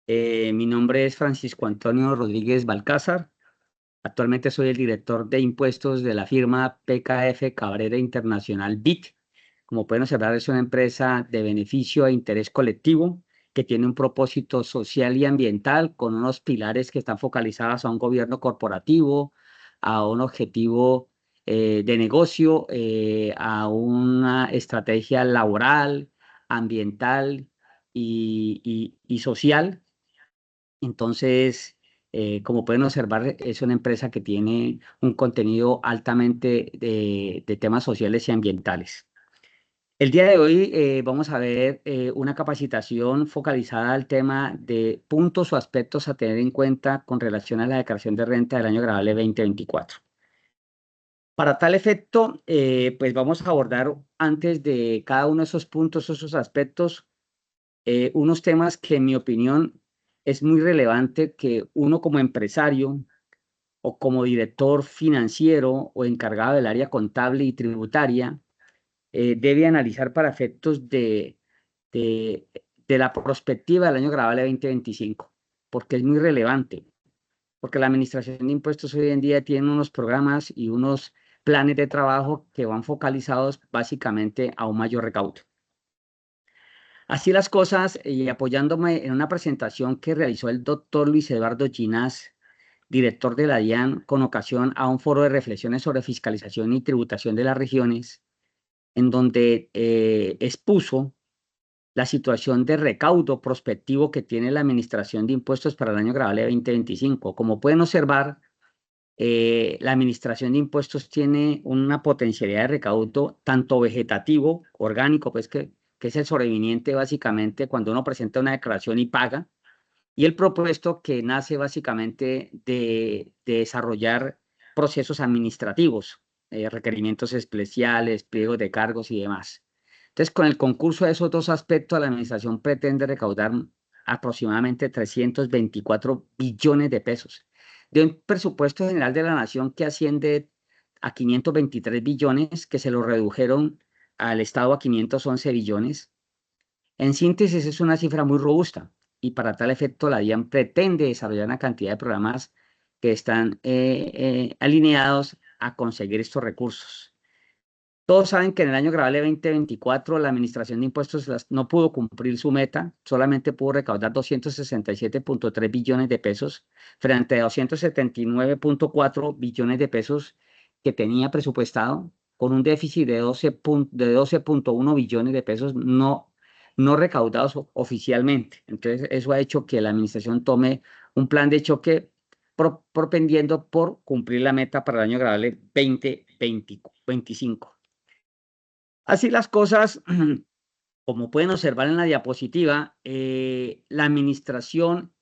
Mi nombre es Francisco Antonio Rodríguez Balcázar. Actualmente soy el director de impuestos de la firma PKF Cabrera Internacional BIT. Como pueden observar, es una empresa de beneficio e interés colectivo que tiene un propósito social y ambiental con unos pilares que están focalizados a un gobierno corporativo, a un objetivo de negocio, a una estrategia laboral, ambiental y social. Entonces, como pueden observar, es una empresa que tiene un contenido altamente de temas sociales y ambientales. El día de hoy vamos a ver una capacitación focalizada al tema de puntos o aspectos a tener en cuenta con relación a la declaración de renta del año grabable 2024. Para tal efecto, pues vamos a abordar antes de cada uno de esos puntos, esos aspectos, unos temas que en mi opinión es muy relevante que uno como empresario o como director financiero o encargado del área contable y tributaria debe analizar para efectos de, de la perspectiva del año grabable 2025, porque es muy relevante, porque la administración de impuestos hoy en día tiene unos programas y unos planes de trabajo que van focalizados básicamente a un mayor recaudo. Así las cosas, y apoyándome en una presentación que realizó el doctor Luis Eduardo Ginás, director de la DIAN, con ocasión a un foro de reflexiones sobre fiscalización y tributación de las regiones, en donde expuso la situación de recaudo prospectivo que tiene la Administración de Impuestos para el año grabable 2025. Como pueden observar, la Administración de Impuestos tiene una potencialidad de recaudo tanto vegetativo, orgánico, pues que es el sobreviniente básicamente cuando uno presenta una declaración y paga, y el propuesto que nace básicamente de desarrollar procesos administrativos, requerimientos especiales, pliegos de cargos y demás. Entonces, con el concurso de esos dos aspectos, la administración pretende recaudar aproximadamente 324 billones de pesos de un presupuesto general de la nación que asciende a 523 billones, que se lo redujeron al Estado a 511 billones. En síntesis, es una cifra muy robusta y para tal efecto la DIAN pretende desarrollar una cantidad de programas que están alineados a conseguir estos recursos. Todos saben que en el año grabable 2024 la Administración de Impuestos no pudo cumplir su meta, solamente pudo recaudar 267.3 billones de pesos frente a 279.4 billones de pesos que tenía presupuestado, con un déficit de 12.1 billones de pesos no recaudados oficialmente. Entonces, eso ha hecho que la Administración tome un plan de choque propendiendo por cumplir la meta para el año grabable 2025. Así las cosas, como pueden observar en la diapositiva, la administración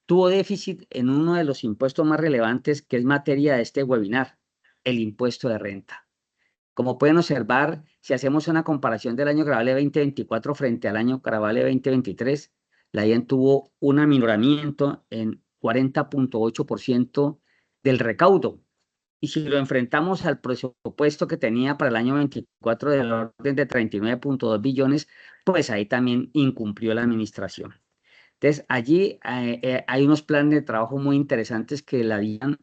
tuvo déficit en uno de los impuestos más relevantes que es materia de este webinar, el impuesto de renta. Como pueden observar, si hacemos una comparación del año grabable 2024 frente al año grabable 2023, la DIAN tuvo un aminoramiento en 40.8% del recaudo. Y si lo enfrentamos al presupuesto que tenía para el año 24 del orden de 39.2 billones, pues ahí también incumplió la administración. Entonces, allí hay unos planes de trabajo muy interesantes que la DIAN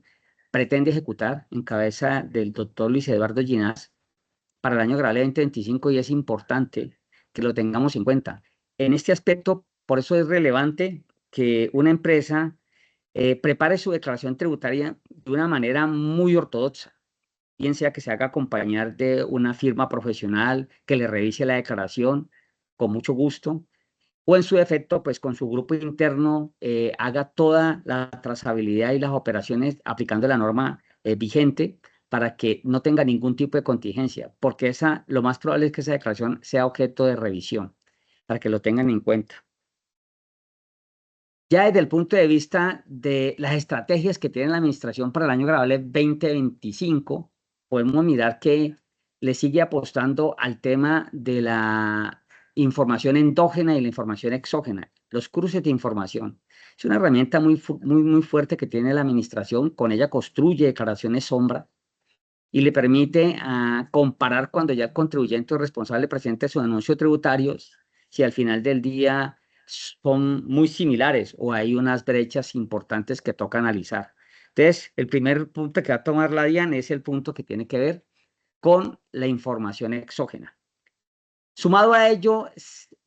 pretende ejecutar en cabeza del doctor Luis Eduardo Ginás para el año grabable 2025 y es importante que lo tengamos en cuenta. En este aspecto, por eso es relevante que una empresa prepare su declaración tributaria de una manera muy ortodoxa, bien sea que se haga acompañar de una firma profesional que le revise la declaración con mucho gusto, o en su defecto, pues con su grupo interno haga toda la trazabilidad y las operaciones aplicando la norma vigente para que no tenga ningún tipo de contingencia, porque lo más probable es que esa declaración sea objeto de revisión, para que lo tengan en cuenta. Ya desde el punto de vista de las estrategias que tiene la administración para el año grabable 2025, podemos mirar que le sigue apostando al tema de la información endógena y la información exógena, los cruces de información. Es una herramienta muy fuerte que tiene la administración. Con ella construye declaraciones sombra y le permite comparar cuando ya el contribuyente o responsable presente su anuncio tributario, si al final del día son muy similares o hay unas brechas importantes que toca analizar. Entonces, el primer punto que va a tomar la DIAN es el punto que tiene que ver con la información exógena. Sumado a ello,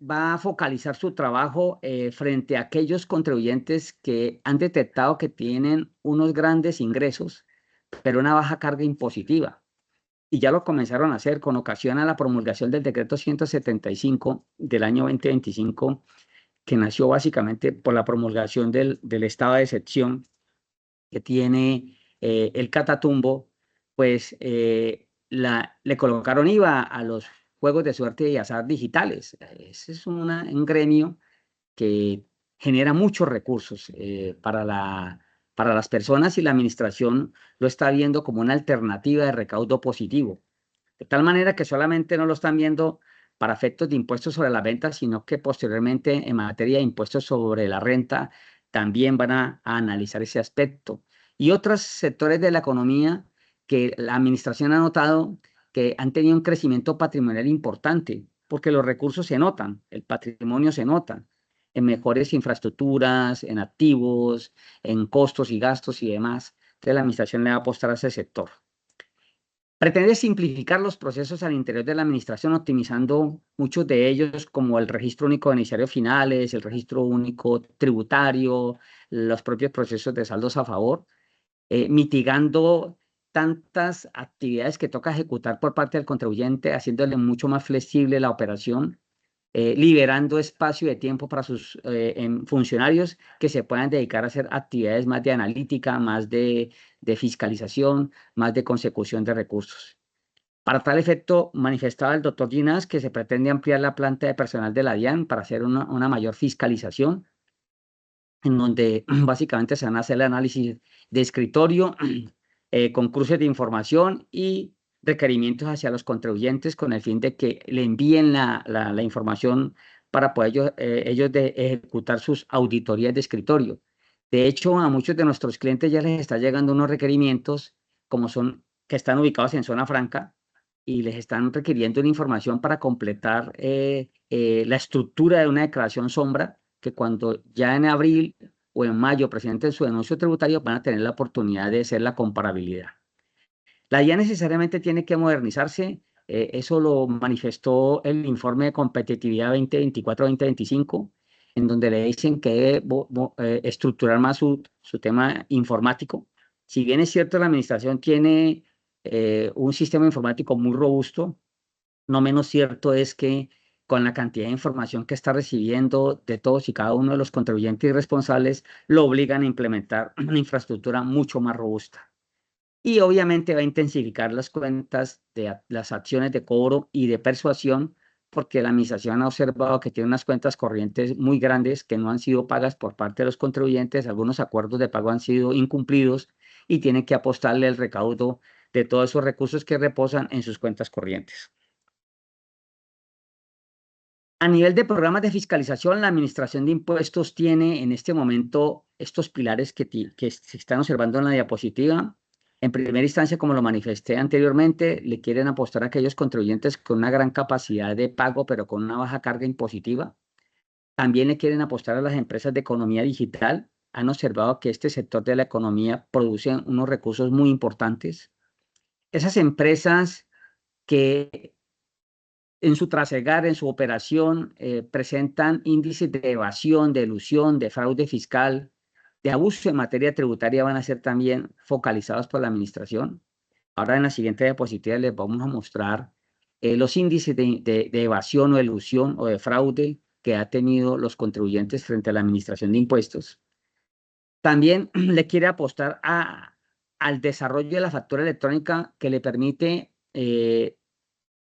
va a focalizar su trabajo frente a aquellos contribuyentes que han detectado que tienen unos grandes ingresos, pero una baja carga impositiva. Y ya lo comenzaron a hacer con ocasión a la promulgación del decreto 175 del año 2025, que nació básicamente por la promulgación del estado de excepción que tiene el Catatumbo, pues le colocaron IVA a los juegos de suerte y azar digitales. Ese es un gremio que genera muchos recursos para las personas y la administración lo está viendo como una alternativa de recaudo positivo. De tal manera que solamente no lo están viendo para efectos de impuestos sobre las ventas, sino que posteriormente en materia de impuestos sobre la renta también van a analizar ese aspecto. Y otros sectores de la economía que la administración ha notado que han tenido un crecimiento patrimonial importante, porque los recursos se notan, el patrimonio se nota en mejores infraestructuras, en activos, en costos y gastos y demás. Entonces la administración le va a apostar a ese sector. Pretende simplificar los procesos al interior de la administración, optimizando muchos de ellos, como el registro único de beneficiarios finales, el registro único tributario, los propios procesos de saldos a favor, mitigando tantas actividades que toca ejecutar por parte del contribuyente, haciéndole mucho más flexible la operación, liberando espacio de tiempo para sus funcionarios que se puedan dedicar a hacer actividades más de analítica, más de fiscalización, más de consecución de recursos. Para tal efecto, manifestaba el doctor Ginás que se pretende ampliar la planta de personal de la DIAN para hacer una mayor fiscalización, en donde básicamente se van a hacer el análisis de escritorio con cruces de información y requerimientos hacia los contribuyentes con el fin de que le envíen la información para poder ellos ejecutar sus auditorías de escritorio. De hecho, a muchos de nuestros clientes ya les está llegando unos requerimientos como son que están ubicados en zona franca y les están requiriendo una información para completar la estructura de una declaración sombra que cuando ya en abril o en mayo presenten su denuncio tributario van a tener la oportunidad de hacer la comparabilidad. La IA necesariamente tiene que modernizarse, eso lo manifestó el informe de competitividad 2024-2025, en donde le dicen que debe estructurar más su tema informático. Si bien es cierto, la administración tiene un sistema informático muy robusto, no menos cierto es que con la cantidad de información que está recibiendo de todos y cada uno de los contribuyentes y responsables, lo obligan a implementar una infraestructura mucho más robusta. Y obviamente va a intensificar las cuentas de las acciones de cobro y de persuasión, porque la administración ha observado que tiene unas cuentas corrientes muy grandes que no han sido pagas por parte de los contribuyentes, algunos acuerdos de pago han sido incumplidos y tienen que apostarle el recaudo de todos esos recursos que reposan en sus cuentas corrientes. A nivel de programas de fiscalización, la Administración de Impuestos tiene en este momento estos pilares que se están observando en la diapositiva. En primera instancia, como lo manifesté anteriormente, le quieren apostar a aquellos contribuyentes con una gran capacidad de pago, pero con una baja carga impositiva. También le quieren apostar a las empresas de economía digital. Han observado que este sector de la economía produce unos recursos muy importantes. Esas empresas que en su trasegar, en su operación, presentan índices de evasión, de elusión, de fraude fiscal, de abuso en materia tributaria, van a ser también focalizados por la administración. Ahora en la siguiente diapositiva les vamos a mostrar los índices de evasión o elusión o de fraude que ha tenido los contribuyentes frente a la administración de impuestos. También le quiere apostar al desarrollo de la factura electrónica que le permite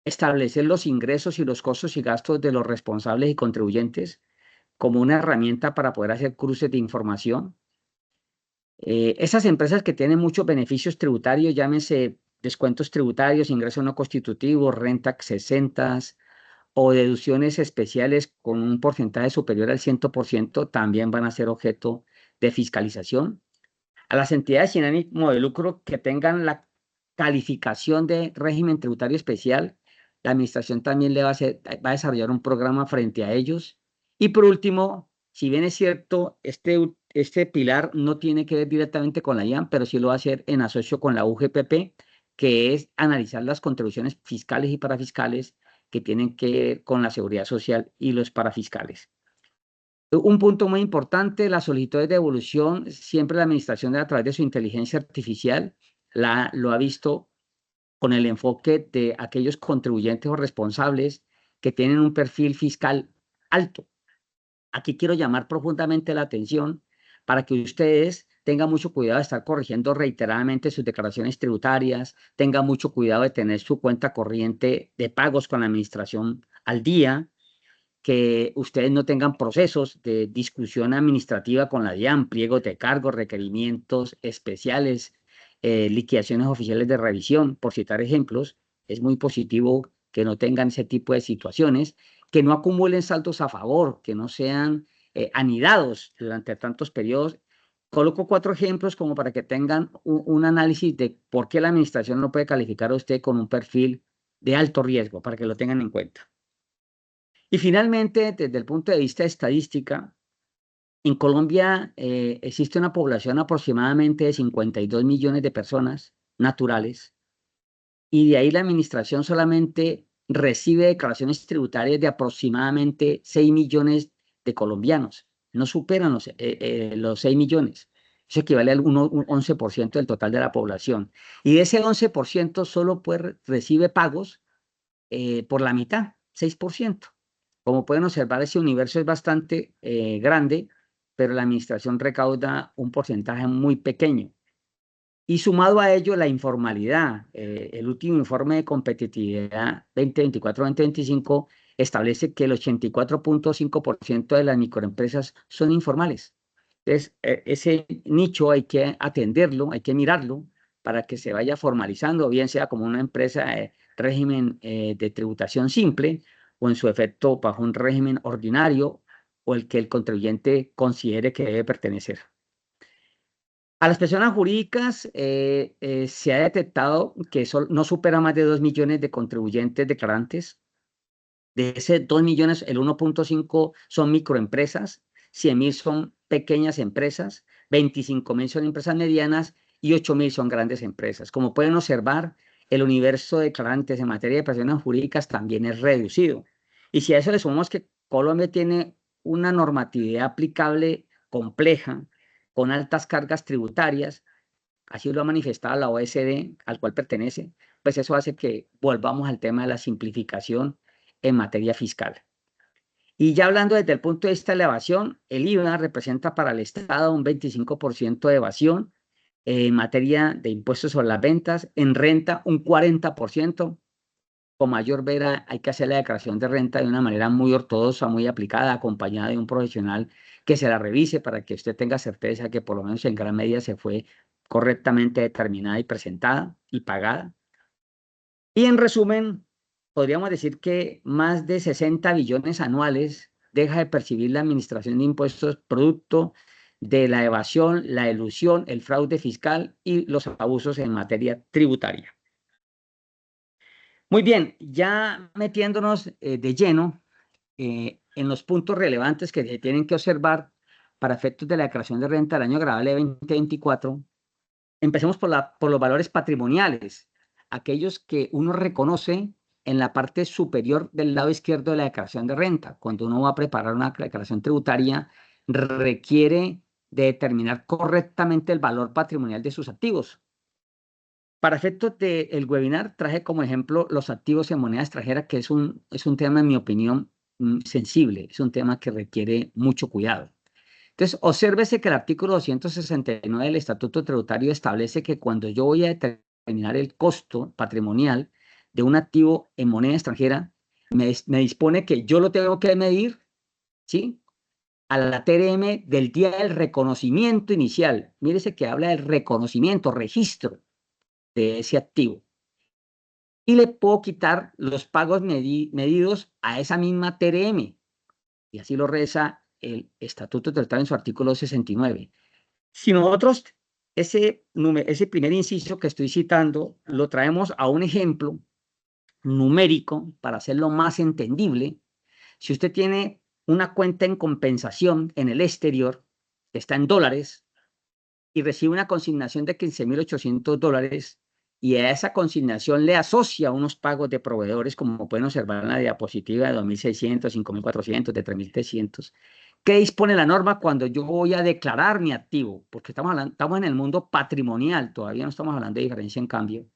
establecer los ingresos y los costos y gastos de los responsables y contribuyentes como una herramienta para poder hacer cruces de información. Esas empresas que tienen muchos beneficios tributarios, llámense descuentos tributarios, ingresos no constitutivos, renta exentas o deducciones especiales con un porcentaje superior al 100%, también van a ser objeto de fiscalización. A las entidades sin ánimo de lucro que tengan la calificación de régimen tributario especial, la administración también va a desarrollar un programa frente a ellos. Y por último, Si bien es cierto, este pilar no tiene que ver directamente con la IAN, pero sí lo va a hacer en asocio con la UGPP, que es analizar las contribuciones fiscales y parafiscales que tienen que ver con la seguridad social y los parafiscales. Un punto muy importante, las solicitudes de devolución, siempre la administración a través de su inteligencia artificial lo ha visto con el enfoque de aquellos contribuyentes o responsables que tienen un perfil fiscal alto. Aquí quiero llamar profundamente la atención para que ustedes tengan mucho cuidado de estar corrigiendo reiteradamente sus declaraciones tributarias, tengan mucho cuidado de tener su cuenta corriente de pagos con la administración al día, que ustedes no tengan procesos de discusión administrativa con la DIAN, pliegos de cargos, requerimientos especiales, liquidaciones oficiales de revisión, por citar ejemplos. Es muy positivo que no tengan ese tipo de situaciones, que no acumulen saldos a favor, que no sean anidados durante tantos periodos. Coloco 4 ejemplos como para que tengan un análisis de por qué la administración no puede calificar a usted con un perfil de alto riesgo, para que lo tengan en cuenta. Y finalmente, desde el punto de vista estadística, en Colombia existe una población aproximadamente de 52 millones de personas naturales, y de ahí la administración solamente recibe declaraciones tributarias de aproximadamente 6 millones de colombianos. No superan los 6 millones. Eso equivale al un 11% del total de la población. Y de ese 11% solo recibe pagos por la mitad, 6%. Como pueden observar, ese universo es bastante grande, pero la administración recauda un porcentaje muy pequeño. Y sumado a ello, la informalidad. El último informe de competitividad 2024-2025 establece que el 84.5% de las microempresas son informales. Entonces, ese nicho hay que atenderlo, hay que mirarlo para que se vaya formalizando, bien sea como una empresa de régimen de tributación simple o en su efecto bajo un régimen ordinario o el que el contribuyente considere que debe pertenecer. A las personas jurídicas se ha detectado que no supera más de 2 millones de contribuyentes declarantes. De ese 2 millones, el 1.5 son microempresas, 100.000 son pequeñas empresas, 25.000 son empresas medianas y 8.000 son grandes empresas. Como pueden observar, el universo de declarantes en materia de personas jurídicas también es reducido. Y si a eso le sumamos que Colombia tiene una normatividad aplicable compleja, con altas cargas tributarias, así lo ha manifestado la OECD, al cual pertenece, pues eso hace que volvamos al tema de la simplificación en materia fiscal. Y ya hablando desde el punto de vista de la evasión, el IVA representa para el Estado un 25% de evasión, en materia de impuestos sobre las ventas, en renta un 40%. Con mayor vera hay que hacer la declaración de renta de una manera muy ortodoxa, muy aplicada, acompañada de un profesional que se la revise para que usted tenga certeza que por lo menos en gran medida se fue correctamente determinada y presentada y pagada. Y en resumen, podríamos decir que más de 60 billones anuales deja de percibir la administración de impuestos producto de la evasión, la elusión, el fraude fiscal y los abusos en materia tributaria. Muy bien, ya metiéndonos de lleno en los puntos relevantes que se tienen que observar para efectos de la declaración de renta del año agravable 2024, empecemos por los valores patrimoniales, aquellos que uno reconoce en la parte superior del lado izquierdo de la declaración de renta. Cuando uno va a preparar una declaración tributaria, requiere de determinar correctamente el valor patrimonial de sus activos. Para efectos del webinar, traje como ejemplo los activos en moneda extranjera, que es un tema, en mi opinión, sensible, es un tema que requiere mucho cuidado. Entonces, obsérvese que el artículo 269 del Estatuto Tributario establece que cuando yo voy a determinar el costo patrimonial de un activo en moneda extranjera, me dispone que yo lo tengo que medir, ¿sí?, a la TRM del día del reconocimiento inicial. Mírese que habla del reconocimiento, registro de ese activo. Y le puedo quitar los pagos medidos a esa misma TRM. Y así lo reza el Estatuto Tributario en su artículo 69. Si nosotros ese primer inciso que estoy citando lo traemos a un ejemplo numérico para hacerlo más entendible, si usted tiene una cuenta en compensación en el exterior, que está en dólares, y recibe una consignación de $15.800 y a esa consignación le asocia unos pagos de proveedores, como pueden observar en la diapositiva de 2.600, 5.400, de 3.300. ¿Qué dispone la norma cuando yo voy a declarar mi activo? Porque estamos en el mundo patrimonial, todavía no estamos hablando de diferencia en cambio.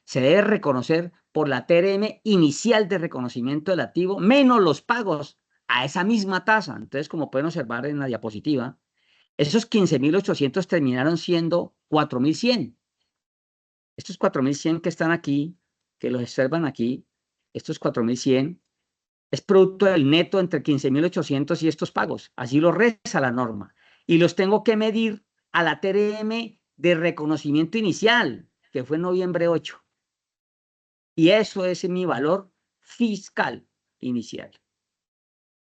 Se debe reconocer por la TRM inicial de reconocimiento del activo menos los pagos a esa misma tasa. Entonces, como pueden observar en la diapositiva, esos 15.800 terminaron siendo 4.100. Estos 4.100 que están aquí, que los observan aquí, estos 4.100, es producto del neto entre 15.800 y estos pagos. Así lo reza la norma. Y los tengo que medir a la TRM de reconocimiento inicial, que fue en noviembre 8. Y eso es mi valor fiscal inicial.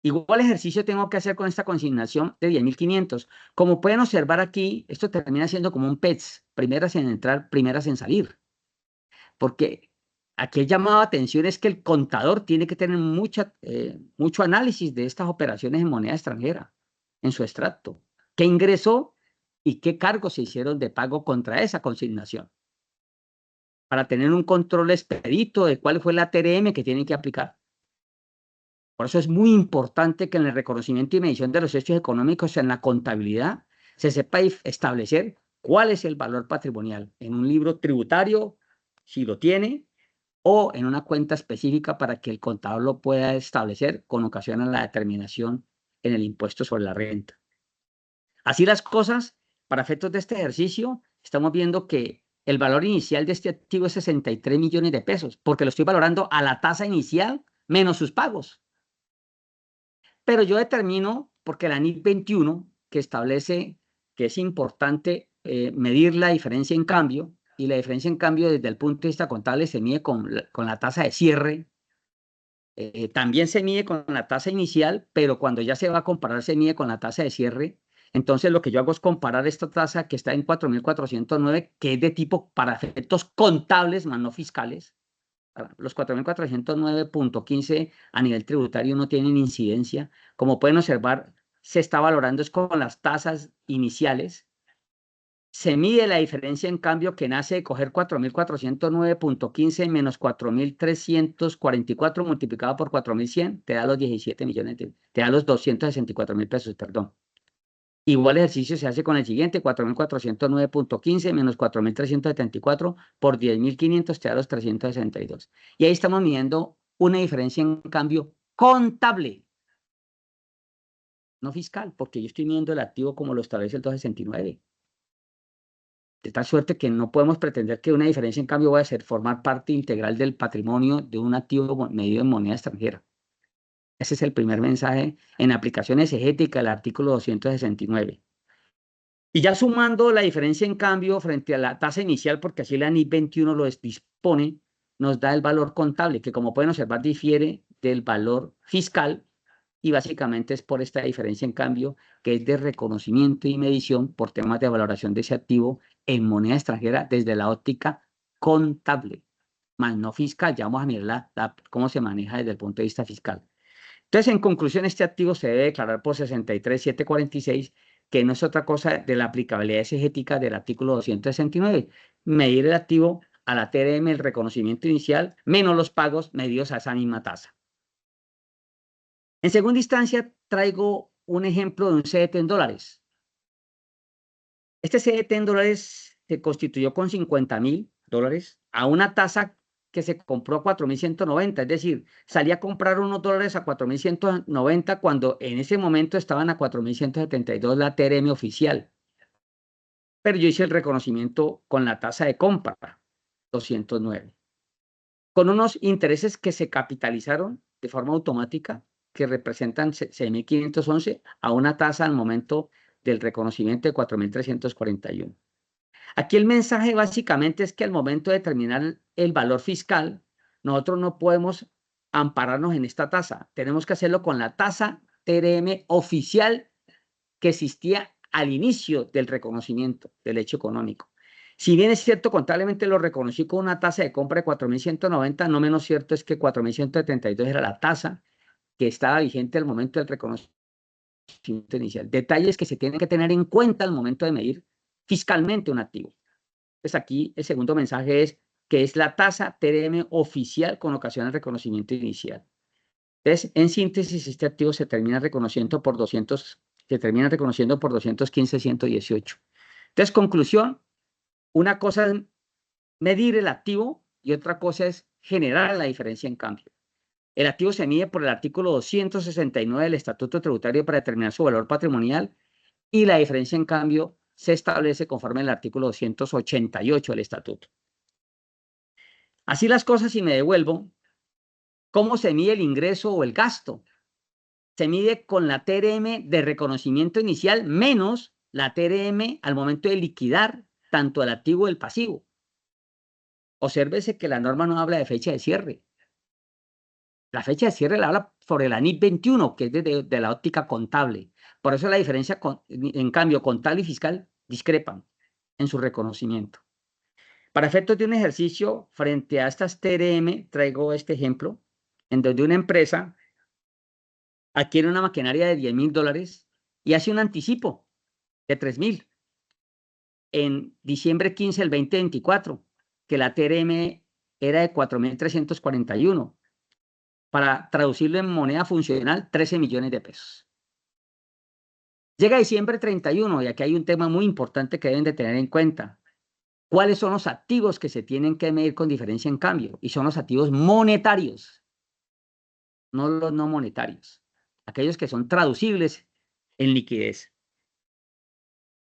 Igual ejercicio tengo que hacer con esta consignación de 10.500. Como pueden observar aquí, esto termina siendo como un PETS, primeras en entrar, primeras en salir. Porque aquí el llamado a atención es que el contador tiene que tener mucho análisis de estas operaciones en moneda extranjera, en su extracto. ¿Qué ingresó y qué cargos se hicieron de pago contra esa consignación? Para tener un control expedito de cuál fue la TRM que tienen que aplicar. Por eso es muy importante que en el reconocimiento y medición de los hechos económicos en la contabilidad se sepa establecer cuál es el valor patrimonial en un libro tributario, si lo tiene, o en una cuenta específica para que el contador lo pueda establecer con ocasión a la determinación en el impuesto sobre la renta. Así las cosas, para efectos de este ejercicio, estamos viendo que el valor inicial de este activo es 63 millones de pesos, porque lo estoy valorando a la tasa inicial menos sus pagos. Pero yo determino, porque la NIC 21, que establece que es importante medir la diferencia en cambio, y la diferencia en cambio desde el punto de vista contable se mide con la tasa de cierre, también se mide con la tasa inicial, pero cuando ya se va a comparar se mide con la tasa de cierre. Entonces lo que yo hago es comparar esta tasa que está en 4.409, que es de tipo para efectos contables, más no fiscales. Los 4.409.15 a nivel tributario no tienen incidencia. Como pueden observar, se está valorando es con las tasas iniciales. Se mide la diferencia en cambio que nace de coger 4.409.15 menos 4.344 multiplicado por 4.100, te da los 17 millones, te da los 264.000 pesos, perdón. Igual ejercicio se hace con el siguiente, 4.409.15 menos 4.374 por 10.500 te da los 362. Y ahí estamos midiendo una diferencia en cambio contable, no fiscal, porque yo estoy midiendo el activo como lo establece el 269. De tal suerte que no podemos pretender que una diferencia en cambio vaya a formar parte integral del patrimonio de un activo medido en moneda extranjera. Ese es el primer mensaje en aplicación exegética del artículo 269. Y ya sumando la diferencia en cambio frente a la tasa inicial, porque así la NIC 21 lo dispone, nos da el valor contable, que como pueden observar difiere del valor fiscal y básicamente es por esta diferencia en cambio que es de reconocimiento y medición por temas de valoración de ese activo en moneda extranjera desde la óptica contable, más no fiscal. Ya vamos a mirar cómo se maneja desde el punto de vista fiscal. Entonces, en conclusión, este activo se debe declarar por 63.746, que no es otra cosa de la aplicabilidad exegética del artículo 269. Medir el activo a la TRM, el reconocimiento inicial, menos los pagos medidos a esa misma tasa. En segunda instancia, traigo un ejemplo de un CDT en dólares. Este CDT en dólares se constituyó con $50.000 a una tasa que se compró a 4.190, es decir, salí a comprar unos dólares a 4.190 cuando en ese momento estaban a 4.172 la TRM oficial. Pero yo hice el reconocimiento con la tasa de compra, 209, con unos intereses que se capitalizaron de forma automática, que representan 6.511 a una tasa al momento del reconocimiento de 4.341. Aquí el mensaje básicamente es que al momento de determinar el valor fiscal, nosotros no podemos ampararnos en esta tasa. Tenemos que hacerlo con la tasa TRM oficial que existía al inicio del reconocimiento del hecho económico. Si bien es cierto, contablemente lo reconocí con una tasa de compra de 4.190, no menos cierto es que 4.172 era la tasa que estaba vigente al momento del reconocimiento inicial. Detalles que se tienen que tener en cuenta al momento de medir fiscalmente un activo. Pues aquí el segundo mensaje es que es la tasa TRM oficial con ocasión del reconocimiento inicial. Entonces, en síntesis, este activo se termina reconociendo por 215, 118. Entonces, conclusión, una cosa es medir el activo y otra cosa es generar la diferencia en cambio. El activo se mide por el artículo 269 del Estatuto Tributario para determinar su valor patrimonial y la diferencia en cambio se establece conforme al artículo 288 del Estatuto. Así las cosas, y me devuelvo, ¿cómo se mide el ingreso o el gasto? Se mide con la TRM de reconocimiento inicial menos la TRM al momento de liquidar tanto el activo como el pasivo. Obsérvese que la norma no habla de fecha de cierre. La fecha de cierre la habla sobre la NIF 21, que es de la óptica contable. Por eso la diferencia, en cambio, contable y fiscal discrepan en su reconocimiento. Para efectos de un ejercicio frente a estas TRM, traigo este ejemplo, en donde una empresa adquiere una maquinaria de $10,000 y hace un anticipo de 3,000 en diciembre 15 del 2024, que la TRM era de 4,341. Para traducirlo en moneda funcional, 13 millones de pesos. Llega diciembre 31 y aquí hay un tema muy importante que deben de tener en cuenta. ¿Cuáles son los activos que se tienen que medir con diferencia en cambio? Y son los activos monetarios, no los no monetarios. Aquellos que son traducibles en liquidez.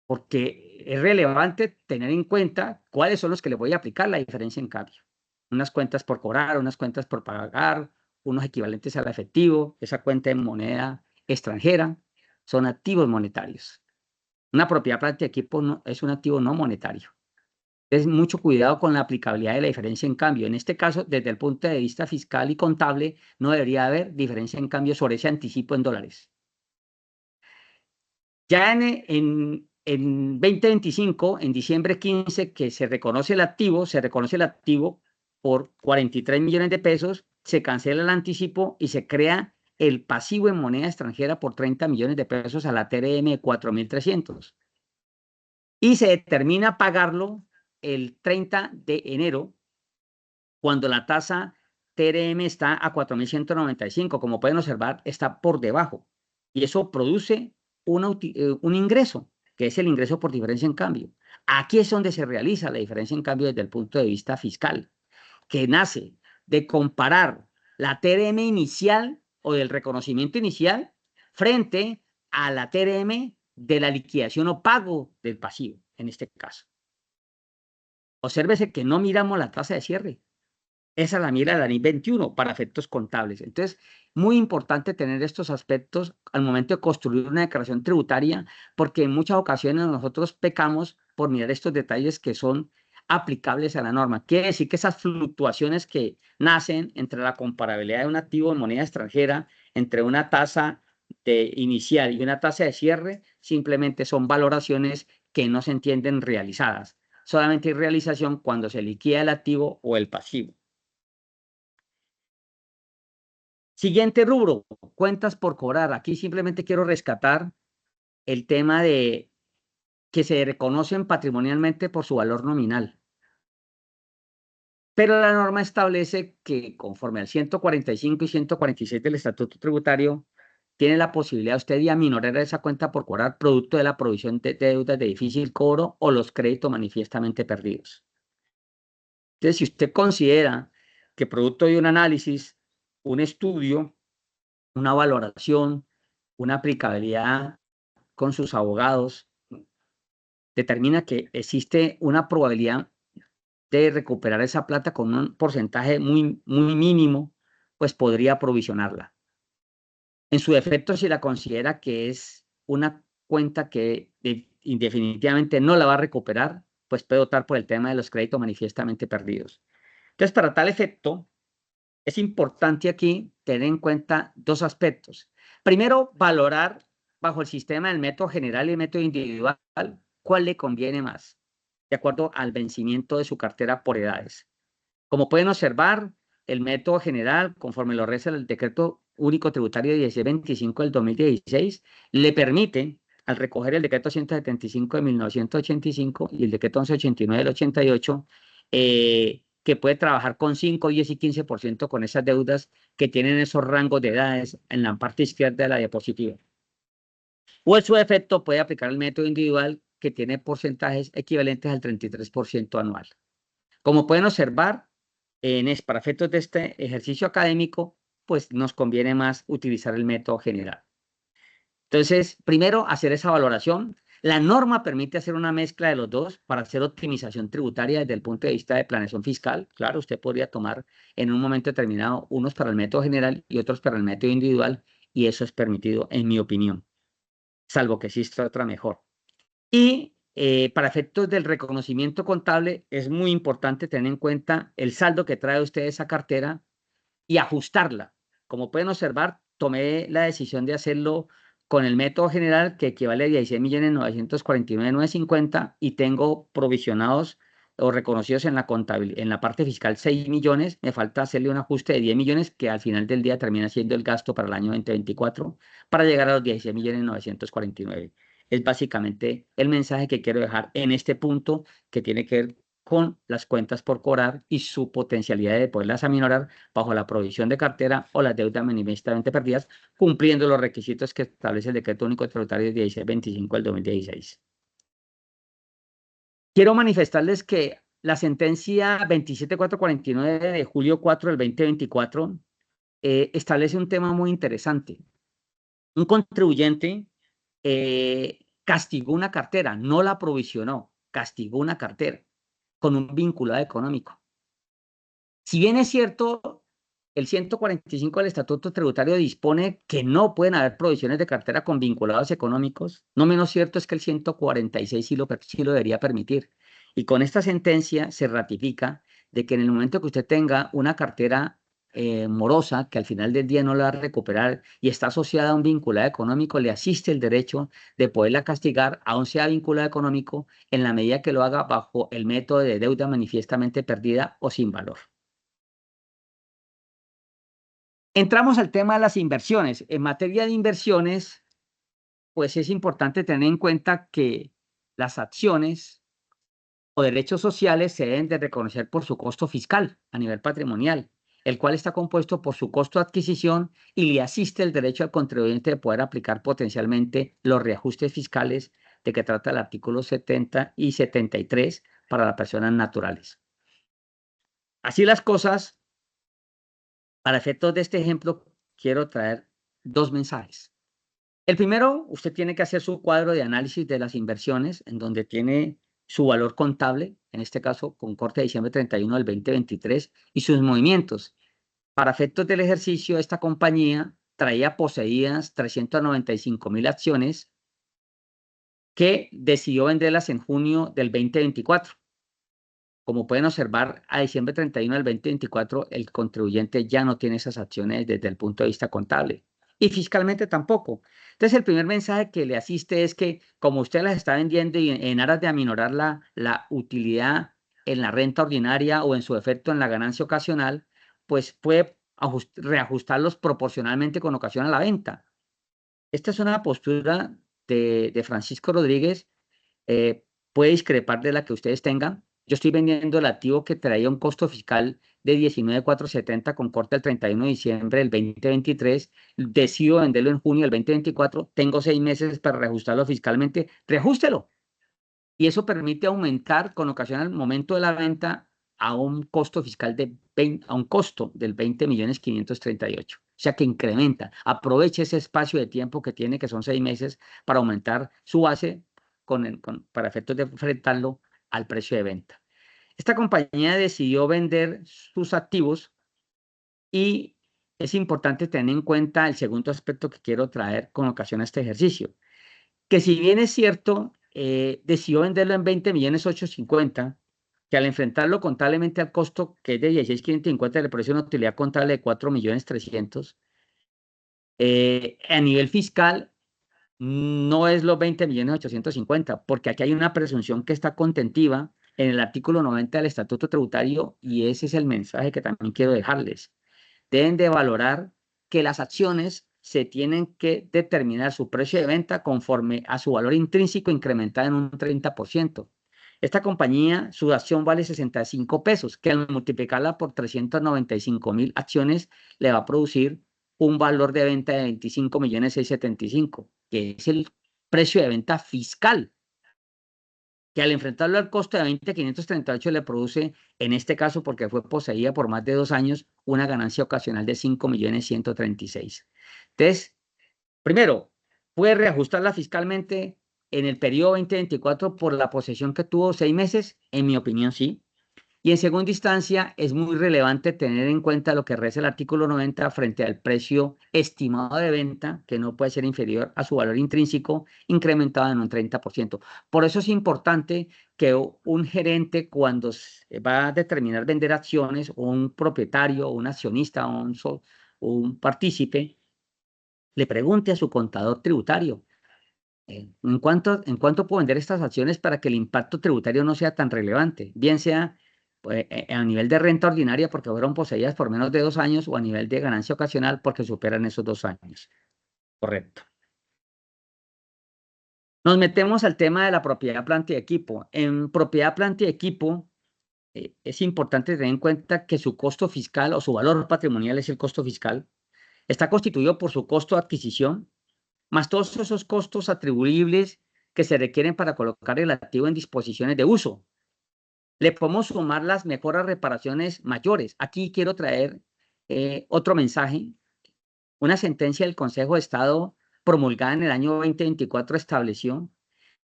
Porque es relevante tener en cuenta cuáles son los que le voy a aplicar la diferencia en cambio. Unas cuentas por cobrar, unas cuentas por pagar, unos equivalentes al efectivo, esa cuenta en moneda extranjera, son activos monetarios. Una propiedad, plant y equipo es un activo no monetario. Es mucho cuidado con la aplicabilidad de la diferencia en cambio. En este caso, desde el punto de vista fiscal y contable, no debería haber diferencia en cambio sobre ese anticipo en dólares. Ya en 2025, en diciembre 15, que se reconoce el activo por 43 millones de pesos, se cancela el anticipo y se crea el pasivo en moneda extranjera por 30 millones de pesos a la TRM de 4,300. Y se determina pagarlo el 30 de enero, cuando la tasa TRM está a 4,195. Como pueden observar, está por debajo. Y eso produce un ingreso, que es el ingreso por diferencia en cambio. Aquí es donde se realiza la diferencia en cambio desde el punto de vista fiscal, que nace de comparar la TRM inicial o del reconocimiento inicial frente a la TRM de la liquidación o pago del pasivo, en este caso. Obsérvese que no miramos la tasa de cierre. Esa la mira la NIF 21 para efectos contables. Entonces, muy importante tener estos aspectos al momento de construir una declaración tributaria, porque en muchas ocasiones nosotros pecamos por mirar estos detalles que son aplicables a la norma. Quiere decir que esas fluctuaciones que nacen entre la comparabilidad de un activo en moneda extranjera, entre una tasa de inicial y una tasa de cierre, simplemente son valoraciones que no se entienden realizadas. Solamente hay realización cuando se liquida el activo o el pasivo. Siguiente rubro, cuentas por cobrar. Aquí simplemente quiero rescatar el tema de que se reconocen patrimonialmente por su valor nominal. Pero la norma establece que conforme al 145 y 146 del Estatuto Tributario, tiene la posibilidad usted de aminorar esa cuenta por cobrar producto de la provisión de deudas de difícil cobro o los créditos manifiestamente perdidos. Entonces, si usted considera que producto de un análisis, un estudio, una valoración, una aplicabilidad con sus abogados, determina que existe una probabilidad de recuperar esa plata con un porcentaje muy, muy mínimo, pues podría provisionarla. En su defecto, si la considera que es una cuenta que indefinitivamente no la va a recuperar, pues puede optar por el tema de los créditos manifiestamente perdidos. Entonces, para tal efecto, es importante aquí tener en cuenta dos aspectos. Primero, valorar bajo el sistema del método general y el método individual cuál le conviene más, de acuerdo al vencimiento de su cartera por edades. Como pueden observar, el método general, conforme lo reza el decreto único tributario 1625 del 2016 le permite, al recoger el decreto 175 de 1985 y el decreto 1189 del 88, que puede trabajar con 5, 10 y 15% con esas deudas que tienen esos rangos de edades en la parte izquierda de la diapositiva. O en su defecto puede aplicar el método individual que tiene porcentajes equivalentes al 33% anual. Como pueden observar, para efectos de este ejercicio académico, pues nos conviene más utilizar el método general. Entonces, primero, hacer esa valoración. La norma permite hacer una mezcla de los dos para hacer optimización tributaria desde el punto de vista de planeación fiscal. Claro, usted podría tomar en un momento determinado unos para el método general y otros para el método individual, y eso es permitido, en mi opinión, salvo que exista otra mejor. Y para efectos del reconocimiento contable, es muy importante tener en cuenta el saldo que trae usted esa cartera y ajustarla. Como pueden observar, tomé la decisión de hacerlo con el método general, que equivale a 16.949.950, y tengo provisionados o reconocidos en la contabilidad, en la parte fiscal, 6 millones. Me falta hacerle un ajuste de 10 millones, que al final del día termina siendo el gasto para el año 2024, para llegar a los 16.949.000. Es básicamente el mensaje que quiero dejar en este punto, que tiene que ver con las cuentas por cobrar y su potencialidad de poderlas aminorar bajo la provisión de cartera o las deudas manifestamente perdidas, cumpliendo los requisitos que establece el Decreto Único Tributario 1625 del 2016. Quiero manifestarles que la sentencia 27449 de julio 4 del 2024 establece un tema muy interesante. Un contribuyente castigó una cartera, no la provisionó, castigó una cartera con un vinculado económico. Si bien es cierto, el 145 del Estatuto Tributario dispone que no pueden haber provisiones de cartera con vinculados económicos, no menos cierto es que el 146 sí lo debería permitir. Y con esta sentencia se ratifica de que en el momento que usted tenga una cartera morosa, que al final del día no la va a recuperar y está asociada a un vinculado económico, le asiste el derecho de poderla castigar, aun sea vinculado económico, en la medida que lo haga bajo el método de deuda manifiestamente perdida o sin valor. Entramos al tema de las inversiones. En materia de inversiones, pues es importante tener en cuenta que las acciones o derechos sociales se deben de reconocer por su costo fiscal a nivel patrimonial, el cual está compuesto por su costo de adquisición y le asiste el derecho al contribuyente de poder aplicar potencialmente los reajustes fiscales de que trata el artículo 70 y 73 para las personas naturales. Así las cosas, para efectos de este ejemplo, quiero traer dos mensajes. El primero, usted tiene que hacer su cuadro de análisis de las inversiones, en donde tiene su valor contable, en este caso con corte de diciembre 31 del 2023, y sus movimientos. Para efectos del ejercicio, esta compañía traía poseídas 395.000 acciones que decidió venderlas en junio del 2024. Como pueden observar, a diciembre 31 del 2024, el contribuyente ya no tiene esas acciones desde el punto de vista contable y fiscalmente tampoco. Entonces, el primer mensaje que le asiste es que, como usted las está vendiendo y en aras de aminorar la utilidad en la renta ordinaria o en su efecto en la ganancia ocasional, pues puede reajustarlos proporcionalmente con ocasión a la venta. Esta es una postura de Francisco Rodríguez, puede discrepar de la que ustedes tengan. Yo estoy vendiendo el activo que traía un costo fiscal de 19.470 con corte el 31 de diciembre del 2023. Decido venderlo en junio del 2024. Tengo 6 meses para reajustarlo fiscalmente. Reajústelo. Y eso permite aumentar con ocasión al momento de la venta a un costo fiscal a un costo del 20.538.000. O sea que incrementa. Aproveche ese espacio de tiempo que tiene, que son 6 meses, para aumentar su base para efectos de enfrentarlo al precio de venta. Esta compañía decidió vender sus activos y es importante tener en cuenta el segundo aspecto que quiero traer con ocasión a este ejercicio, que si bien es cierto, decidió venderlo en 20.850.000, que al enfrentarlo contablemente al costo que es de 16.550, le parece una utilidad contable de 4.300.000, a nivel fiscal no es los 20.850.000, porque aquí hay una presunción que está contentiva en el artículo 90 del Estatuto Tributario, y ese es el mensaje que también quiero dejarles. Deben de valorar que las acciones se tienen que determinar su precio de venta conforme a su valor intrínseco incrementado en un 30%. Esta compañía, su acción vale 65 pesos, que al multiplicarla por 395.000 acciones le va a producir un valor de venta de 25.675.000, que es el precio de venta fiscal, que al enfrentarlo al costo de 20.538 le produce, en este caso porque fue poseída por más de 2 años, una ganancia ocasional de 5.136.000. Entonces, primero, puede reajustarla fiscalmente en el periodo 2024 por la posesión que tuvo 6 meses, en mi opinión sí. Y en segunda instancia, es muy relevante tener en cuenta lo que reza el artículo 90 frente al precio estimado de venta, que no puede ser inferior a su valor intrínseco, incrementado en un 30%. Por eso es importante que un gerente, cuando va a determinar vender acciones, o un propietario, o un accionista, o un partícipe, le pregunte a su contador tributario, ¿en cuánto puedo vender estas acciones para que el impacto tributario no sea tan relevante? Bien sea pues, a nivel de renta ordinaria porque fueron poseídas por menos de 2 años o a nivel de ganancia ocasional porque superan esos 2 años. Correcto. Nos metemos al tema de la propiedad, planta y equipo. En propiedad, planta y equipo, es importante tener en cuenta que su costo fiscal o su valor patrimonial es el costo fiscal. Está constituido por su costo de adquisición, más todos esos costos atribuibles que se requieren para colocar el activo en disposiciones de uso. Le podemos sumar las mejoras, reparaciones mayores. Aquí quiero traer otro mensaje. Una sentencia del Consejo de Estado promulgada en el año 2024 estableció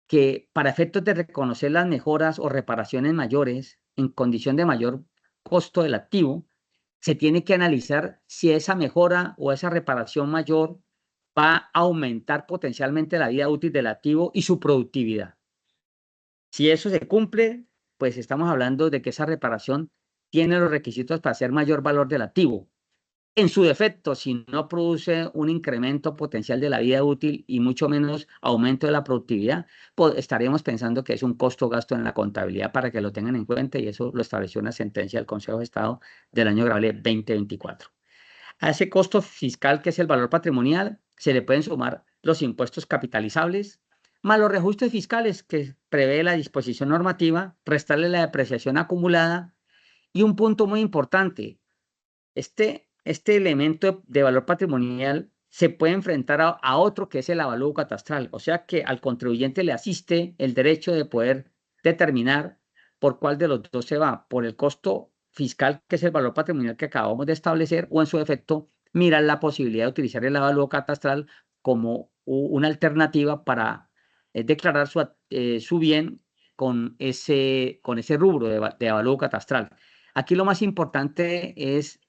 que para efectos de reconocer las mejoras o reparaciones mayores en condición de mayor costo del activo, se tiene que analizar si esa mejora o esa reparación mayor va a aumentar potencialmente la vida útil del activo y su productividad. Si eso se cumple, pues estamos hablando de que esa reparación tiene los requisitos para hacer mayor valor del activo. En su defecto, si no produce un incremento potencial de la vida útil y mucho menos aumento de la productividad, pues estaríamos pensando que es un costo-gasto en la contabilidad para que lo tengan en cuenta, y eso lo estableció una sentencia del Consejo de Estado del año grave 2024. A ese costo fiscal, que es el valor patrimonial, se le pueden sumar los impuestos capitalizables, más los reajustes fiscales que prevé la disposición normativa, restarle la depreciación acumulada. Y un punto muy importante, este elemento de valor patrimonial se puede enfrentar a otro, que es el avalúo catastral. O sea que al contribuyente le asiste el derecho de poder determinar por cuál de los dos se va, por el costo fiscal, que es el valor patrimonial que acabamos de establecer, o en su efecto, mirar la posibilidad de utilizar el avalúo catastral como una alternativa para declarar su bien con ese rubro de avalúo catastral. Aquí lo más importante es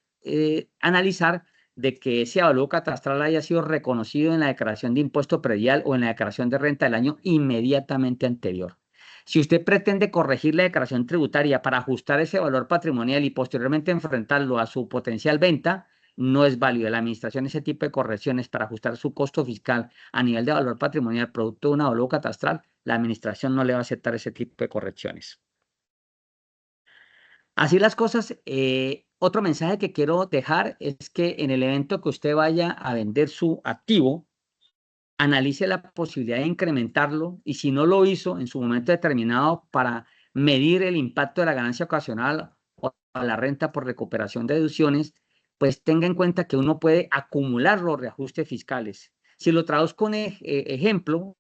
analizar de que ese avalúo catastral haya sido reconocido en la declaración de impuesto predial o en la declaración de renta del año inmediatamente anterior. Si usted pretende corregir la declaración tributaria para ajustar ese valor patrimonial y posteriormente enfrentarlo a su potencial venta, no es válido. La administración, ese tipo de correcciones para ajustar su costo fiscal a nivel de valor patrimonial producto de un avalúo catastral, la administración no le va a aceptar ese tipo de correcciones. Así las cosas, otro mensaje que quiero dejar es que en el evento que usted vaya a vender su activo, analice la posibilidad de incrementarlo, y si no lo hizo en su momento determinado para medir el impacto de la ganancia ocasional o la renta por recuperación de deducciones, pues tenga en cuenta que uno puede acumular los reajustes fiscales. Si lo traduzco en ejemplo,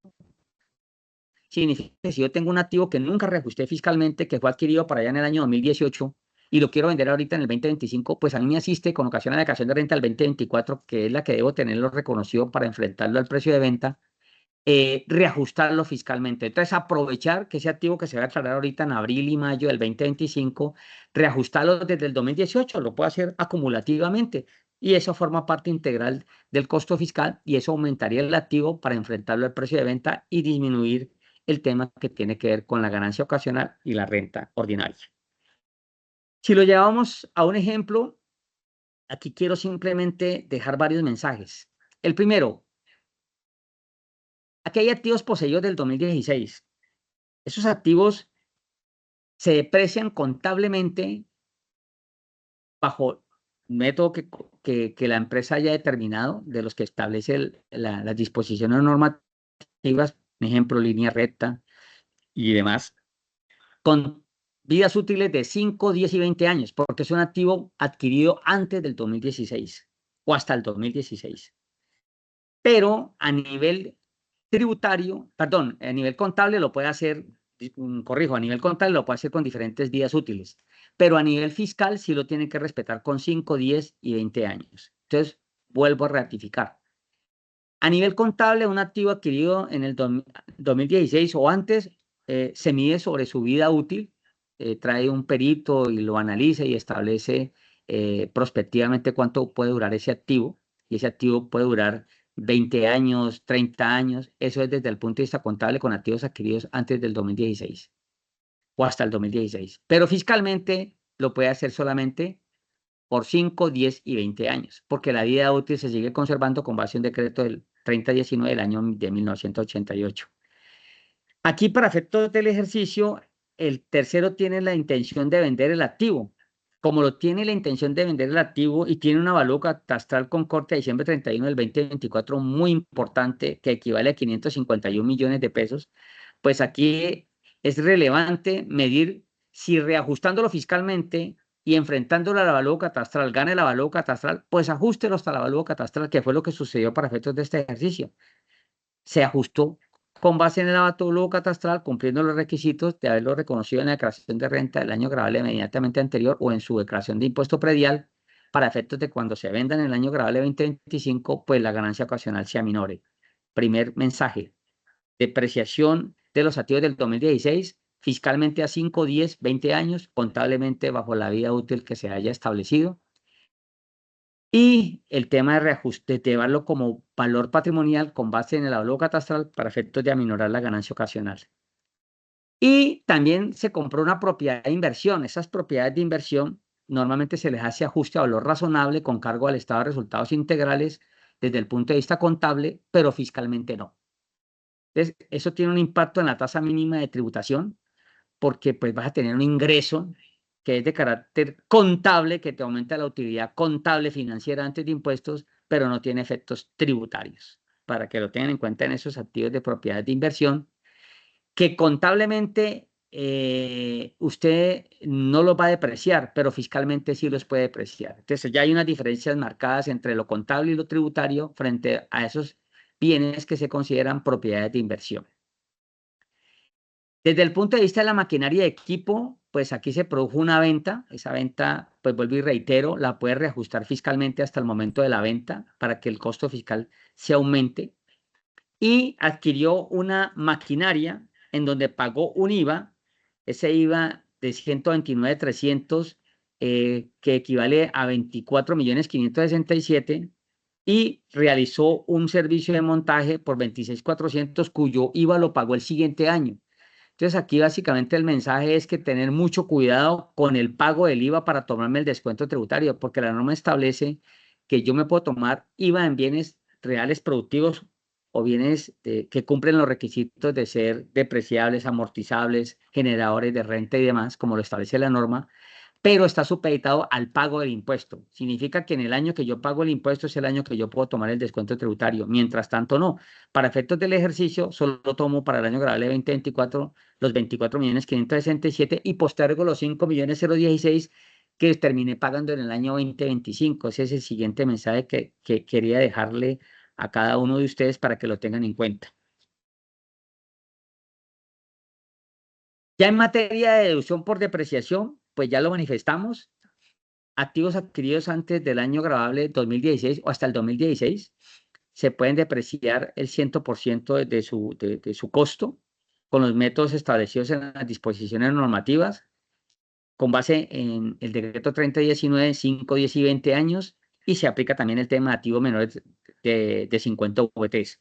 significa que si yo tengo un activo que nunca reajusté fiscalmente, que fue adquirido para allá en el año 2018 y lo quiero vender ahorita en el 2025, pues a mí me asiste con ocasión a la declaración de renta del 2024, que es la que debo tenerlo reconocido para enfrentarlo al precio de venta, reajustarlo fiscalmente. Entonces, aprovechar que ese activo que se va a declarar ahorita en abril y mayo del 2025, reajustarlo desde el 2018, lo puedo hacer acumulativamente. Y eso forma parte integral del costo fiscal, y eso aumentaría el activo para enfrentarlo al precio de venta y disminuir el tema que tiene que ver con la ganancia ocasional y la renta ordinaria. Si lo llevamos a un ejemplo, aquí quiero simplemente dejar varios mensajes. El primero, aquí hay activos poseídos del 2016. Esos activos se deprecian contablemente bajo método que la empresa haya determinado, de los que establece las disposiciones normativas, por ejemplo, línea recta y demás, con vidas útiles de 5, 10 y 20 años, porque es un activo adquirido antes del 2016 o hasta el 2016. Pero a nivel tributario, perdón, a nivel contable lo puede hacer, corrijo, a nivel contable lo puede hacer con diferentes vidas útiles, pero a nivel fiscal sí lo tiene que respetar con 5, 10 y 20 años. Entonces, vuelvo a ratificar. A nivel contable, un activo adquirido en el 2016 o antes se mide sobre su vida útil, trae un perito y lo analiza y establece prospectivamente cuánto puede durar ese activo, y ese activo puede durar 20 años, 30 años, eso es desde el punto de vista contable con activos adquiridos antes del 2016 o hasta el 2016, pero fiscalmente lo puede hacer solamente por 5, 10 y 20 años, porque la vida útil se sigue conservando con base en un decreto del 3019 del año de 1988. Aquí, para efectos del ejercicio, el tercero tiene la intención de vender el activo. Como lo tiene la intención de vender el activo y tiene un avalúo catastral con corte a diciembre 31 del 2024 muy importante, que equivale a 551 millones de pesos, pues aquí es relevante medir si, reajustándolo fiscalmente y enfrentándolo al avalúo catastral, gana el avalúo catastral, pues ajústelo hasta el avalúo catastral, que fue lo que sucedió para efectos de este ejercicio. Se ajustó con base en el avalúo catastral, cumpliendo los requisitos de haberlo reconocido en la declaración de renta del año gravable inmediatamente anterior o en su declaración de impuesto predial, para efectos de cuando se vendan en el año gravable 2025, pues la ganancia ocasional sea minore. Primer mensaje: depreciación de los activos del 2016, fiscalmente a 5, 10, 20 años, contablemente bajo la vida útil que se haya establecido. Y el tema de reajuste, de llevarlo como valor patrimonial con base en el avalúo catastral para efectos de aminorar la ganancia ocasional. Y también se compró una propiedad de inversión. Esas propiedades de inversión normalmente se les hace ajuste a valor razonable con cargo al estado de resultados integrales desde el punto de vista contable, pero fiscalmente no. Entonces, eso tiene un impacto en la tasa mínima de tributación, porque pues vas a tener un ingreso que es de carácter contable, que te aumenta la utilidad contable financiera antes de impuestos, pero no tiene efectos tributarios, para que lo tengan en cuenta en esos activos de propiedad de inversión, que contablemente usted no los va a depreciar, pero fiscalmente sí los puede depreciar. Entonces ya hay unas diferencias marcadas entre lo contable y lo tributario frente a esos bienes que se consideran propiedades de inversión. Desde el punto de vista de la maquinaria de equipo, pues aquí se produjo una venta. Esa venta, pues vuelvo y reitero, la puede reajustar fiscalmente hasta el momento de la venta para que el costo fiscal se aumente. Y adquirió una maquinaria en donde pagó un IVA, ese IVA de 129.300, que equivale a 24.567.000, y realizó un servicio de montaje por 26.400, cuyo IVA lo pagó el siguiente año. Entonces aquí básicamente el mensaje es que tener mucho cuidado con el pago del IVA para tomarme el descuento tributario, porque la norma establece que yo me puedo tomar IVA en bienes reales productivos o bienes que cumplen los requisitos de ser depreciables, amortizables, generadores de renta y demás, como lo establece la norma, pero está supeditado al pago del impuesto. Significa que en el año que yo pago el impuesto es el año que yo puedo tomar el descuento tributario. Mientras tanto, no. Para efectos del ejercicio, solo tomo para el año gravable 2024 los 24.567 y postergo los 5.016 que terminé pagando en el año 2025. Ese es el siguiente mensaje que quería dejarle a cada uno de ustedes para que lo tengan en cuenta. Ya en materia de deducción por depreciación, pues ya lo manifestamos. Activos adquiridos antes del año gravable 2016 o hasta el 2016 se pueden depreciar el 100% de su costo con los métodos establecidos en las disposiciones normativas, con base en el decreto 3019, 5, 10 y 20 años, y se aplica también el tema de activos menores de 50 VTs.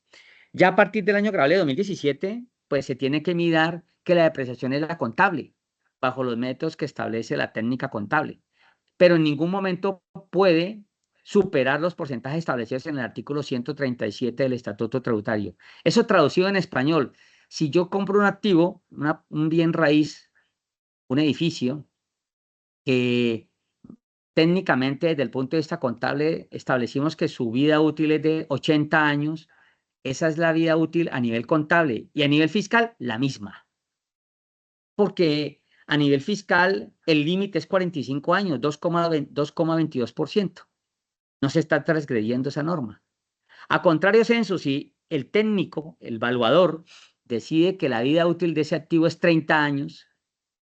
Ya a partir del año gravable 2017, pues se tiene que mirar que la depreciación es la contable, bajo los métodos que establece la técnica contable, pero en ningún momento puede superar los porcentajes establecidos en el artículo 137 del Estatuto Tributario. Eso traducido en español: si yo compro un activo, un bien raíz, un edificio, que técnicamente, desde el punto de vista contable, establecimos que su vida útil es de 80 años. Esa es la vida útil a nivel contable y a nivel fiscal, la misma. Porque a nivel fiscal, el límite es 45 años, 2,22%. No se está transgrediendo esa norma. A contrario, Censo, si el técnico, el evaluador, decide que la vida útil de ese activo es 30 años,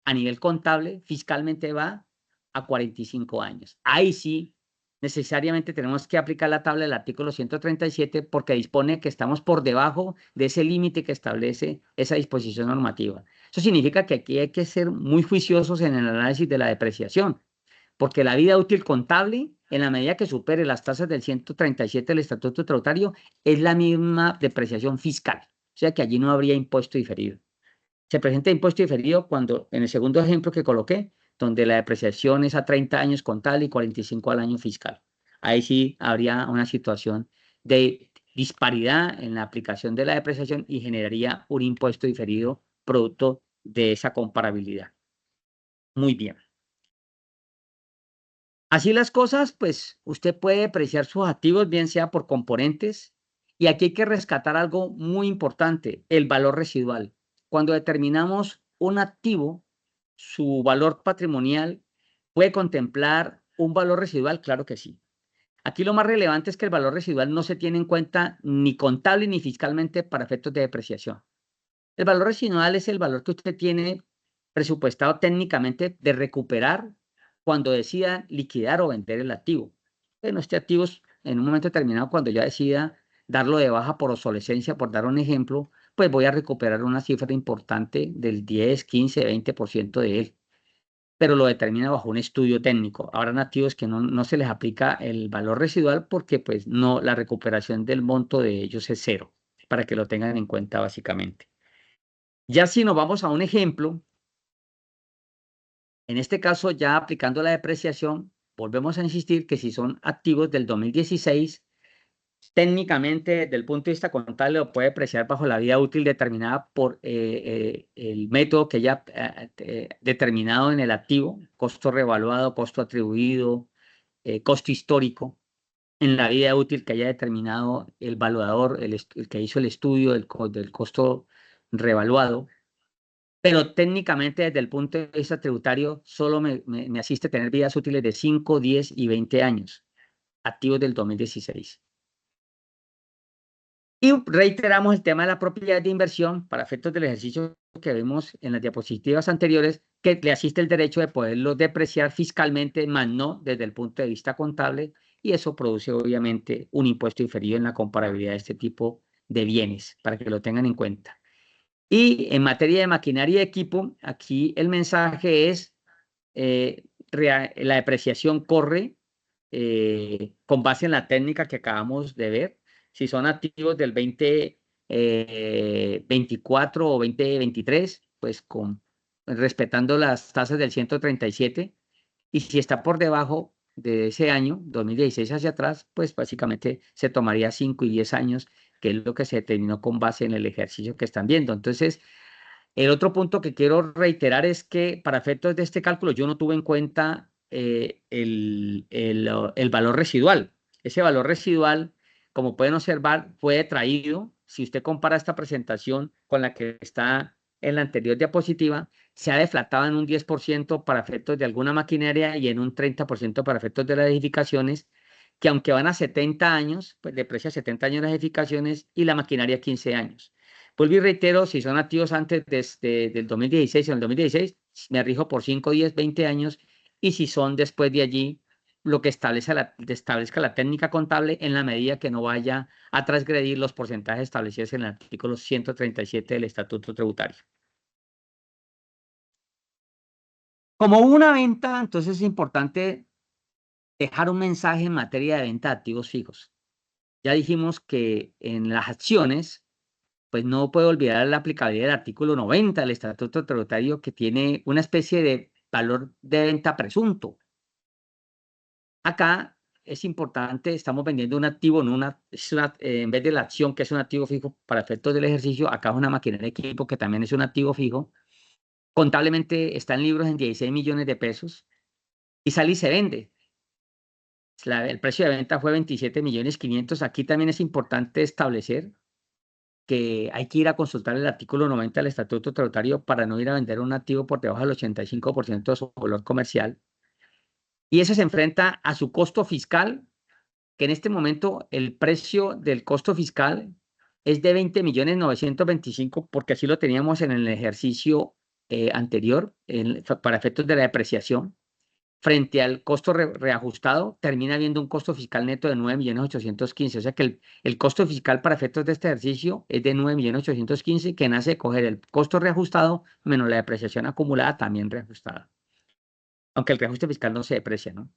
a nivel contable, fiscalmente va a 45 años. Ahí sí, necesariamente tenemos que aplicar la tabla del artículo 137 porque dispone que estamos por debajo de ese límite que establece esa disposición normativa. Eso significa que aquí hay que ser muy juiciosos en el análisis de la depreciación, porque la vida útil contable, en la medida que supere las tasas del 137 del Estatuto Tributario, es la misma depreciación fiscal. O sea que allí no habría impuesto diferido. Se presenta impuesto diferido cuando, en el segundo ejemplo que coloqué, donde la depreciación es a 30 años contable y 45 al año fiscal. Ahí sí habría una situación de disparidad en la aplicación de la depreciación y generaría un impuesto diferido producto de esa comparabilidad. Muy bien. Así las cosas, pues usted puede depreciar sus activos, bien sea por componentes, y aquí hay que rescatar algo muy importante, el valor residual. Cuando determinamos un activo, su valor patrimonial puede contemplar un valor residual, claro que sí. Aquí lo más relevante es que el valor residual no se tiene en cuenta ni contable ni fiscalmente para efectos de depreciación. El valor residual es el valor que usted tiene presupuestado técnicamente de recuperar cuando decida liquidar o vender el activo. Bueno, este activo en un momento determinado, cuando ya decida darlo de baja por obsolescencia, por dar un ejemplo, pues voy a recuperar una cifra importante del 10, 15, 20% de él, pero lo determina bajo un estudio técnico. Habrán activos que no se les aplica el valor residual porque pues no, la recuperación del monto de ellos es cero, para que lo tengan en cuenta básicamente. Ya si nos vamos a un ejemplo, en este caso ya aplicando la depreciación, volvemos a insistir que si son activos del 2016, técnicamente desde el punto de vista contable lo puede apreciar bajo la vida útil determinada por el método que ya determinado en el activo, costo revaluado, costo atribuido, costo histórico, en la vida útil que haya determinado el valuador, el que hizo el estudio del costo revaluado. Pero técnicamente desde el punto de vista tributario solo me asiste tener vidas útiles de 5, 10 y 20 años, activos del 2016. Y reiteramos el tema de la propiedad de inversión para efectos del ejercicio que vimos en las diapositivas anteriores, que le asiste el derecho de poderlo depreciar fiscalmente, más no desde el punto de vista contable, y eso produce obviamente un impuesto diferido en la comparabilidad de este tipo de bienes, para que lo tengan en cuenta. Y en materia de maquinaria y equipo, aquí el mensaje es, la depreciación corre con base en la técnica que acabamos de ver. Si son activos del 2024 o 2023, pues respetando las tasas del 137. Y si está por debajo de ese año, 2016 hacia atrás, pues básicamente se tomaría 5 y 10 años, que es lo que se determinó con base en el ejercicio que están viendo. Entonces, el otro punto que quiero reiterar es que para efectos de este cálculo yo no tuve en cuenta el valor residual. Ese valor residual, como pueden observar, fue traído, si usted compara esta presentación con la que está en la anterior diapositiva, se ha deflatado en un 10% para efectos de alguna maquinaria y en un 30% para efectos de las edificaciones, que aunque van a 70 años, pues deprecia 70 años las edificaciones y la maquinaria 15 años. Vuelvo y reitero, si son activos antes del 2016 o en el 2016, me rijo por 5, 10, 20 años, y si son después de allí, lo que establezca la técnica contable en la medida que no vaya a transgredir los porcentajes establecidos en el artículo 137 del Estatuto Tributario. Como una venta, entonces es importante dejar un mensaje en materia de venta de activos fijos. Ya dijimos que en las acciones, pues no puedo olvidar la aplicabilidad del artículo 90 del Estatuto Tributario, que tiene una especie de valor de venta presunto. Acá es importante, estamos vendiendo un activo, en vez de la acción, que es un activo fijo para efectos del ejercicio, acá es una máquina de equipo que también es un activo fijo. Contablemente está en libros en 16 millones de pesos y sale y se vende. El precio de venta fue 27.500.000. Aquí también es importante establecer que hay que ir a consultar el artículo 90 del Estatuto Tributario para no ir a vender un activo por debajo del 85% de su valor comercial. Y eso se enfrenta a su costo fiscal, que en este momento el precio del costo fiscal es de 20.925.000, porque así lo teníamos en el ejercicio anterior, para efectos de la depreciación. Frente al costo reajustado, termina habiendo un costo fiscal neto de 9.815.000. O sea que el costo fiscal para efectos de este ejercicio es de 9.815.000, que nace de coger el costo reajustado menos la depreciación acumulada también reajustada. Aunque el reajuste fiscal no se deprecia, ¿no?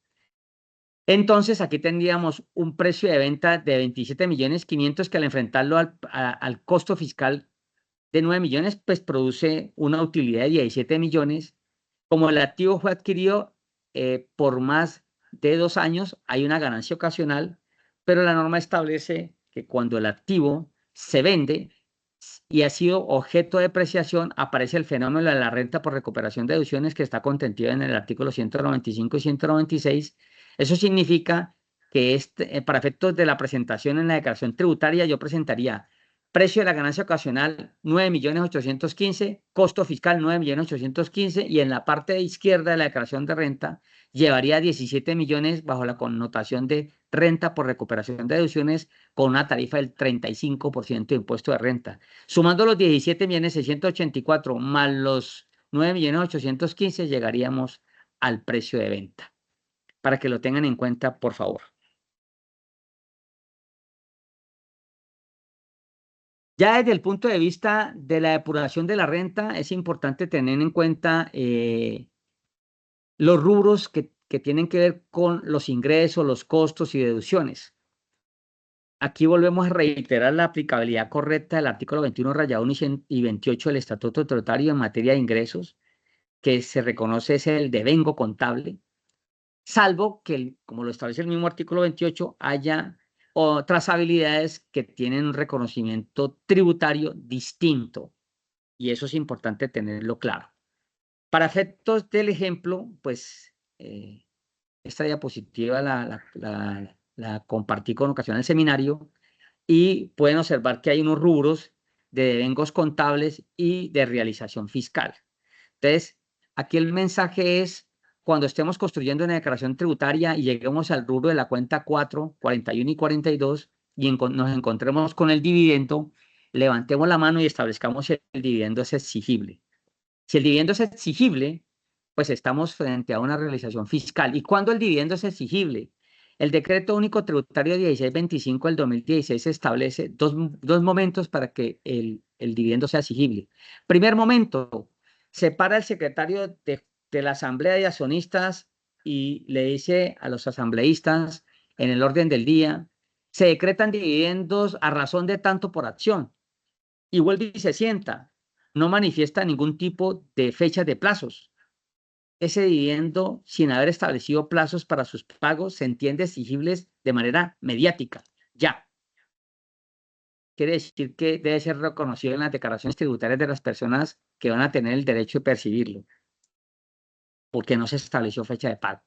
Entonces, aquí tendríamos un precio de venta de 27.500.000, que al enfrentarlo al costo fiscal de 9 millones, pues produce una utilidad de 17 millones. Como el activo fue adquirido por más de 2 años, hay una ganancia ocasional, pero la norma establece que cuando el activo se vende y ha sido objeto de depreciación, aparece el fenómeno de la renta por recuperación de deducciones, que está contenido en el artículo 195 y 196. Eso significa que para efectos de la presentación en la declaración tributaria, yo presentaría precio de la ganancia ocasional 9.815.000, costo fiscal 9.815.000, y en la parte izquierda de la declaración de renta llevaría 17 millones bajo la connotación de renta por recuperación de deducciones, con una tarifa del 35% de impuesto de renta. Sumando los 17.684.000 más los 9.815.000, llegaríamos al precio de venta. Para que lo tengan en cuenta, por favor. Ya desde el punto de vista de la depuración de la renta, es importante tener en cuenta los rubros que tienen que ver con los ingresos, los costos y deducciones. Aquí volvemos a reiterar la aplicabilidad correcta del artículo 21 rayado 1 y 28 del Estatuto Tributario en materia de ingresos, que se reconoce es el devengo contable, salvo que, como lo establece el mismo artículo 28, haya otras habilidades que tienen un reconocimiento tributario distinto. Y eso es importante tenerlo claro. Para efectos del ejemplo, pues esta diapositiva la compartí con ocasión del seminario, y pueden observar que hay unos rubros de devengos contables y de realización fiscal. Entonces, aquí el mensaje es: cuando estemos construyendo una declaración tributaria y lleguemos al rubro de la cuenta 4, 41 y 42, y nos encontremos con el dividendo, levantemos la mano y establezcamos si el dividendo es exigible. Si el dividendo es exigible, pues estamos frente a una realización fiscal. ¿Y cuándo el dividendo es exigible? El Decreto Único Tributario 1625 del 2016 establece dos momentos para que el dividendo sea exigible. Primer momento: separa el secretario de la Asamblea de Accionistas y le dice a los asambleístas en el orden del día: se decretan dividendos a razón de tanto por acción. Y vuelve y se sienta. No manifiesta ningún tipo de fecha de plazos. Ese dividendo, sin haber establecido plazos para sus pagos, se entiende exigibles de manera mediática. Ya. Quiere decir que debe ser reconocido en las declaraciones tributarias de las personas que van a tener el derecho de percibirlo, porque no se estableció fecha de pago.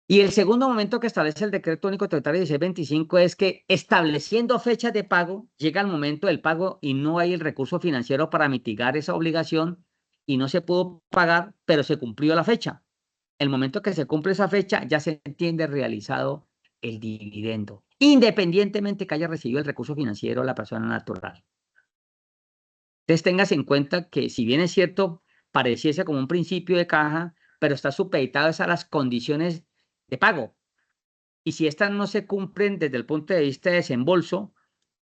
Y el segundo momento que establece el Decreto Único Tributario 1625 es que, estableciendo fechas de pago, llega el momento del pago y no hay el recurso financiero para mitigar esa obligación y no se pudo pagar, pero se cumplió la fecha. El momento que se cumple esa fecha, ya se entiende realizado el dividendo, independientemente que haya recibido el recurso financiero la persona natural. Entonces, tengas en cuenta que, si bien es cierto, pareciese como un principio de caja, pero está supeditado a las condiciones de pago. Y si estas no se cumplen desde el punto de vista de desembolso,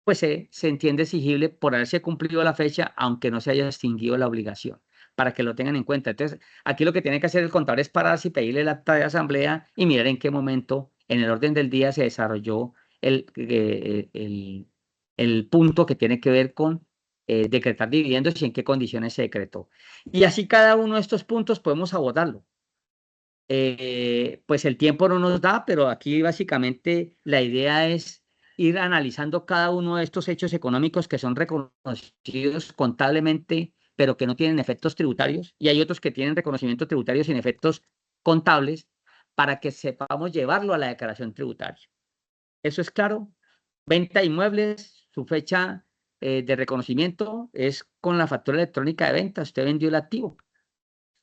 pues se entiende exigible por haberse cumplido la fecha, aunque no se haya extinguido la obligación, para que lo tengan en cuenta. Entonces, aquí lo que tiene que hacer el contador es pararse y pedirle el acta de asamblea y mirar en qué momento en el orden del día se desarrolló el punto que tiene que ver con decretar dividendos y en qué condiciones se decretó. Y así cada uno de estos puntos podemos abordarlo. Pues el tiempo no nos da, pero aquí básicamente la idea es ir analizando cada uno de estos hechos económicos que son reconocidos contablemente, pero que no tienen efectos tributarios, y hay otros que tienen reconocimiento tributario sin efectos contables, para que sepamos llevarlo a la declaración tributaria. ¿Eso es claro? Venta de inmuebles, su fecha de reconocimiento es con la factura electrónica de venta, usted vendió el activo,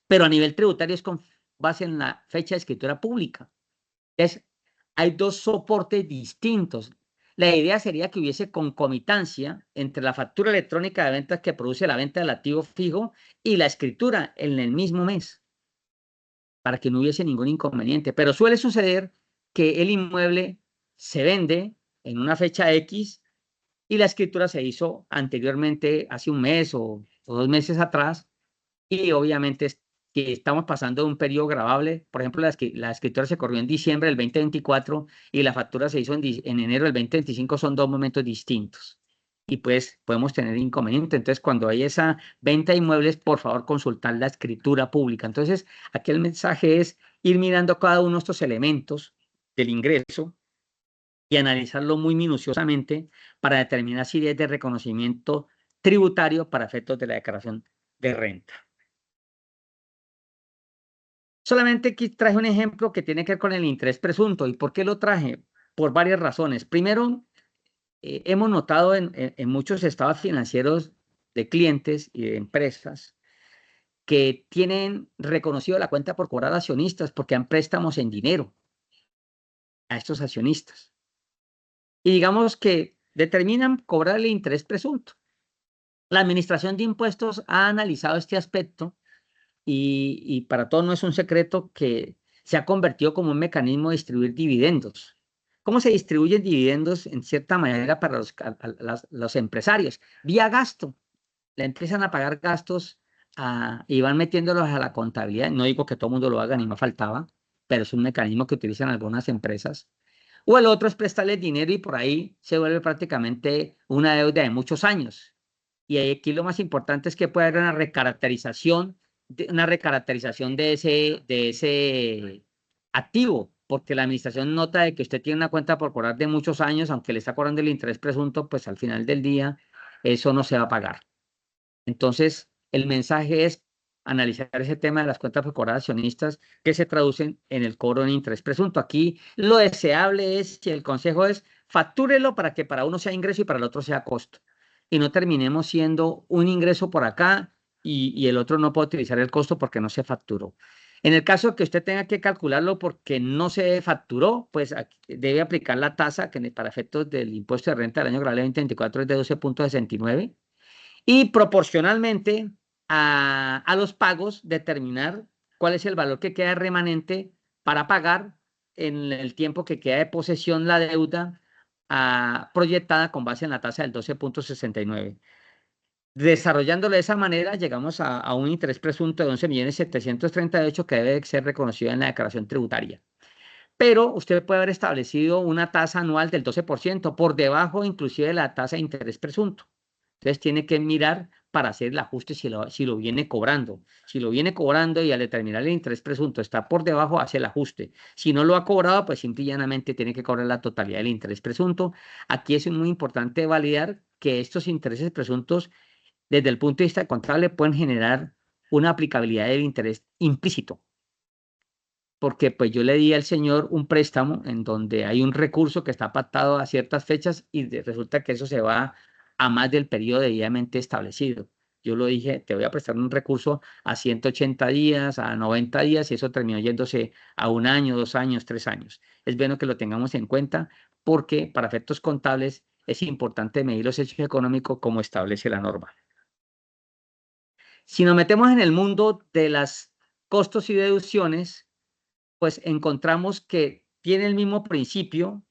pero a nivel tributario es con base en la fecha de escritura pública. Hay dos soportes distintos. La idea sería que hubiese concomitancia entre la factura electrónica de ventas que produce la venta del activo fijo y la escritura en el mismo mes, para que no hubiese ningún inconveniente. Pero suele suceder que el inmueble se vende en una fecha X y la escritura se hizo anteriormente, hace un mes o 2 meses atrás, y obviamente que estamos pasando de un periodo gravable. Por ejemplo, la escritura se corrió en diciembre del 2024 y la factura se hizo en enero del 2025, son dos momentos distintos. Y pues podemos tener inconveniente. Entonces, cuando hay esa venta de inmuebles, por favor, consultar la escritura pública. Entonces, aquí el mensaje es ir mirando cada uno de estos elementos del ingreso y analizarlo muy minuciosamente para determinar si es de reconocimiento tributario para efectos de la declaración de renta. Solamente aquí traje un ejemplo que tiene que ver con el interés presunto. ¿Y por qué lo traje? Por varias razones. Primero, hemos notado en muchos estados financieros de clientes y de empresas que tienen reconocido la cuenta por cobrar a accionistas porque han préstamos en dinero a estos accionistas. Y digamos que determinan cobrar el interés presunto. La Administración de Impuestos ha analizado este aspecto y para todos no es un secreto que se ha convertido como un mecanismo de distribuir dividendos. ¿Cómo se distribuyen dividendos en cierta manera para los empresarios? Vía gasto. Le empiezan a pagar gastos y van metiéndolos a la contabilidad. No digo que todo el mundo lo haga, ni me faltaba, pero es un mecanismo que utilizan algunas empresas. O el otro es prestarles dinero y por ahí se vuelve prácticamente una deuda de muchos años. Y aquí lo más importante es que puede haber una recaracterización de ese activo, porque la administración nota de que usted tiene una cuenta por cobrar de muchos años, aunque le está cobrando el interés presunto, pues al final del día eso no se va a pagar. Entonces, el mensaje es analizar ese tema de las cuentas por cobrar accionistas que se traducen en el cobro de interés presunto. Aquí lo deseable es, y el consejo es, factúrelo para que para uno sea ingreso y para el otro sea costo. Y no terminemos siendo un ingreso por acá y el otro no puede utilizar el costo porque no se facturó. En el caso que usted tenga que calcularlo porque no se facturó, pues debe aplicar la tasa que para efectos del impuesto de renta del año grabable 2024 es de 12.69 y proporcionalmente a los pagos determinar cuál es el valor que queda remanente para pagar en el tiempo que queda de posesión la deuda proyectada con base en la tasa del 12.69. Desarrollándolo de esa manera, llegamos a un interés presunto de 11.738.000 que debe ser reconocido en la declaración tributaria. Pero usted puede haber establecido una tasa anual del 12%, por debajo inclusive de la tasa de interés presunto. Entonces tiene que mirar para hacer el ajuste si lo viene cobrando. Si lo viene cobrando y al determinar el interés presunto está por debajo, hace el ajuste. Si no lo ha cobrado, pues simple y llanamente tiene que cobrar la totalidad del interés presunto. Aquí es muy importante validar que estos intereses presuntos, desde el punto de vista contable, pueden generar una aplicabilidad del interés implícito. Porque pues yo le di al señor un préstamo en donde hay un recurso que está pactado a ciertas fechas y resulta que eso se va a más del periodo debidamente establecido. Yo lo dije, te voy a prestar un recurso a 180 días, a 90 días, y eso terminó yéndose a 1 año, 2 años, 3 años. Es bueno que lo tengamos en cuenta porque para efectos contables es importante medir los hechos económicos como establece la norma. Si nos metemos en el mundo de las costos y deducciones, pues encontramos que tiene el mismo principio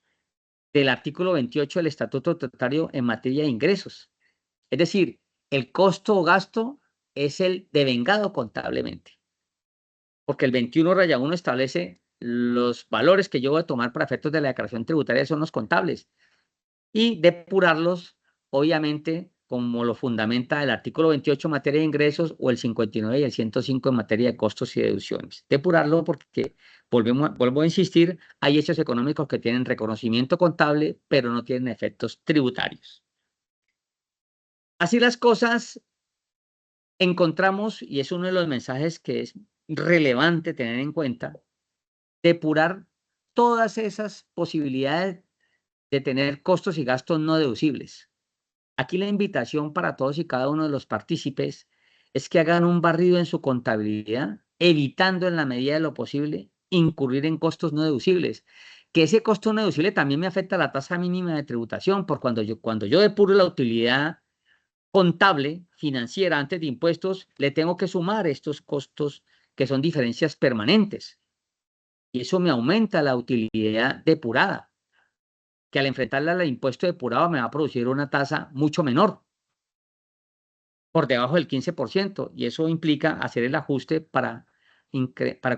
del artículo 28 del Estatuto Tributario en materia de ingresos. Es decir, el costo o gasto es el devengado contablemente, porque el 21-1 establece los valores que yo voy a tomar para efectos de la declaración tributaria, son los contables, y depurarlos, obviamente, como lo fundamenta el artículo 28 en materia de ingresos o el 59 y el 105 en materia de costos y deducciones. Depurarlo porque, vuelvo a insistir, hay hechos económicos que tienen reconocimiento contable, pero no tienen efectos tributarios. Así las cosas, encontramos, y es uno de los mensajes que es relevante tener en cuenta, depurar todas esas posibilidades de tener costos y gastos no deducibles. Aquí la invitación para todos y cada uno de los partícipes es que hagan un barrido en su contabilidad, evitando en la medida de lo posible incurrir en costos no deducibles. Que ese costo no deducible también me afecta a la tasa mínima de tributación, por cuando yo depuro la utilidad contable, financiera, antes de impuestos, le tengo que sumar estos costos que son diferencias permanentes. Y eso me aumenta la utilidad depurada, que al enfrentarla al impuesto depurado me va a producir una tasa mucho menor, por debajo del 15%, y eso implica hacer el ajuste para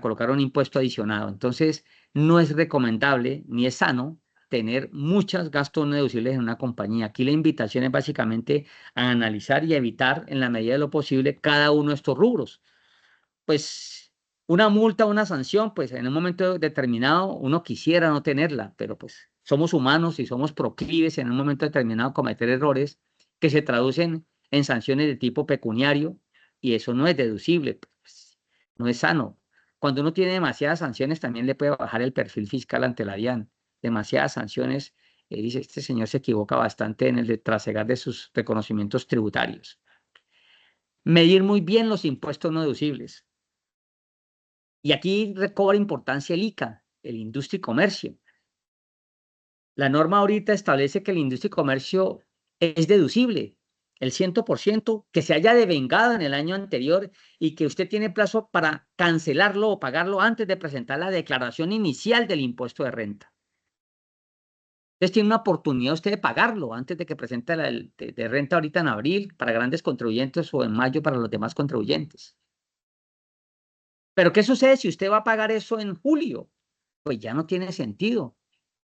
colocar un impuesto adicionado. Entonces, no es recomendable ni es sano tener muchos gastos no deducibles en una compañía. Aquí la invitación es básicamente a analizar y evitar en la medida de lo posible cada uno de estos rubros. Pues una multa, una sanción, pues en un momento determinado uno quisiera no tenerla, pero pues somos humanos y somos proclives en un momento determinado a cometer errores que se traducen en sanciones de tipo pecuniario, y eso no es deducible, pues, no es sano. Cuando uno tiene demasiadas sanciones también le puede bajar el perfil fiscal ante la DIAN. Demasiadas sanciones, dice, este señor se equivoca bastante en el de trasegar de sus reconocimientos tributarios. Medir muy bien los impuestos no deducibles. Y aquí recobra importancia el ICA, el Industria y Comercio. La norma ahorita establece que el Industria y Comercio es deducible, el 100%, que se haya devengado en el año anterior y que usted tiene plazo para cancelarlo o pagarlo antes de presentar la declaración inicial del impuesto de renta. Entonces tiene una oportunidad usted de pagarlo antes de que presente la de renta ahorita en abril para grandes contribuyentes o en mayo para los demás contribuyentes. Pero ¿qué sucede si usted va a pagar eso en julio? Pues ya no tiene sentido,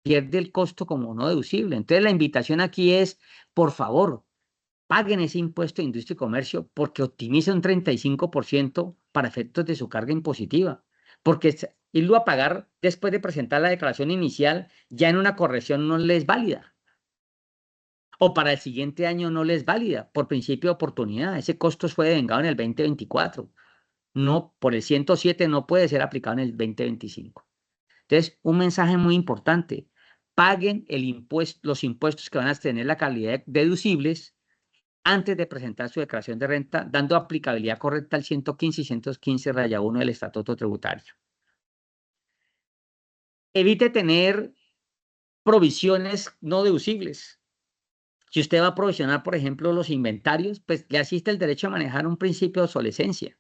pierde el costo como no deducible. Entonces la invitación aquí es, por favor, paguen ese impuesto de industria y comercio porque optimiza un 35% para efectos de su carga impositiva. Porque irlo a pagar después de presentar la declaración inicial ya en una corrección no les es válida. O para el siguiente año no les es válida por principio de oportunidad. Ese costo fue devengado en el 2024. No, por el 107 no puede ser aplicado en el 2025. Entonces, un mensaje muy importante: paguen los impuestos que van a tener la calidad de deducibles antes de presentar su declaración de renta, dando aplicabilidad correcta al 115 y 115-1 del Estatuto Tributario. Evite tener provisiones no deducibles. Si usted va a provisionar, por ejemplo, los inventarios, pues le asiste el derecho a manejar un principio de obsolescencia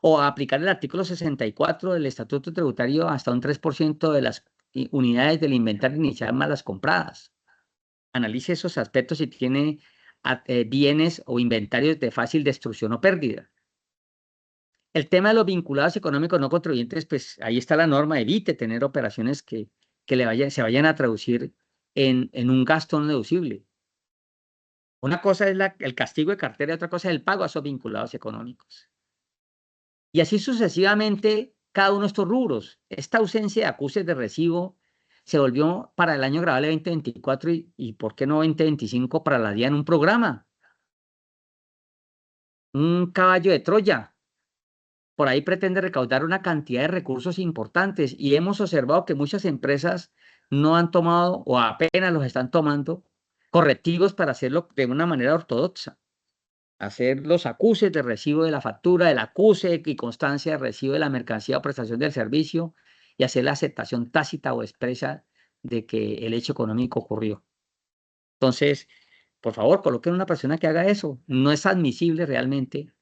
o a aplicar el artículo 64 del Estatuto Tributario hasta un 3% de las unidades del inventario inicial más las compradas. Analice esos aspectos si tiene bienes o inventarios de fácil destrucción o pérdida. El tema de los vinculados económicos no contribuyentes, pues ahí está la norma: evite tener operaciones que se vayan a traducir en un gasto no deducible. Una cosa es el castigo de cartera y otra cosa es el pago a esos vinculados económicos. Y así sucesivamente cada uno de estos rubros. Esta ausencia de acuses de recibo se volvió para el año grabable 2024 y ¿por qué no 2025 para la DIAN un programa? Un caballo de Troya. Por ahí pretende recaudar una cantidad de recursos importantes y hemos observado que muchas empresas no han tomado o apenas los están tomando correctivos para hacerlo de una manera ortodoxa. Hacer los acuses de recibo de la factura, el acuse y constancia de recibo de la mercancía o prestación del servicio, y hacer la aceptación tácita o expresa de que el hecho económico ocurrió. Entonces, por favor, coloquen una persona que haga eso. No es admisible realmente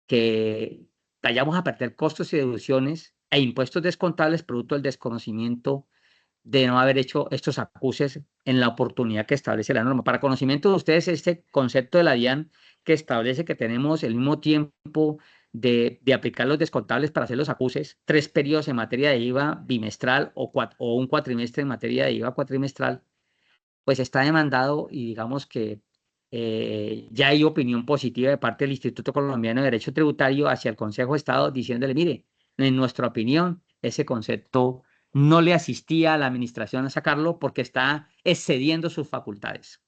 que vayamos a perder costos y deducciones e impuestos descontables producto del desconocimiento de no haber hecho estos acuses en la oportunidad que establece la norma. Para conocimiento de ustedes, este concepto de la DIAN que establece que tenemos el mismo tiempo de aplicar los descontables para hacer los acuses, 3 periodos en materia de IVA bimestral o un cuatrimestre en materia de IVA cuatrimestral, pues está demandado y digamos que ya hay opinión positiva de parte del Instituto Colombiano de Derecho Tributario hacia el Consejo de Estado diciéndole, mire, en nuestra opinión, ese concepto no le asistía a la administración a sacarlo porque está excediendo sus facultades.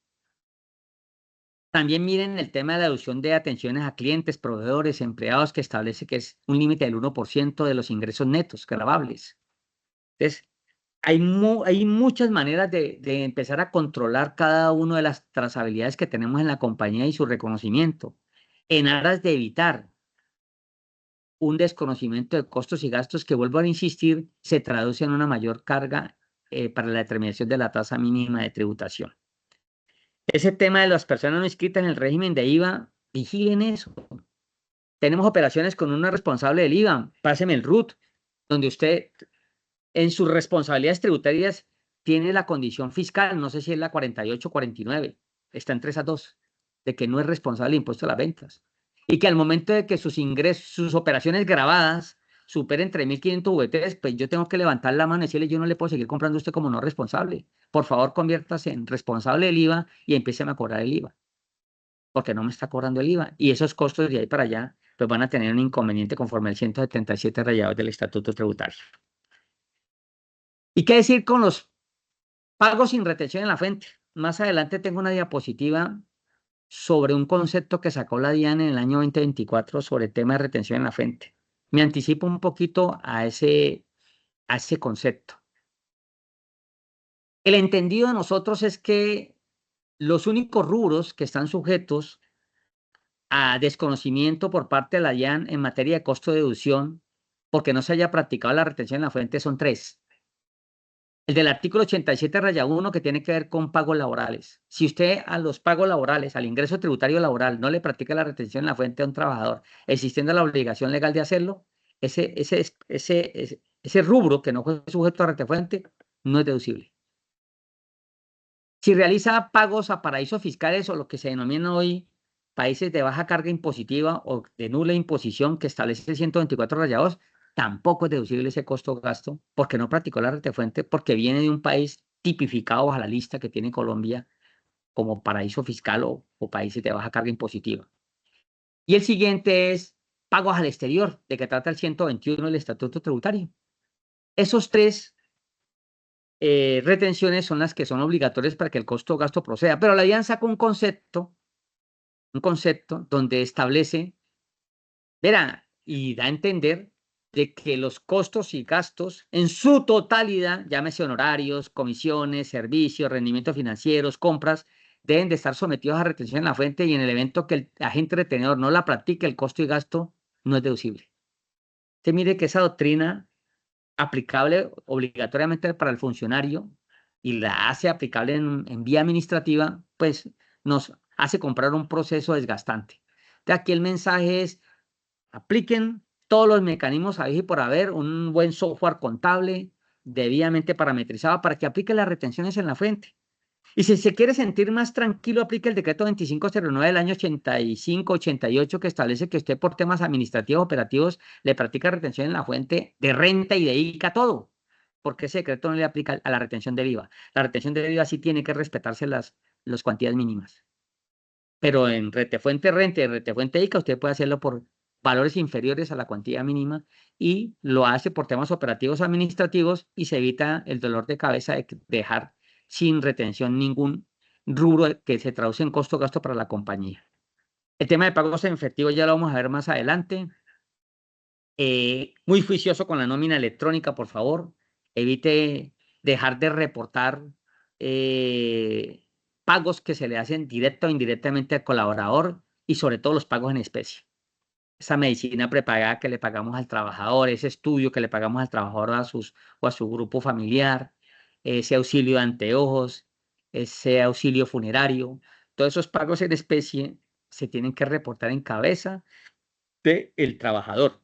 También miren el tema de la deducción de atenciones a clientes, proveedores, empleados, que establece que es un límite del 1% de los ingresos netos gravables. Entonces, hay muchas maneras de empezar a controlar cada una de las trazabilidades que tenemos en la compañía y su reconocimiento, en aras de evitar un desconocimiento de costos y gastos que, vuelvo a insistir, se traduce en una mayor carga para la determinación de la tasa mínima de tributación. Ese tema de las personas no inscritas en el régimen de IVA, vigilen eso. Tenemos operaciones con una responsable del IVA, páseme el RUT, donde usted en sus responsabilidades tributarias tiene la condición fiscal, no sé si es la 48 o 49, está entre esas dos, de que no es responsable de impuesto a las ventas. Y que al momento de que sus ingresos, sus operaciones grabadas superen 3.500 VTs, pues yo tengo que levantar la mano y decirle, yo no le puedo seguir comprando a usted como no responsable. Por favor, conviértase en responsable del IVA y empiece a cobrar el IVA, porque no me está cobrando el IVA. Y esos costos de ahí para allá, pues van a tener un inconveniente conforme al 177 rayados del Estatuto Tributario. ¿Y qué decir con los pagos sin retención en la fuente? Más adelante tengo una diapositiva sobre un concepto que sacó la DIAN en el año 2024 sobre el tema de retención en la fuente. Me anticipo un poquito a ese concepto. El entendido de nosotros es que los únicos rubros que están sujetos a desconocimiento por parte de la DIAN en materia de costo de deducción, porque no se haya practicado la retención en la fuente, son tres. El del artículo 87 raya 1 que tiene que ver con pagos laborales. Si usted a los pagos laborales, al ingreso tributario laboral, no le practica la retención en la fuente a un trabajador, existiendo la obligación legal de hacerlo, ese rubro que no fue sujeto a retefuente no es deducible. Si realiza pagos a paraísos fiscales o lo que se denomina hoy países de baja carga impositiva o de nula imposición que establece el 124 rayados, tampoco es deducible ese costo-gasto porque no practicó la retefuente, porque viene de un país tipificado bajo la lista que tiene Colombia como paraíso fiscal o países de baja carga impositiva. Y el siguiente es pagos al exterior, de que trata el 121 del Estatuto Tributario. Esos tres retenciones son las que son obligatorias para que el costo-gasto proceda, pero la DIAN saca un concepto donde establece, verá, y da a entender de que los costos y gastos en su totalidad, llámese honorarios, comisiones, servicios, rendimientos financieros, compras, deben de estar sometidos a retención en la fuente y en el evento que el agente retenedor no la practique, el costo y gasto no es deducible. Usted mire que esa doctrina aplicable obligatoriamente para el funcionario y la hace aplicable en vía administrativa, pues nos hace comprar un proceso desgastante. De aquí el mensaje es, apliquen todos los mecanismos a y por haber, un buen software contable debidamente parametrizado para que aplique las retenciones en la fuente. Y si se quiere sentir más tranquilo, aplique el decreto 2509 del año 85-88 que establece que usted por temas administrativos operativos le practica retención en la fuente de renta y dedica todo, porque ese decreto no le aplica a la retención del IVA. La retención del IVA sí tiene que respetarse las cuantías mínimas. Pero en retefuente renta y retefuente ICA usted puede hacerlo por valores inferiores a la cuantía mínima y lo hace por temas operativos administrativos y se evita el dolor de cabeza de dejar sin retención ningún rubro que se traduce en costo-gasto para la compañía. El tema de pagos en efectivo ya lo vamos a ver más adelante. Muy juicioso con la nómina electrónica, por favor. Evite dejar de reportar pagos que se le hacen directa o indirectamente al colaborador y sobre todo los pagos en especie. Esa medicina prepagada que le pagamos al trabajador, ese estudio que le pagamos al trabajador o a su grupo familiar, ese auxilio de anteojos, ese auxilio funerario, todos esos pagos en especie se tienen que reportar en cabeza del trabajador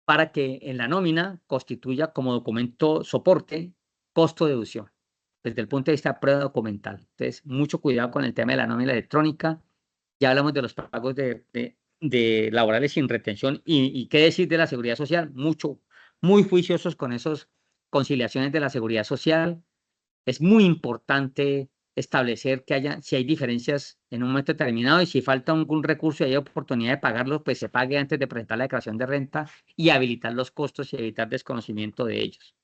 para que en la nómina constituya como documento soporte costo de deducción desde el punto de vista prueba documental. Entonces, mucho cuidado con el tema de la nómina electrónica. Ya hablamos de los pagos de laborales sin retención y qué decir de la seguridad social. Muy juiciosos con esas conciliaciones de la seguridad social. Es muy importante establecer que si hay diferencias en un momento determinado y si falta algún recurso y hay oportunidad de pagarlo, pues se pague antes de presentar la declaración de renta y habilitar los costos y evitar desconocimiento de ellos.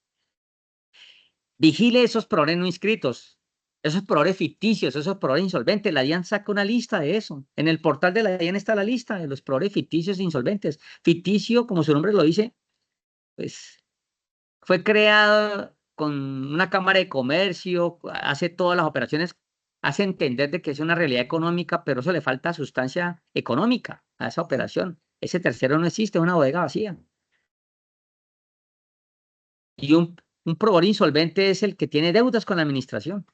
Vigile esos proveedores no inscritos, esos proveedores ficticios, esos proveedores insolventes. La DIAN saca una lista de eso. En el portal de la DIAN está la lista de los proveedores ficticios e insolventes. Ficticio, como su nombre lo dice, pues Fue creado con una cámara de comercio, hace todas las operaciones, hace entender de que es una realidad económica, pero eso le falta sustancia económica a esa operación. Ese tercero no existe, es una bodega vacía. Y un proveedor insolvente es el que tiene deudas con la administración.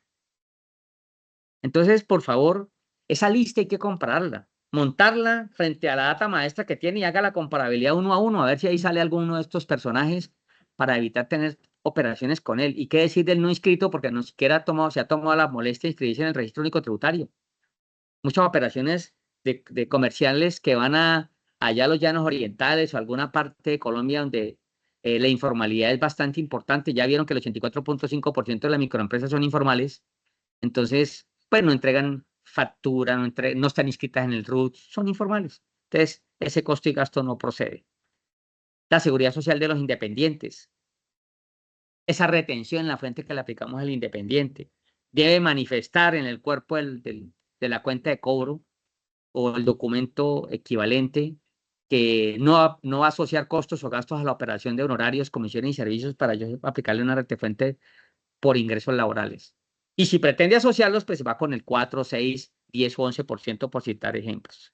Entonces, por favor, esa lista hay que compararla, montarla frente a la data maestra que tiene y haga la comparabilidad uno a uno, a ver si ahí sale alguno de estos personajes para evitar tener operaciones con él. ¿Y qué decir del no inscrito? Porque no siquiera se ha tomado la molestia de inscribirse en el registro único tributario. Muchas operaciones de comerciales que van allá a los llanos orientales o alguna parte de Colombia donde la informalidad es bastante importante. Ya vieron que el 84.5% de las microempresas son informales. Entonces, pues no entregan factura, no están inscritas en el RUT, son informales. Entonces, ese costo y gasto no procede. La seguridad social de los independientes, esa retención en la fuente que le aplicamos al independiente, debe manifestar en el cuerpo de la cuenta de cobro o el documento equivalente que no va a asociar costos o gastos a la operación de honorarios, comisiones y servicios para yo aplicarle una retefuente por ingresos laborales. Y si pretende asociarlos, pues va con el 4, 6, 10 o 11% por citar ejemplos.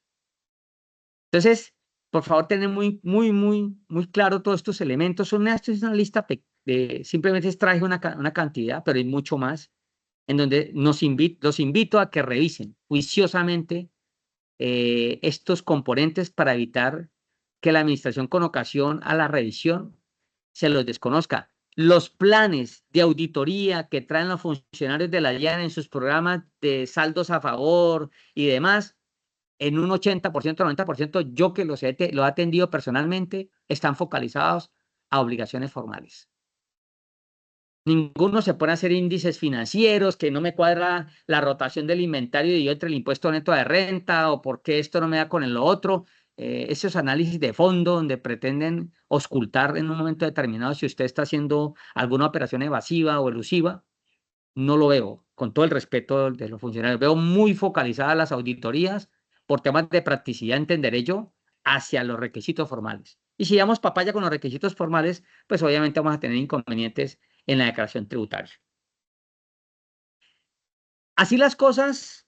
Entonces, por favor, tener muy claro todos estos elementos. Esto es una lista simplemente traje una cantidad, pero hay mucho más, en donde los invito a que revisen juiciosamente estos componentes para evitar que la administración con ocasión a la revisión se los desconozca. Los planes de auditoría que traen los funcionarios de la DIAN en sus programas de saldos a favor y demás, en un 80%, 90%, yo que lo he atendido personalmente, están focalizados a obligaciones formales. Ninguno se pone a hacer índices financieros, que no me cuadra la rotación del inventario y yo entre el impuesto neto de renta o por qué esto no me da con lo otro. Esos análisis de fondo donde pretenden ocultar en un momento determinado si usted está haciendo alguna operación evasiva o elusiva, no lo veo, con todo el respeto de los funcionarios. Veo muy focalizadas las auditorías por temas de practicidad, entenderé yo, hacia los requisitos formales. Y si damos papaya con los requisitos formales, pues obviamente vamos a tener inconvenientes en la declaración tributaria. Así las cosas,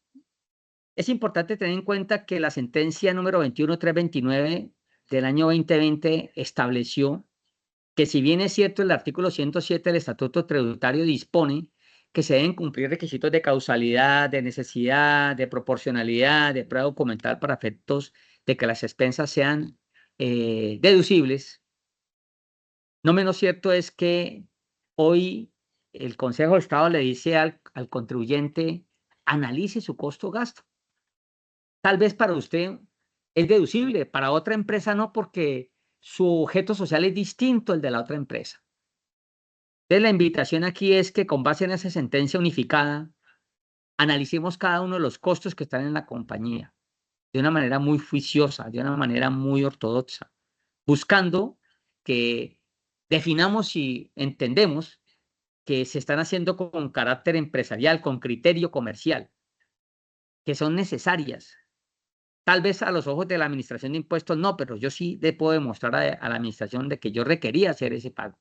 es importante tener en cuenta que la sentencia número 21329 del año 2020 estableció que si bien es cierto el artículo 107 del Estatuto Tributario dispone que se deben cumplir requisitos de causalidad, de necesidad, de proporcionalidad, de prueba documental para efectos de que las expensas sean deducibles, no menos cierto es que hoy el Consejo de Estado le dice al contribuyente, analice su costo-gasto. Tal vez para usted es deducible, para otra empresa no, porque su objeto social es distinto al de la otra empresa. Entonces, la invitación aquí es que con base en esa sentencia unificada, analicemos cada uno de los costos que están en la compañía de una manera muy juiciosa, de una manera muy ortodoxa, buscando que definamos y entendemos que se están haciendo con carácter empresarial, con criterio comercial, que son necesarias. Tal vez a los ojos de la administración de impuestos no, pero yo sí le puedo demostrar a la administración de que yo requería hacer ese pago,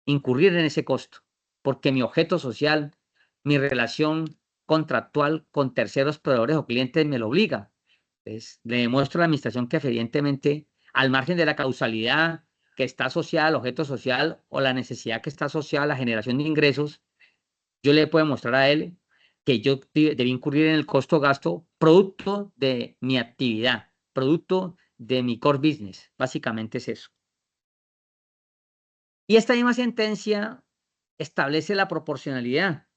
incurrir en ese costo, porque mi objeto social, mi relación contractual con terceros proveedores o clientes me lo obliga. Entonces, le demuestro a la administración que evidentemente, al margen de la causalidad que está asociada al objeto social o la necesidad que está asociada a la generación de ingresos, yo le puedo mostrar a él que yo debí incurrir en el costo-gasto producto de mi actividad, producto de mi core business. Básicamente es eso. Y esta misma sentencia establece la proporcionalidad.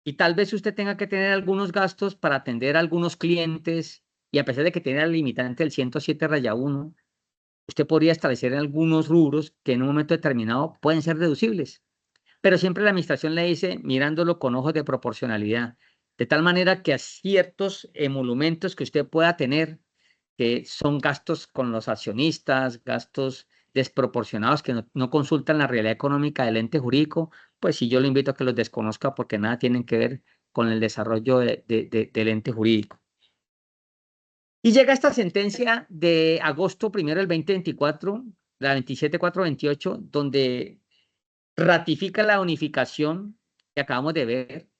Y tal vez usted tenga que tener algunos gastos para atender a algunos clientes y a pesar de que tiene el limitante del 107-1, usted podría establecer algunos rubros que en un momento determinado pueden ser deducibles. Pero siempre la administración le dice mirándolo con ojos de proporcionalidad, de tal manera que a ciertos emolumentos que usted pueda tener, que son gastos con los accionistas, gastos desproporcionados que no consultan la realidad económica del ente jurídico, pues sí, yo lo invito a que los desconozca porque nada tienen que ver con el desarrollo del ente jurídico. Y llega esta sentencia de agosto 1 del 2024, la 27428, donde ratifica la unificación que acabamos de ver,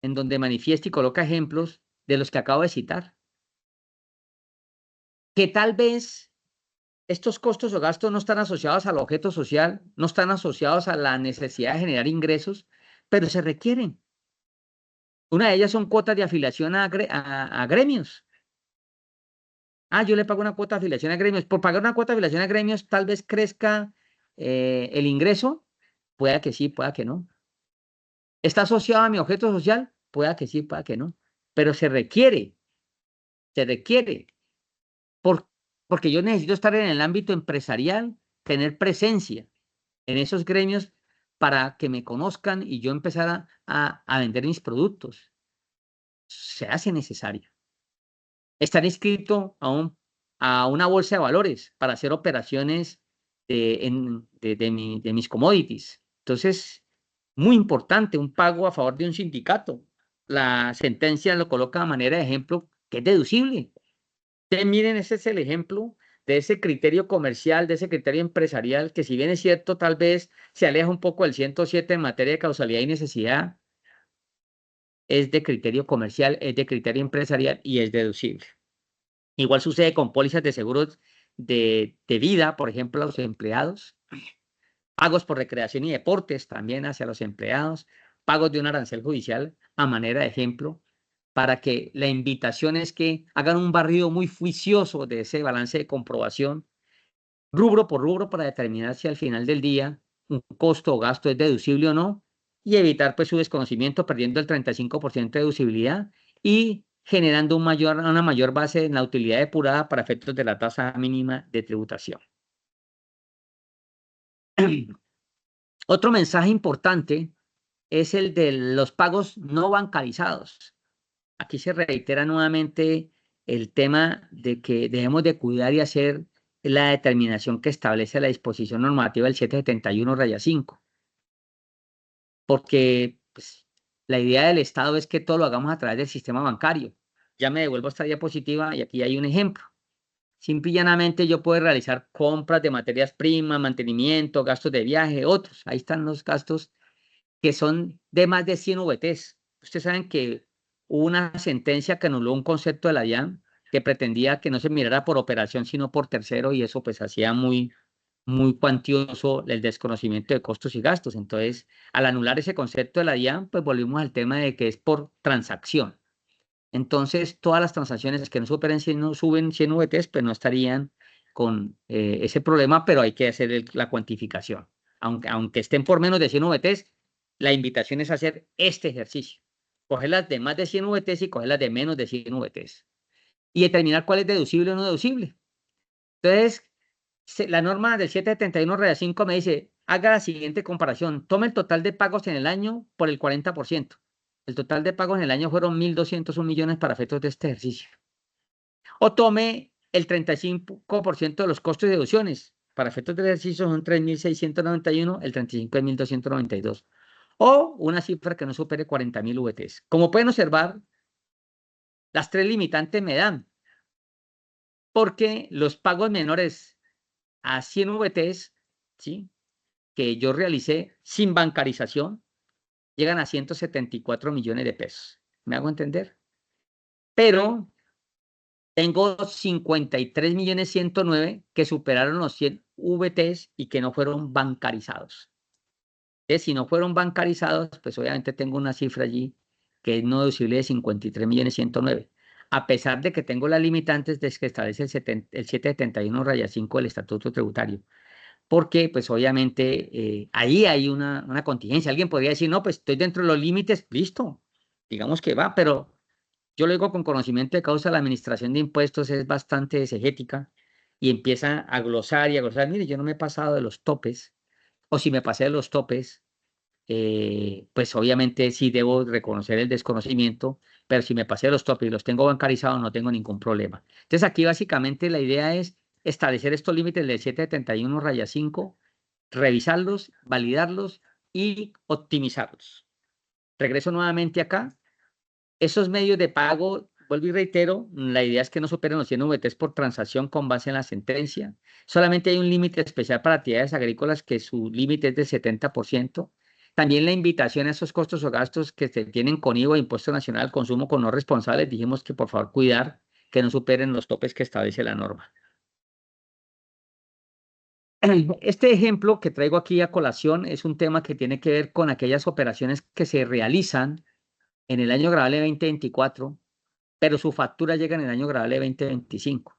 en donde manifiesta y coloca ejemplos de los que acabo de citar, que tal vez estos costos o gastos no están asociados al objeto social, no están asociados a la necesidad de generar ingresos, pero se requieren. Una de ellas son cuotas de afiliación a gremios. Ah, yo le pago una cuota de afiliación a gremios. Por pagar una cuota de afiliación a gremios, tal vez crezca el ingreso. Pueda que sí, pueda que no. ¿Está asociado a mi objeto social? Pueda que sí, pueda que no. Pero se requiere, por, porque yo necesito estar en el ámbito empresarial, tener presencia en esos gremios para que me conozcan y yo empezar a vender mis productos. Se hace necesario. Estar inscrito a una bolsa de valores para hacer operaciones de mis commodities. Entonces, muy importante, un pago a favor de un sindicato. La sentencia lo coloca de manera de ejemplo que es deducible. Ustedes miren, ese es el ejemplo de ese criterio comercial, de ese criterio empresarial, que si bien es cierto, tal vez se aleja un poco del 107 en materia de causalidad y necesidad, es de criterio comercial, es de criterio empresarial y es deducible. Igual sucede con pólizas de seguros de vida, por ejemplo, a los empleados, pagos por recreación y deportes también hacia los empleados, pagos de un arancel judicial a manera de ejemplo, para que la invitación es que hagan un barrido muy juicioso de ese balance de comprobación, rubro por rubro, para determinar si al final del día un costo o gasto es deducible o no, y evitar pues su desconocimiento perdiendo el 35% de deducibilidad y generando una mayor base en la utilidad depurada para efectos de la tasa mínima de tributación. Otro mensaje importante es el de los pagos no bancarizados. Aquí se reitera nuevamente el tema de que debemos de cuidar y hacer la determinación que establece la disposición normativa del 771-5, porque pues, la idea del Estado es que todo lo hagamos a través del sistema bancario. Ya me devuelvo esta diapositiva y aquí hay un ejemplo. Simple y llanamente yo puedo realizar compras de materias primas, mantenimiento, gastos de viaje, otros. Ahí están los gastos que son de más de 100 VTs. Ustedes saben que hubo una sentencia que anuló un concepto de la DIAN que pretendía que no se mirara por operación, sino por tercero, y eso pues hacía muy cuantioso el desconocimiento de costos y gastos. Entonces, al anular ese concepto de la DIAN, pues volvimos al tema de que es por transacción. Entonces, todas las transacciones que no superen 100, no suben 100 VTs, pues no estarían con ese problema, pero hay que hacer la cuantificación. Aunque estén por menos de 100 VTs, la invitación es hacer este ejercicio. Coger las de más de 100 VTs y coger las de menos de 100 VTs. Y determinar cuál es deducible o no deducible. Entonces, la norma del 771-5 me dice, haga la siguiente comparación. Tome el total de pagos en el año por el 40%. El total de pagos en el año fueron 1.201 millones para efectos de este ejercicio. O tome el 35% de los costos y deducciones. Para efectos del ejercicio son 3.691, el 35 es 1.292. O una cifra que no supere 40.000 VTs. Como pueden observar, las tres limitantes me dan, porque los pagos menores a 100 VTs, ¿sí?, que yo realicé sin bancarización, llegan a 174 millones de pesos. ¿Me hago entender? Pero tengo 53.109.000 que superaron los 100 VTs y que no fueron bancarizados. Entonces, si no fueron bancarizados, pues obviamente tengo una cifra allí que es no deducible de 53.109.000, a pesar de que tengo las limitantes de que establece el 771-5 del Estatuto Tributario. Porque, pues obviamente, ahí hay una contingencia. Alguien podría decir, no, pues estoy dentro de los límites, listo, digamos que va, pero yo lo digo con conocimiento de causa, la administración de impuestos es bastante exegética y empieza a glosar y a glosar. Mire, yo no me he pasado de los topes, o si me pasé de los topes, pues obviamente sí debo reconocer el desconocimiento, pero si me pasé de los topes y los tengo bancarizados, no tengo ningún problema. Entonces aquí básicamente la idea es establecer estos límites del 771-5, revisarlos, validarlos y optimizarlos. Regreso nuevamente acá. Esos medios de pago vuelvo y reitero, la idea es que no superen los 100 VTs por transacción con base en la sentencia. Solamente hay un límite especial para actividades agrícolas que su límite es del 70%. También la invitación a esos costos o gastos que se tienen con IVA, Impuesto Nacional al Consumo con no responsables, dijimos que por favor cuidar que no superen los topes que establece la norma. Este ejemplo que traigo aquí a colación es un tema que tiene que ver con aquellas operaciones que se realizan en el año grabable 2024, pero su factura llega en el año grabable 2025.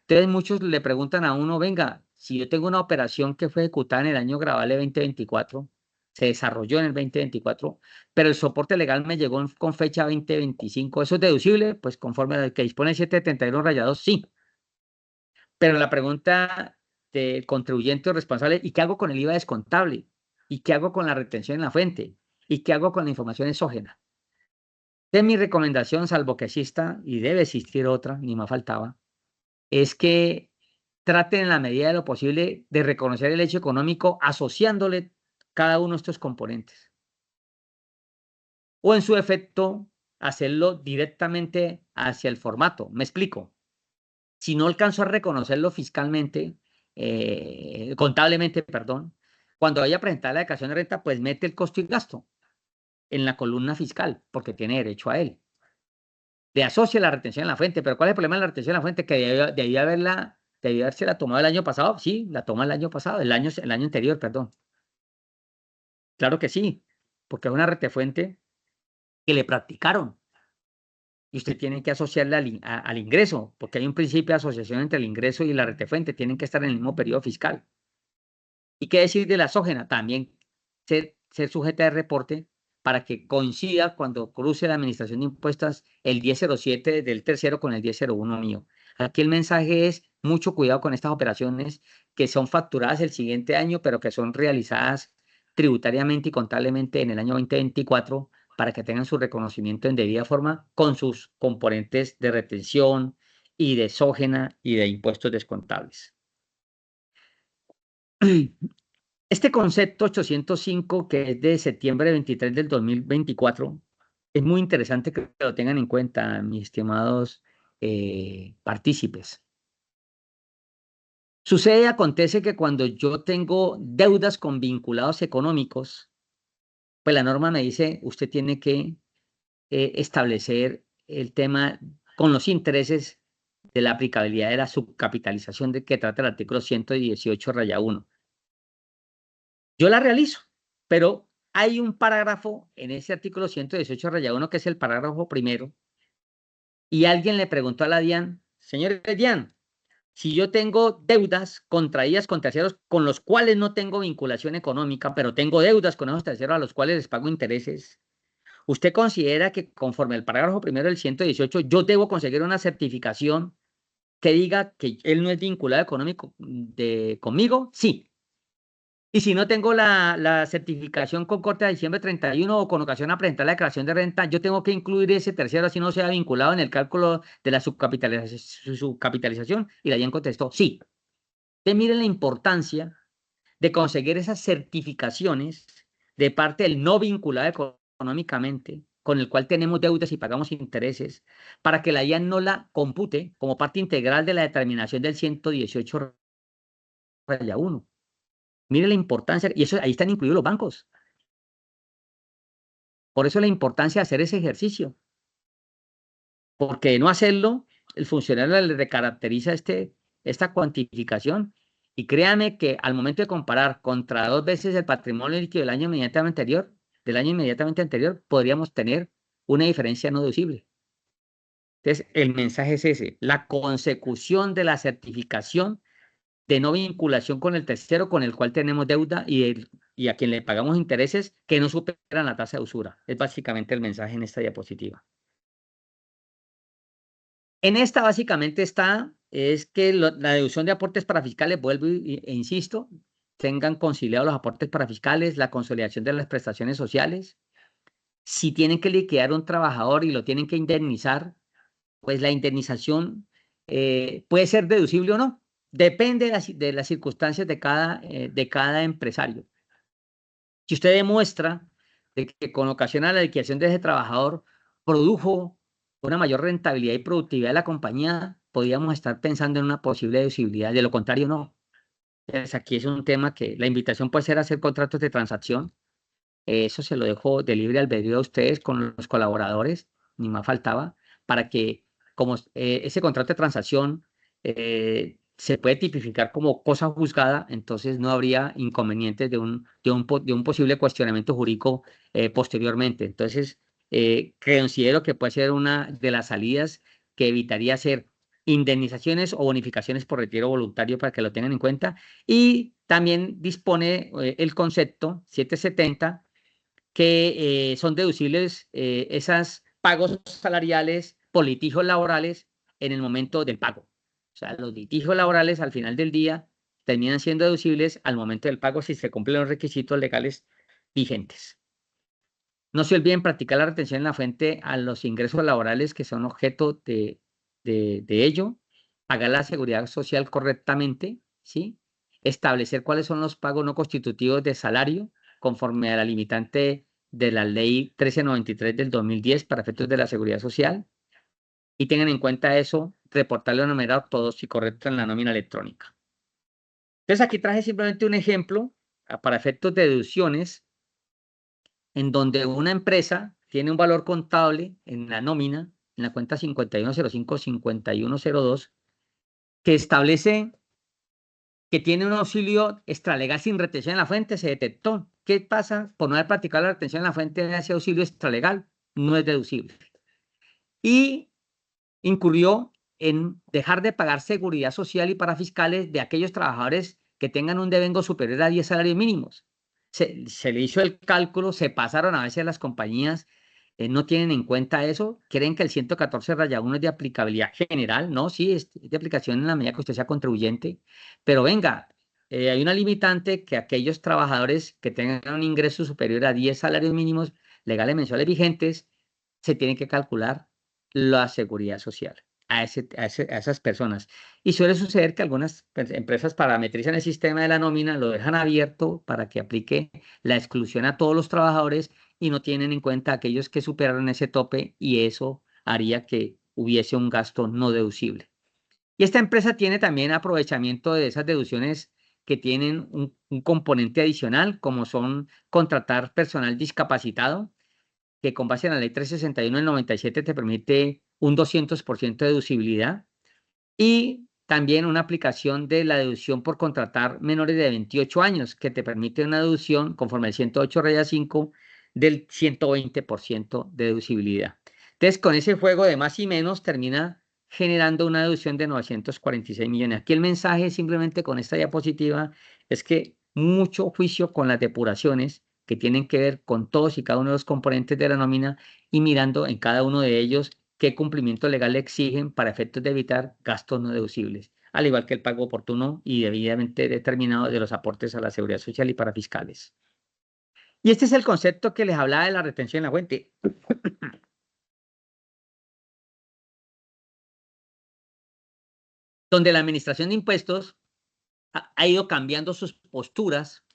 Entonces muchos le preguntan a uno, venga, si yo tengo una operación que fue ejecutada en el año grabable 2024, se desarrolló en el 2024, pero el soporte legal me llegó con fecha 2025, ¿eso es deducible? Pues conforme al que dispone el 771 sí. Pero la pregunta del contribuyente o responsable, ¿y qué hago con el IVA descontable? ¿Y qué hago con la retención en la fuente? ¿Y qué hago con la información exógena? De mi recomendación, salvo que exista, y debe existir otra, ni más faltaba, es que traten en la medida de lo posible de reconocer el hecho económico asociándole cada uno de estos componentes. O en su efecto, hacerlo directamente hacia el formato. Me explico. Si no alcanzo a reconocerlo fiscalmente, contablemente, perdón, cuando vaya a presentar la declaración de renta, pues mete el costo y gasto en la columna fiscal, porque tiene derecho a él. Le asocia la retención en la fuente, pero ¿cuál es el problema de la retención en la fuente? Que debió haberse la tomado el año pasado. Sí, la toma el año pasado, el año anterior, perdón. Claro que sí, porque es una retefuente que le practicaron. Y usted tiene que asociarla al ingreso, porque hay un principio de asociación entre el ingreso y la retefuente, tienen que estar en el mismo periodo fiscal. ¿Y qué decir de la exógena? También ser sujeta de reporte para que coincida cuando cruce la administración de impuestos el 1007 del tercero con el 1001 mío. Aquí el mensaje es mucho cuidado con estas operaciones que son facturadas el siguiente año, pero que son realizadas tributariamente y contablemente en el año 2024 para que tengan su reconocimiento en debida forma con sus componentes de retención y de exógena y de impuestos descontables. Este concepto 805, que es de septiembre 23 del 2024, es muy interesante que lo tengan en cuenta, mis estimados partícipes. Sucede y acontece que cuando yo tengo deudas con vinculados económicos, pues la norma me dice, usted tiene que establecer el tema con los intereses de la aplicabilidad de la subcapitalización de que trata el artículo 118-1. Yo la realizo, pero hay un parágrafo en ese artículo 118-1 que es el parágrafo primero, y alguien le preguntó a la DIAN, señor DIAN, si yo tengo deudas contraídas con terceros con los cuales no tengo vinculación económica, pero tengo deudas con esos terceros a los cuales les pago intereses, ¿usted considera que conforme al parágrafo primero del 118 yo debo conseguir una certificación que diga que él no es vinculado económico conmigo? Sí. Y si no tengo la certificación con corte a diciembre 31 o con ocasión a presentar la declaración de renta, yo tengo que incluir ese tercero así no sea vinculado en el cálculo de la subcapitalización. Y la DIAN contestó, sí. Entonces miren la importancia de conseguir esas certificaciones de parte del no vinculado económicamente, con el cual tenemos deudas y pagamos intereses, para que la DIAN no la compute como parte integral de la determinación del 118-1. Mire la importancia, y eso ahí están incluidos los bancos. Por eso la importancia de hacer ese ejercicio, porque de no hacerlo, el funcionario le recaracteriza esta cuantificación. Y créame que al momento de comparar contra 2 veces el patrimonio líquido del año inmediatamente anterior, podríamos tener una diferencia no deducible. Entonces, el mensaje es ese, la consecución de la certificación de no vinculación con el tercero con el cual tenemos deuda y a quien le pagamos intereses que no superan la tasa de usura. Es básicamente el mensaje en esta diapositiva. En esta básicamente es que la deducción de aportes parafiscales, vuelvo e insisto, tengan conciliados los aportes parafiscales, la consolidación de las prestaciones sociales. Si tienen que liquidar un trabajador y lo tienen que indemnizar, pues la indemnización puede ser deducible o no. Depende de las circunstancias de cada empresario. Si usted demuestra de que con ocasión a la liquidación de ese trabajador produjo una mayor rentabilidad y productividad de la compañía, podríamos estar pensando en una posible deducibilidad. De lo contrario, no. Entonces, aquí es un tema que la invitación puede ser hacer contratos de transacción. Eso se lo dejo de libre albedrío a ustedes con los colaboradores, ni más faltaba, para que como ese contrato de transacción se puede tipificar como cosa juzgada, entonces no habría inconvenientes de un posible cuestionamiento jurídico posteriormente. Entonces, considero que puede ser una de las salidas que evitaría hacer indemnizaciones o bonificaciones por retiro voluntario para que lo tengan en cuenta. Y también dispone el concepto 770 que son deducibles esos pagos salariales por litigios laborales en el momento del pago. O sea, los litigios laborales al final del día terminan siendo deducibles al momento del pago si se cumplen los requisitos legales vigentes. No se olviden practicar la retención en la fuente a los ingresos laborales que son objeto de ello, pagar la seguridad social correctamente, ¿sí? Establecer cuáles son los pagos no constitutivos de salario conforme a la limitante de la ley 1393 del 2010 para efectos de la seguridad social. Y tengan en cuenta eso, reportarlo de una manera ortodoxa y correcta en la nómina electrónica. Entonces aquí traje simplemente un ejemplo para efectos de deducciones en donde una empresa tiene un valor contable en la nómina, en la cuenta 5105-5102, que establece que tiene un auxilio extralegal sin retención en la fuente, se detectó. ¿Qué pasa por no haber practicado la retención en la fuente de ese auxilio extralegal? No es deducible. Y incurrió en dejar de pagar seguridad social y parafiscales de aquellos trabajadores que tengan un devengo superior a 10 salarios mínimos. Se le hizo el cálculo, se pasaron a veces las compañías, no tienen en cuenta eso, creen que el 114-1 es de aplicabilidad general, no, sí, es de aplicación en la medida que usted sea contribuyente, pero venga, hay una limitante que aquellos trabajadores que tengan un ingreso superior a 10 salarios mínimos legales mensuales vigentes, se tienen que calcular la seguridad social a esas personas. Y suele suceder que algunas empresas parametrizan el sistema de la nómina, lo dejan abierto para que aplique la exclusión a todos los trabajadores y no tienen en cuenta a aquellos que superaron ese tope y eso haría que hubiese un gasto no deducible. Y esta empresa tiene también aprovechamiento de esas deducciones que tienen un componente adicional, como son contratar personal discapacitado, que con base en la ley 361 del 97 te permite un 200% de deducibilidad y también una aplicación de la deducción por contratar menores de 28 años, que te permite una deducción conforme al 108 raya 5 del 120% de deducibilidad. Entonces, con ese juego de más y menos termina generando una deducción de 946 millones. Aquí el mensaje simplemente con esta diapositiva es que mucho juicio con las depuraciones que tienen que ver con todos y cada uno de los componentes de la nómina y mirando en cada uno de ellos qué cumplimiento legal le exigen para efectos de evitar gastos no deducibles, al igual que el pago oportuno y debidamente determinado de los aportes a la seguridad social y para fiscales. Y este es el concepto que les hablaba de la retención en la fuente. Donde la administración de impuestos ha ido cambiando sus posturas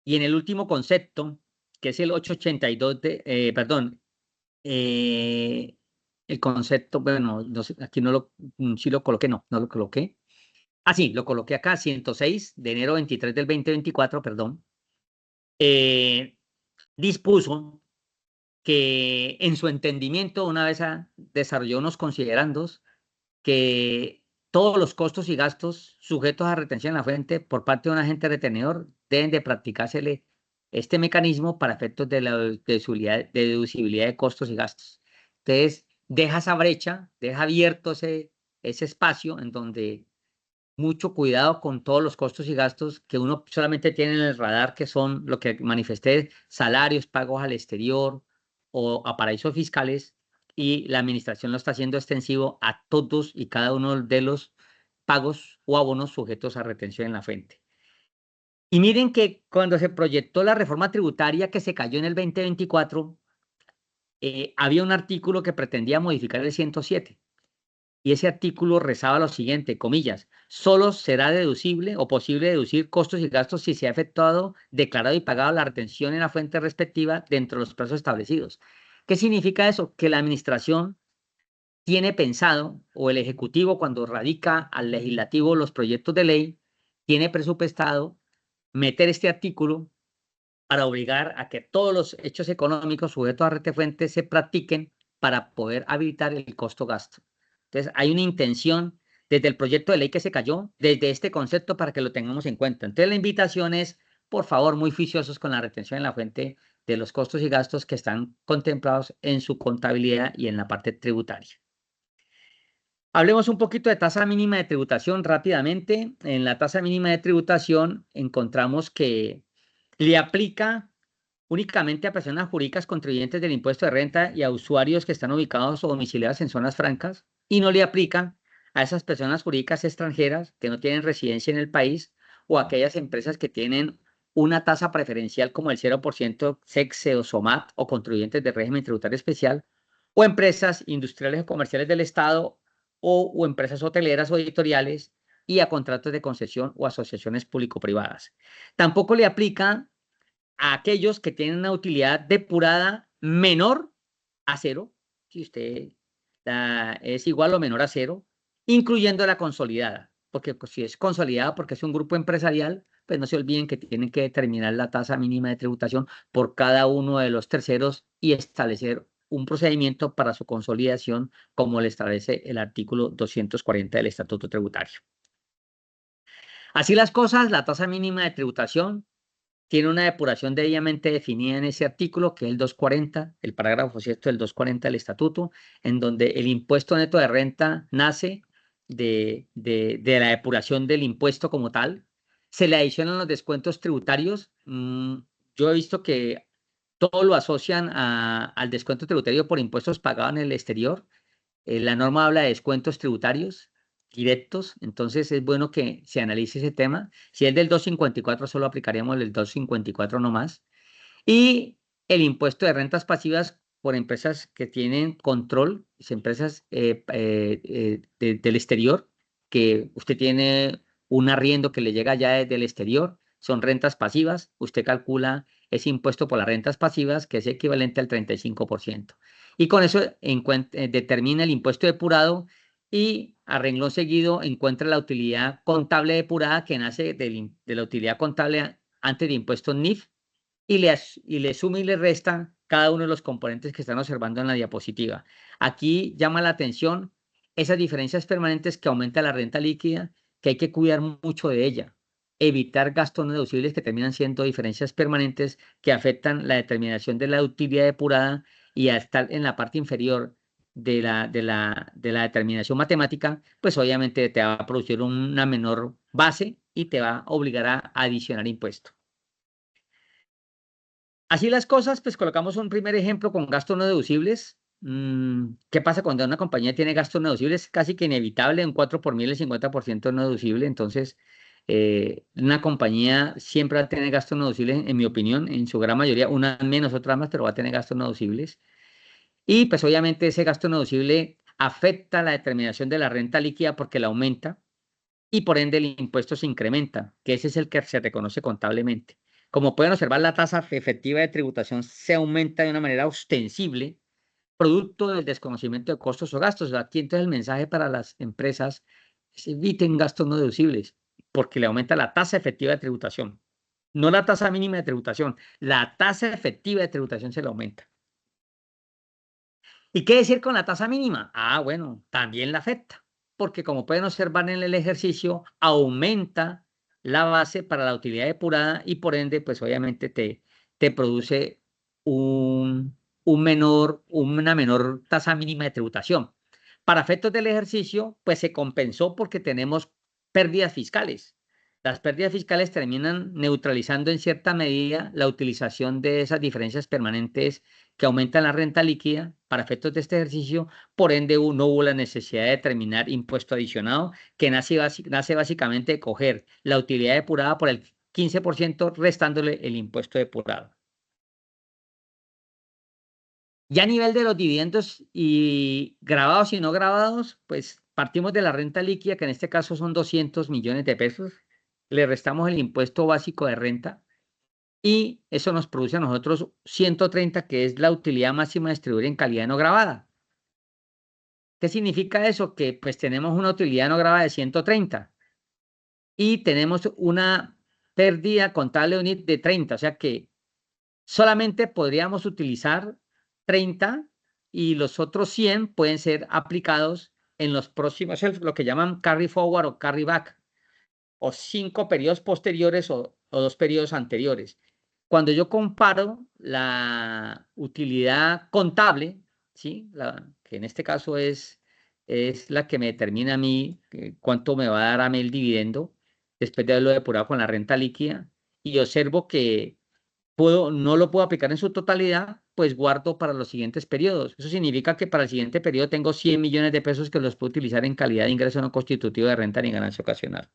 y en el último concepto, que es el 882 perdón, el concepto, bueno, no sé, aquí no lo, sí lo coloqué, no lo coloqué. Ah, sí, lo coloqué acá, 106 de enero 23 del 2024, perdón, eh, dispuso que en su entendimiento, una vez desarrolló unos considerandos, que todos los costos y gastos sujetos a retención en la fuente por parte de un agente retenedor deben de practicársele este mecanismo para efectos de la deducibilidad de costos y gastos. Entonces, deja esa brecha, deja abierto ese espacio en donde mucho cuidado con todos los costos y gastos que uno solamente tiene en el radar, que son lo que manifesté, salarios, pagos al exterior o a paraísos fiscales, y la administración lo está haciendo extensivo a todos y cada uno de los pagos o abonos sujetos a retención en la fuente. Y miren que cuando se proyectó la reforma tributaria que se cayó en el 2024, había un artículo que pretendía modificar el 107. Y ese artículo rezaba lo siguiente, comillas, solo será deducible o posible deducir costos y gastos si se ha efectuado, declarado y pagado la retención en la fuente respectiva dentro de los plazos establecidos. ¿Qué significa eso? Que la administración tiene pensado, o el Ejecutivo cuando radica al Legislativo los proyectos de ley, tiene presupuestado meter este artículo para obligar a que todos los hechos económicos sujetos a rete fuente se practiquen para poder habilitar el costo-gasto. Entonces, hay una intención desde el proyecto de ley que se cayó, desde este concepto para que lo tengamos en cuenta. Entonces, la invitación es, por favor, muy juiciosos con la retención en la fuente de los costos y gastos que están contemplados en su contabilidad y en la parte tributaria. Hablemos un poquito de tasa mínima de tributación rápidamente. En la tasa mínima de tributación encontramos que le aplica únicamente a personas jurídicas contribuyentes del impuesto de renta y a usuarios que están ubicados o domiciliados en zonas francas y no le aplica a esas personas jurídicas extranjeras que no tienen residencia en el país o a aquellas empresas que tienen una tasa preferencial como el 0% SECSE o SOMAT o contribuyentes de régimen tributario especial o empresas industriales o comerciales del Estado o empresas hoteleras o editoriales y a contratos de concesión o asociaciones público-privadas. Tampoco le aplica a aquellos que tienen una utilidad depurada menor a cero, si usted es igual o menor a cero, incluyendo la consolidada, porque pues, si es consolidada porque es un grupo empresarial, pues no se olviden que tienen que determinar la tasa mínima de tributación por cada uno de los terceros y establecer un procedimiento para su consolidación, como le establece el artículo 240 del Estatuto Tributario. Así las cosas, la tasa mínima de tributación tiene una depuración debidamente definida en ese artículo, que es el 240, el parágrafo 7 del 240 del Estatuto, en donde el impuesto neto de renta nace de la depuración del impuesto como tal. Se le adicionan los descuentos tributarios. Yo he visto que todo lo asocian al descuento tributario por impuestos pagados en el exterior. La norma habla de descuentos tributarios directos, entonces es bueno que se analice ese tema. Si es del 254, solo aplicaríamos el 254 nomás. Y el impuesto de rentas pasivas por empresas que tienen control, empresas del exterior, que usted tiene un arriendo que le llega ya desde el exterior, son rentas pasivas, usted calcula ese impuesto por las rentas pasivas, que es equivalente al 35%. Y con eso determina el impuesto depurado y a renglón seguido encuentra la utilidad contable depurada que nace de la utilidad contable antes de impuestos NIF y le suma y le resta cada uno de los componentes que están observando en la diapositiva. Aquí llama la atención esas diferencias permanentes que aumenta la renta líquida, que hay que cuidar mucho de ella. Evitar gastos no deducibles que terminan siendo diferencias permanentes que afectan la determinación de la utilidad depurada y al estar en la parte inferior de la determinación matemática, pues obviamente te va a producir una menor base y te va a obligar a adicionar impuestos. Así las cosas, pues colocamos un primer ejemplo con gastos no deducibles. ¿Qué pasa cuando una compañía tiene gastos no deducibles? Casi que inevitable, un 4 por mil, el 50% no deducible. Entonces, una compañía siempre va a tener gastos no deducibles, en mi opinión, en su gran mayoría, unas menos, otras más, pero va a tener gastos no deducibles. Y pues obviamente ese gasto no deducible afecta la determinación de la renta líquida porque la aumenta y por ende el impuesto se incrementa, que ese es el que se reconoce contablemente. Como pueden observar, la tasa efectiva de tributación se aumenta de una manera ostensible, producto del desconocimiento de costos o gastos. Aquí entonces el mensaje para las empresas es eviten gastos no deducibles, porque le aumenta la tasa efectiva de tributación. No la tasa mínima de tributación, la tasa efectiva de tributación se le aumenta. ¿Y qué decir con la tasa mínima? Ah, bueno, también la afecta, porque como pueden observar en el ejercicio, aumenta la base para la utilidad depurada y por ende, pues obviamente te produce una menor tasa mínima de tributación. Para efectos del ejercicio, pues se compensó porque tenemos pérdidas fiscales. Las pérdidas fiscales terminan neutralizando en cierta medida la utilización de esas diferencias permanentes que aumentan la renta líquida para efectos de este ejercicio, por ende no hubo la necesidad de determinar impuesto adicionado, que nace básicamente de coger la utilidad depurada por el 15%, restándole el impuesto depurado. Ya a nivel de los dividendos y grabados y no grabados, pues partimos de la renta líquida, que en este caso son 200 millones de pesos, le restamos el impuesto básico de renta, y eso nos produce a nosotros 130, que es la utilidad máxima distribuida en calidad no grabada. ¿Qué significa eso? Que pues tenemos una utilidad no grabada de 130 y tenemos una pérdida contable unit de 30, o sea que solamente podríamos utilizar 30 y los otros 100 pueden ser aplicados en los próximos, es lo que llaman carry forward o carry back, o 5 periodos posteriores o 2 periodos anteriores. Cuando yo comparo la utilidad contable, ¿sí? Que en este caso es la que me determina a mí cuánto me va a dar a mí el dividendo, después de haberlo depurado con la renta líquida, y observo que no lo puedo aplicar en su totalidad, pues guardo para los siguientes periodos. Eso significa que para el siguiente periodo tengo 100 millones de pesos que los puedo utilizar en calidad de ingreso no constitutivo de renta ni ganancia ocasional.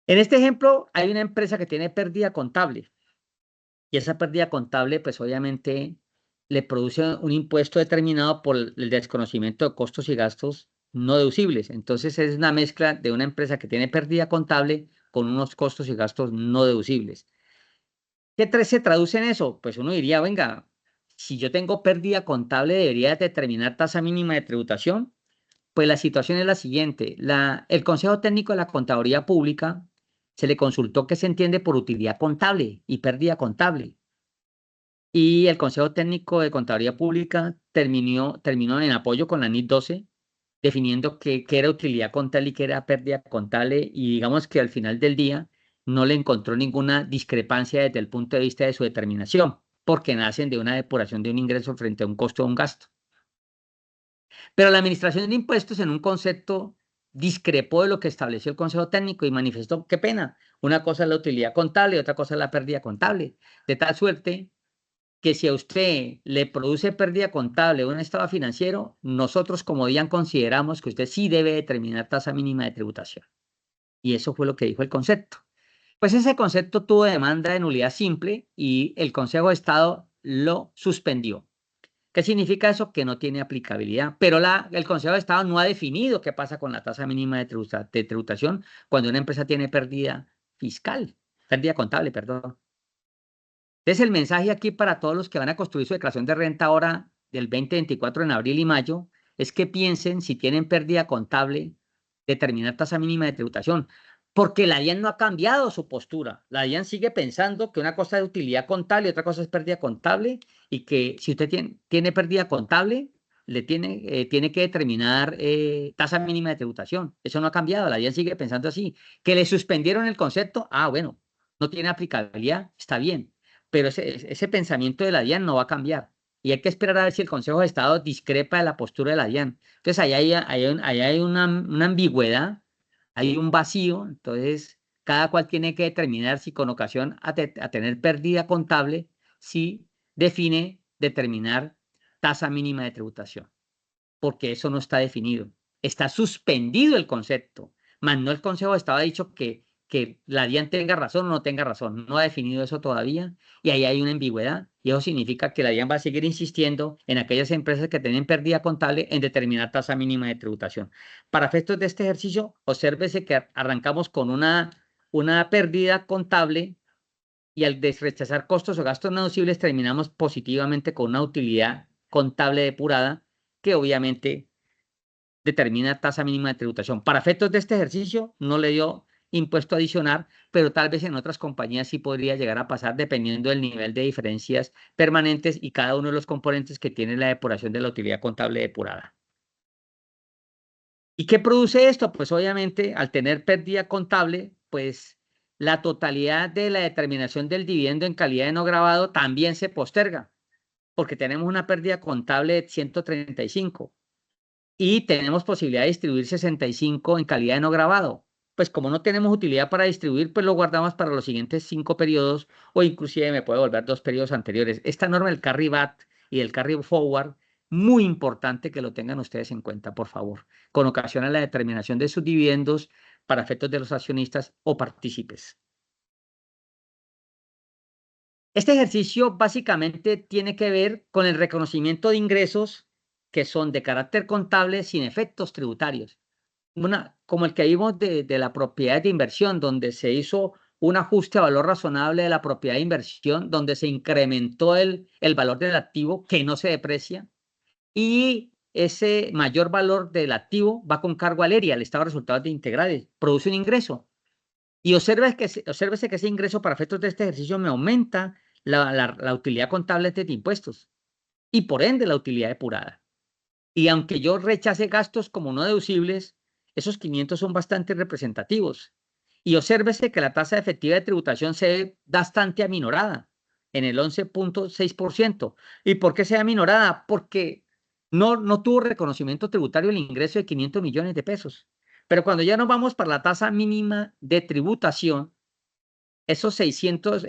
En este ejemplo, hay una empresa que tiene pérdida contable y esa pérdida contable, pues obviamente le produce un impuesto determinado por el desconocimiento de costos y gastos no deducibles. Entonces es una mezcla de una empresa que tiene pérdida contable con unos costos y gastos no deducibles. ¿Qué se traduce en eso? Pues uno diría, venga, si yo tengo pérdida contable, debería determinar tasa mínima de tributación. Pues la situación es la siguiente. El Consejo Técnico de la Contaduría Pública se le consultó qué se entiende por utilidad contable y pérdida contable. Y el Consejo Técnico de Contaduría Pública terminó en apoyo con la NIT 12, definiendo qué era utilidad contable y qué era pérdida contable. Y digamos que al final del día no le encontró ninguna discrepancia desde el punto de vista de su determinación, porque nacen de una depuración de un ingreso frente a un costo o un gasto. Pero la Administración de Impuestos en un concepto discrepó de lo que estableció el Consejo Técnico y manifestó, qué pena, una cosa es la utilidad contable y otra cosa es la pérdida contable. De tal suerte que si a usted le produce pérdida contable o un estado financiero, nosotros como DIAN consideramos que usted sí debe determinar tasa mínima de tributación. Y eso fue lo que dijo el concepto. Pues ese concepto tuvo demanda de nulidad simple y el Consejo de Estado lo suspendió. ¿Qué significa eso? Que no tiene aplicabilidad. Pero el Consejo de Estado no ha definido qué pasa con la tasa mínima de tributación cuando una empresa tiene pérdida fiscal, pérdida contable, perdón. Entonces, el mensaje aquí para todos los que van a construir su declaración de renta ahora del 2024 en abril y mayo es que piensen si tienen pérdida contable, determinar tasa mínima de tributación, porque la DIAN no ha cambiado su postura. La DIAN sigue pensando que una cosa es utilidad contable y otra cosa es pérdida contable y que si usted tiene pérdida contable, tiene que determinar tasa mínima de tributación. Eso no ha cambiado. La DIAN sigue pensando así. Que le suspendieron el concepto, bueno, no tiene aplicabilidad, está bien, pero ese pensamiento de la DIAN no va a cambiar. Y hay que esperar a ver si el Consejo de Estado discrepa de la postura de la DIAN. Entonces, ahí hay una ambigüedad, hay un vacío. Entonces, cada cual tiene que determinar si con ocasión a tener pérdida contable, si define determinar tasa mínima de tributación, porque eso no está definido. Está suspendido el concepto, más no el Consejo de Estado ha dicho que la DIAN tenga razón o no tenga razón. No ha definido eso todavía y ahí hay una ambigüedad. Y eso significa que la DIAN va a seguir insistiendo en aquellas empresas que tienen pérdida contable en determinar tasa mínima de tributación. Para efectos de este ejercicio, obsérvese que arrancamos con una pérdida contable y al rechazar costos o gastos no deducibles terminamos positivamente con una utilidad contable depurada que obviamente determina tasa mínima de tributación. Para efectos de este ejercicio no le dio impuesto adicional, pero tal vez en otras compañías sí podría llegar a pasar dependiendo del nivel de diferencias permanentes y cada uno de los componentes que tiene la depuración de la utilidad contable depurada. ¿Y qué produce esto? Pues obviamente al tener pérdida contable, pues la totalidad de la determinación del dividendo en calidad de no grabado también se posterga, porque tenemos una pérdida contable de 135 y tenemos posibilidad de distribuir 65 en calidad de no grabado. Pues como no tenemos utilidad para distribuir, pues lo guardamos para los siguientes 5 periodos o inclusive me puede volver 2 periodos anteriores. Esta norma del carry back y del carry forward, muy importante que lo tengan ustedes en cuenta, por favor, con ocasión a la determinación de sus dividendos para efectos de los accionistas o partícipes. Este ejercicio básicamente tiene que ver con el reconocimiento de ingresos que son de carácter contable sin efectos tributarios. Como el que vimos de la propiedad de inversión, donde se hizo un ajuste a valor razonable de la propiedad de inversión, donde se incrementó el valor del activo que no se deprecia, y ese mayor valor del activo va con cargo al ERI, al estado de resultados de integrales, produce un ingreso. Y obsérvese que ese ingreso para efectos de este ejercicio me aumenta la utilidad contable de impuestos y por ende la utilidad depurada. Y aunque yo rechace gastos como no deducibles, esos 500 son bastante representativos. Y obsérvese que la tasa efectiva de tributación se ve bastante aminorada, en el 11.6%. ¿Y por qué se ve aminorada? Porque no tuvo reconocimiento tributario el ingreso de 500 millones de pesos. Pero cuando ya nos vamos para la tasa mínima de tributación, esos 500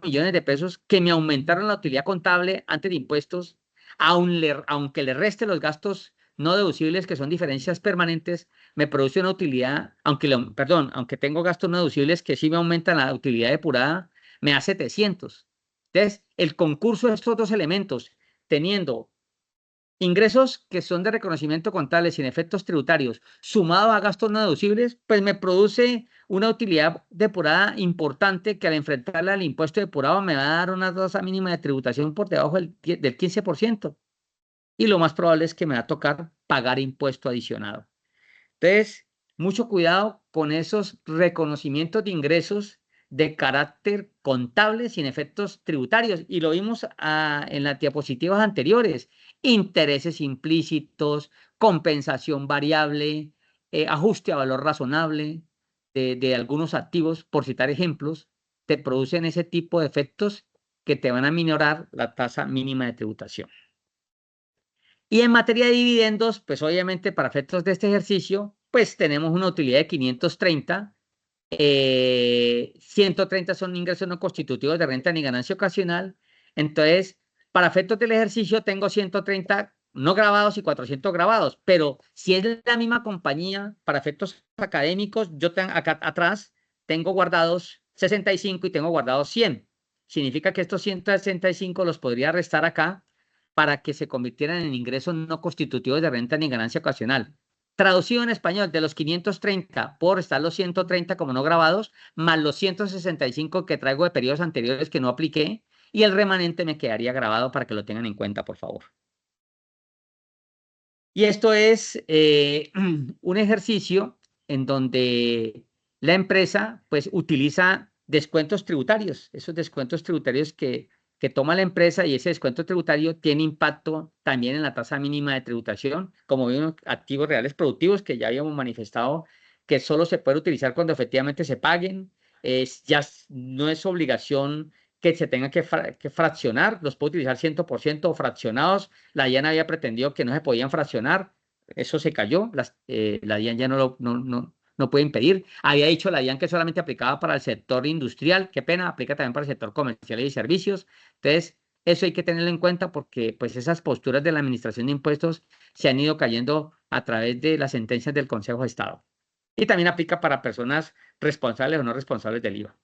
millones de pesos que me aumentaron la utilidad contable antes de impuestos, aunque le reste los gastos no deducibles, que son diferencias permanentes, me produce una utilidad, aunque tengo gastos no deducibles que sí me aumentan la utilidad depurada, me da 700. Entonces, el concurso de estos dos elementos, teniendo ingresos que son de reconocimiento contable sin efectos tributarios, sumado a gastos no deducibles, pues me produce una utilidad depurada importante que al enfrentarla al impuesto depurado me va a dar una tasa mínima de tributación por debajo del 15%. Y lo más probable es que me va a tocar pagar impuesto adicionado. Entonces, mucho cuidado con esos reconocimientos de ingresos de carácter contable sin efectos tributarios. Y lo vimos en las diapositivas anteriores. Intereses implícitos, compensación variable, ajuste a valor razonable de algunos activos, por citar ejemplos, te producen ese tipo de efectos que te van a minorar la tasa mínima de tributación. Y en materia de dividendos, pues obviamente para efectos de este ejercicio, pues tenemos una utilidad de 530. 130 son ingresos no constitutivos de renta ni ganancia ocasional. Entonces, para efectos del ejercicio tengo 130 no grabados y 400 grabados, pero si es la misma compañía, para efectos académicos, yo acá atrás tengo guardados 65 y tengo guardados 100. Significa que estos 165 los podría restar acá para que se convirtieran en ingresos no constitutivos de renta ni ganancia ocasional. Traducido en español, de los 530, por estar los 130 como no grabados, más los 165 que traigo de periodos anteriores que no apliqué, y el remanente me quedaría grabado para que lo tengan en cuenta, por favor. Y esto es un ejercicio en donde la empresa pues utiliza descuentos tributarios, esos descuentos tributarios que toma la empresa, y ese descuento tributario tiene impacto también en la tasa mínima de tributación, como vimos, activos reales productivos que ya habíamos manifestado que solo se puede utilizar cuando efectivamente se paguen, no es obligación que se tenga que fraccionar, los puede utilizar 100% o fraccionados. La DIAN había pretendido que no se podían fraccionar, eso se cayó, la DIAN ya no puede impedir. Había dicho la DIAN que solamente aplicaba para el sector industrial, qué pena, aplica también para el sector comercial y servicios. Entonces, eso hay que tenerlo en cuenta porque pues esas posturas de la Administración de Impuestos se han ido cayendo a través de las sentencias del Consejo de Estado. Y también aplica para personas responsables o no responsables del IVA.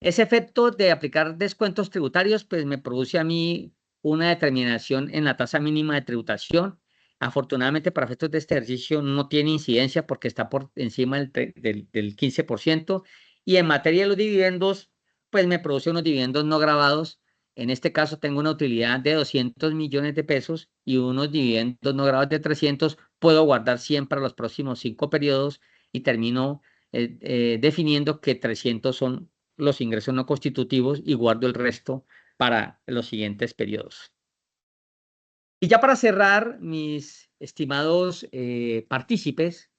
Ese efecto de aplicar descuentos tributarios, pues me produce a mí una determinación en la tasa mínima de tributación. Afortunadamente, para efectos de este ejercicio no tiene incidencia porque está por encima del 15%. Y en materia de los dividendos, pues me produce unos dividendos no grabados. En este caso tengo una utilidad de 200 millones de pesos y unos dividendos no grabados de 300. Puedo guardar 100 para los próximos 5 periodos y termino definiendo que 300 son los ingresos no constitutivos y guardo el resto para los siguientes periodos. Y ya para cerrar, mis estimados partícipes,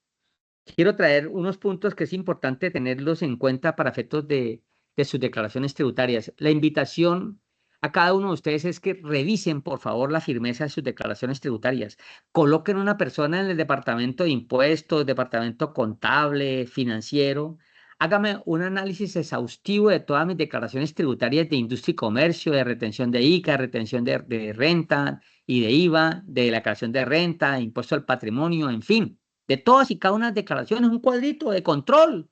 quiero traer unos puntos que es importante tenerlos en cuenta para efectos de sus declaraciones tributarias. La invitación a cada uno de ustedes es que revisen, por favor, la firmeza de sus declaraciones tributarias. Coloquen una persona en el departamento de impuestos, departamento contable, financiero. Hágame un análisis exhaustivo de todas mis declaraciones tributarias de industria y comercio, de retención de ICA, de retención de renta y de IVA, de la creación de renta, impuesto al patrimonio, en fin, de todas y cada una de las declaraciones, un cuadrito de control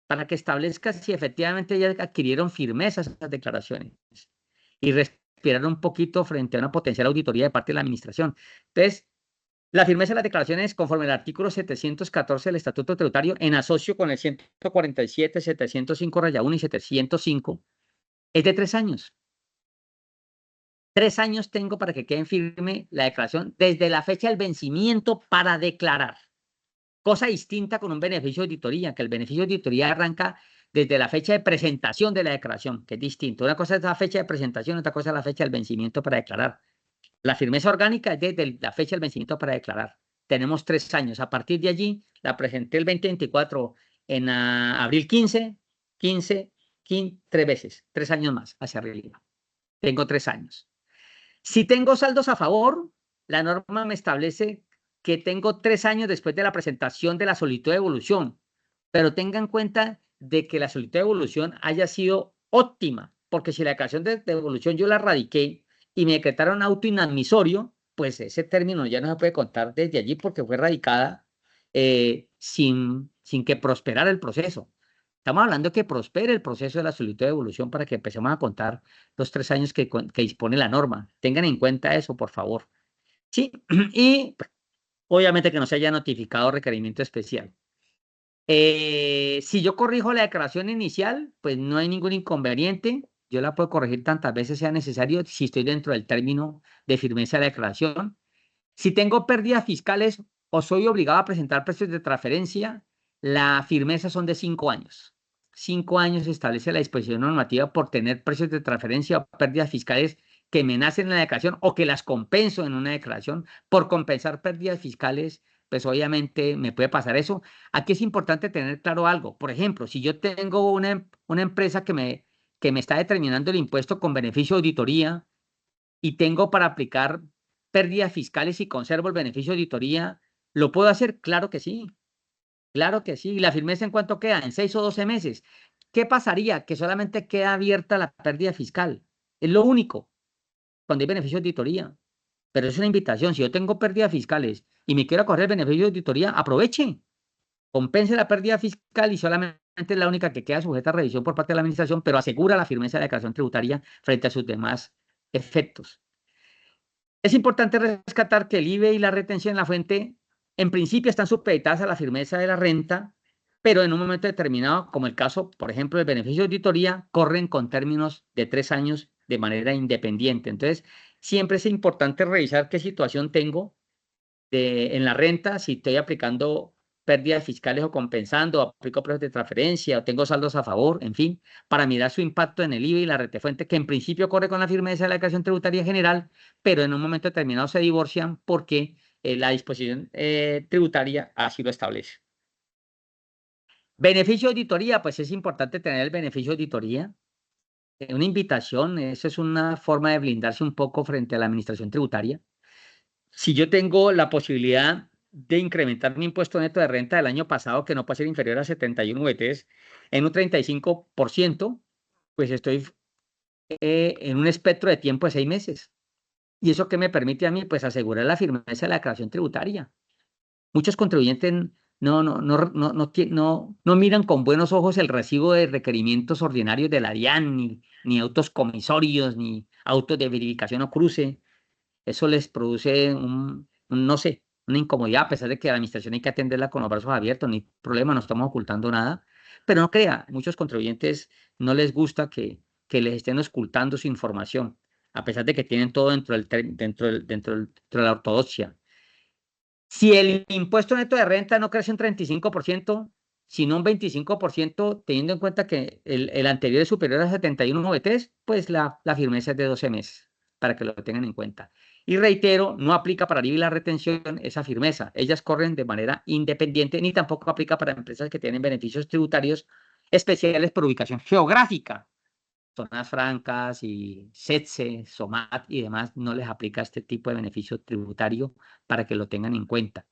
para que establezca si efectivamente ya adquirieron firmeza esas declaraciones y respirar un poquito frente a una potencial auditoría de parte de la administración. Entonces, la firmeza de las declaraciones, conforme al artículo 714 del Estatuto Tributario, en asocio con el 147, 705 raya 1 y 705, es de 3 años. 3 años tengo para que quede firme la declaración desde la fecha del vencimiento para declarar. Cosa distinta con un beneficio de auditoría, que el beneficio de auditoría arranca desde la fecha de presentación de la declaración, que es distinto. Una cosa es la fecha de presentación, otra cosa es la fecha del vencimiento para declarar. La firmeza orgánica es desde la fecha del vencimiento para declarar. Tenemos 3 años. A partir de allí, la presenté el 2024 en abril 15, 15, 15, 3 veces, 3 años más hacia arriba. Tengo 3 años. Si tengo saldos a favor, la norma me establece que tengo 3 años después de la presentación de la solicitud de devolución, pero tenga en cuenta de que la solicitud de devolución haya sido óptima, porque si la declaración de devolución yo la radiqué y me decretaron auto inadmisorio, pues ese término ya no se puede contar desde allí porque fue radicada sin que prosperara el proceso. Estamos hablando de que prospere el proceso de la solicitud de devolución para que empecemos a contar los 3 años que dispone la norma. Tengan en cuenta eso, por favor. Sí, y obviamente que no se haya notificado requerimiento especial. Si yo corrijo la declaración inicial, pues no hay ningún inconveniente. Yo la puedo corregir tantas veces sea necesario si estoy dentro del término de firmeza de la declaración. Si tengo pérdidas fiscales o soy obligado a presentar precios de transferencia, la firmeza son de 5 años. 5 años establece la disposición normativa por tener precios de transferencia o pérdidas fiscales que me nacen en la declaración o que las compenso en una declaración. Por compensar pérdidas fiscales, pues obviamente me puede pasar eso. Aquí es importante tener claro algo. Por ejemplo, si yo tengo una empresa que me está determinando el impuesto con beneficio de auditoría y tengo para aplicar pérdidas fiscales y conservo el beneficio de auditoría, ¿lo puedo hacer? Claro que sí. Claro que sí. ¿Y la firmeza en cuánto queda? En 6 o 12 meses. ¿Qué pasaría? Que solamente queda abierta la pérdida fiscal. Es lo único cuando hay beneficio de auditoría. Pero es una invitación. Si yo tengo pérdidas fiscales y me quiero correr el beneficio de auditoría, aproveche. Compense la pérdida fiscal y solamente es la única que queda sujeta a revisión por parte de la administración, pero asegura la firmeza de la declaración tributaria frente a sus demás efectos. Es importante rescatar que el IVA y la retención en la fuente, en principio, están supeditadas a la firmeza de la renta, pero en un momento determinado, como el caso, por ejemplo, del beneficio de auditoría, corren con términos de 3 años de manera independiente. Entonces, siempre es importante revisar qué situación tengo en la renta, si estoy aplicando pérdidas fiscales o compensando, o aplico precios de transferencia, o tengo saldos a favor, en fin, para mirar su impacto en el IVA y la retefuente, que en principio corre con la firmeza de la declaración tributaria general, pero en un momento determinado se divorcian porque la disposición tributaria así lo establece. Beneficio de auditoría, pues es importante tener el beneficio de auditoría. Una invitación, eso es una forma de blindarse un poco frente a la administración tributaria. Si yo tengo la posibilidad de incrementar mi impuesto neto de renta del año pasado, que no puede ser inferior a 71 VTs, en un 35%, pues estoy en un espectro de tiempo de 6 meses. ¿Y eso qué me permite a mí? Pues asegurar la firmeza de la declaración tributaria. Muchos contribuyentes no miran con buenos ojos el recibo de requerimientos ordinarios de la DIAN, ni autos comisorios, ni autos de verificación o cruce. Eso les produce no sé, una incomodidad, a pesar de que la administración hay que atenderla con los brazos abiertos, no hay problema, no estamos ocultando nada. Pero no crea, muchos contribuyentes no les gusta que les estén ocultando su información, a pesar de que tienen todo dentro de la ortodoxia. Si el impuesto neto de renta no crece un 35%, sino un 25%, teniendo en cuenta que el anterior es superior a 71 VTs, pues la firmeza es de 12 meses, para que lo tengan en cuenta. Y reitero, no aplica para el IVA y la retención esa firmeza. Ellas corren de manera independiente, ni tampoco aplica para empresas que tienen beneficios tributarios especiales por ubicación geográfica. Zonas francas y SETSE, SOMAT y demás, no les aplica este tipo de beneficio tributario para que lo tengan en cuenta.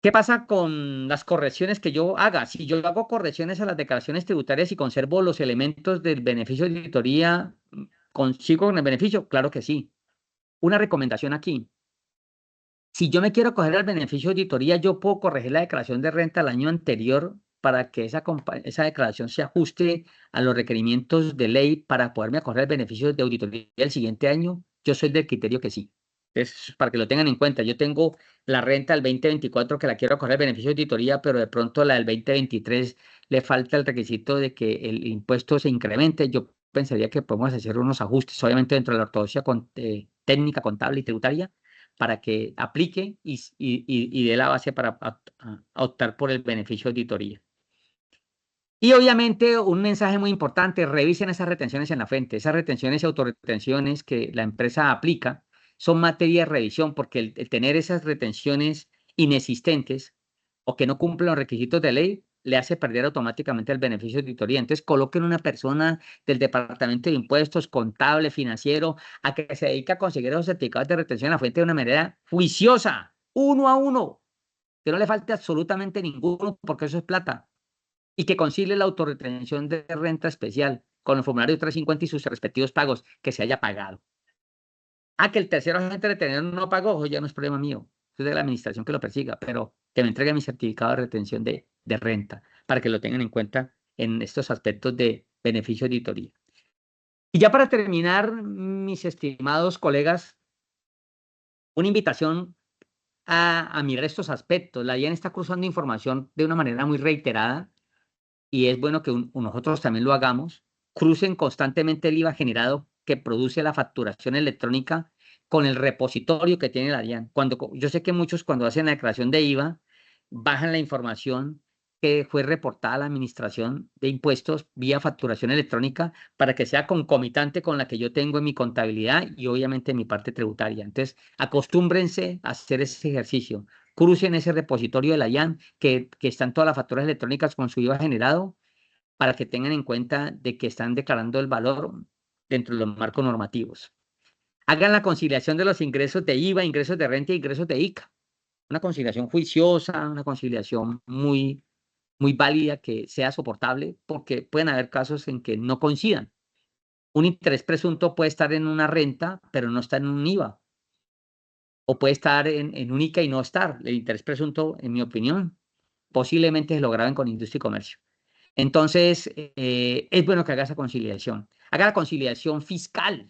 ¿Qué pasa con las correcciones que yo haga? Si yo hago correcciones a las declaraciones tributarias y conservo los elementos del beneficio de auditoría, ¿consigo con el beneficio? Claro que sí. Una recomendación aquí. Si yo me quiero coger el beneficio de auditoría, yo puedo corregir la declaración de renta del año anterior para que esa declaración se ajuste a los requerimientos de ley para poderme acoger el beneficio de auditoría el siguiente año. Yo soy del criterio que sí. Entonces, para que lo tengan en cuenta, yo tengo la renta del 2024 que la quiero acoger el beneficio de auditoría, pero de pronto la del 2023 le falta el requisito de que el impuesto se incremente. Yo pensaría que podemos hacer unos ajustes, obviamente dentro de la ortodoxia técnica, contable y tributaria, para que aplique y dé la base para optar por el beneficio de auditoría. Y obviamente un mensaje muy importante, revisen esas retenciones en la fuente. Esas retenciones y autorretenciones que la empresa aplica son materia de revisión porque el tener esas retenciones inexistentes o que no cumplen los requisitos de ley le hace perder automáticamente el beneficio de auditoría. Entonces coloquen una persona del departamento de impuestos, contable, financiero, a que se dedique a conseguir esos certificados de retención en la fuente de una manera juiciosa, uno a uno, que no le falte absolutamente ninguno porque eso es plata y que concilie la autorretención de renta especial con el formulario 350 y sus respectivos pagos que se haya pagado. Que el tercero agente retenedor no pagó, ojo, ya no es problema mío, es de la administración que lo persiga, pero que me entregue mi certificado de retención de renta para que lo tengan en cuenta en estos aspectos de beneficio de auditoría. Y ya para terminar, mis estimados colegas, una invitación a mirar estos aspectos. La DIAN está cruzando información de una manera muy reiterada y es bueno que nosotros también lo hagamos, crucen constantemente el IVA generado que produce la facturación electrónica con el repositorio que tiene la DIAN. Yo sé que muchos cuando hacen la declaración de IVA bajan la información que fue reportada a la administración de impuestos vía facturación electrónica para que sea concomitante con la que yo tengo en mi contabilidad y obviamente en mi parte tributaria. Entonces, acostúmbrense a hacer ese ejercicio. Crucen ese repositorio de la IAN que están todas las facturas electrónicas con su IVA generado para que tengan en cuenta de que están declarando el valor dentro de los marcos normativos. Hagan la conciliación de los ingresos de IVA, ingresos de renta y ingresos de ICA. Una conciliación juiciosa, una conciliación muy válida que sea soportable, porque pueden haber casos en que no coincidan. Un interés presunto puede estar en una renta, pero no está en un IVA. O puede estar en un ICA y no estar. El interés presunto, en mi opinión, posiblemente se lo graben con industria y comercio. Entonces, es bueno que haga esa conciliación. Haga la conciliación fiscal.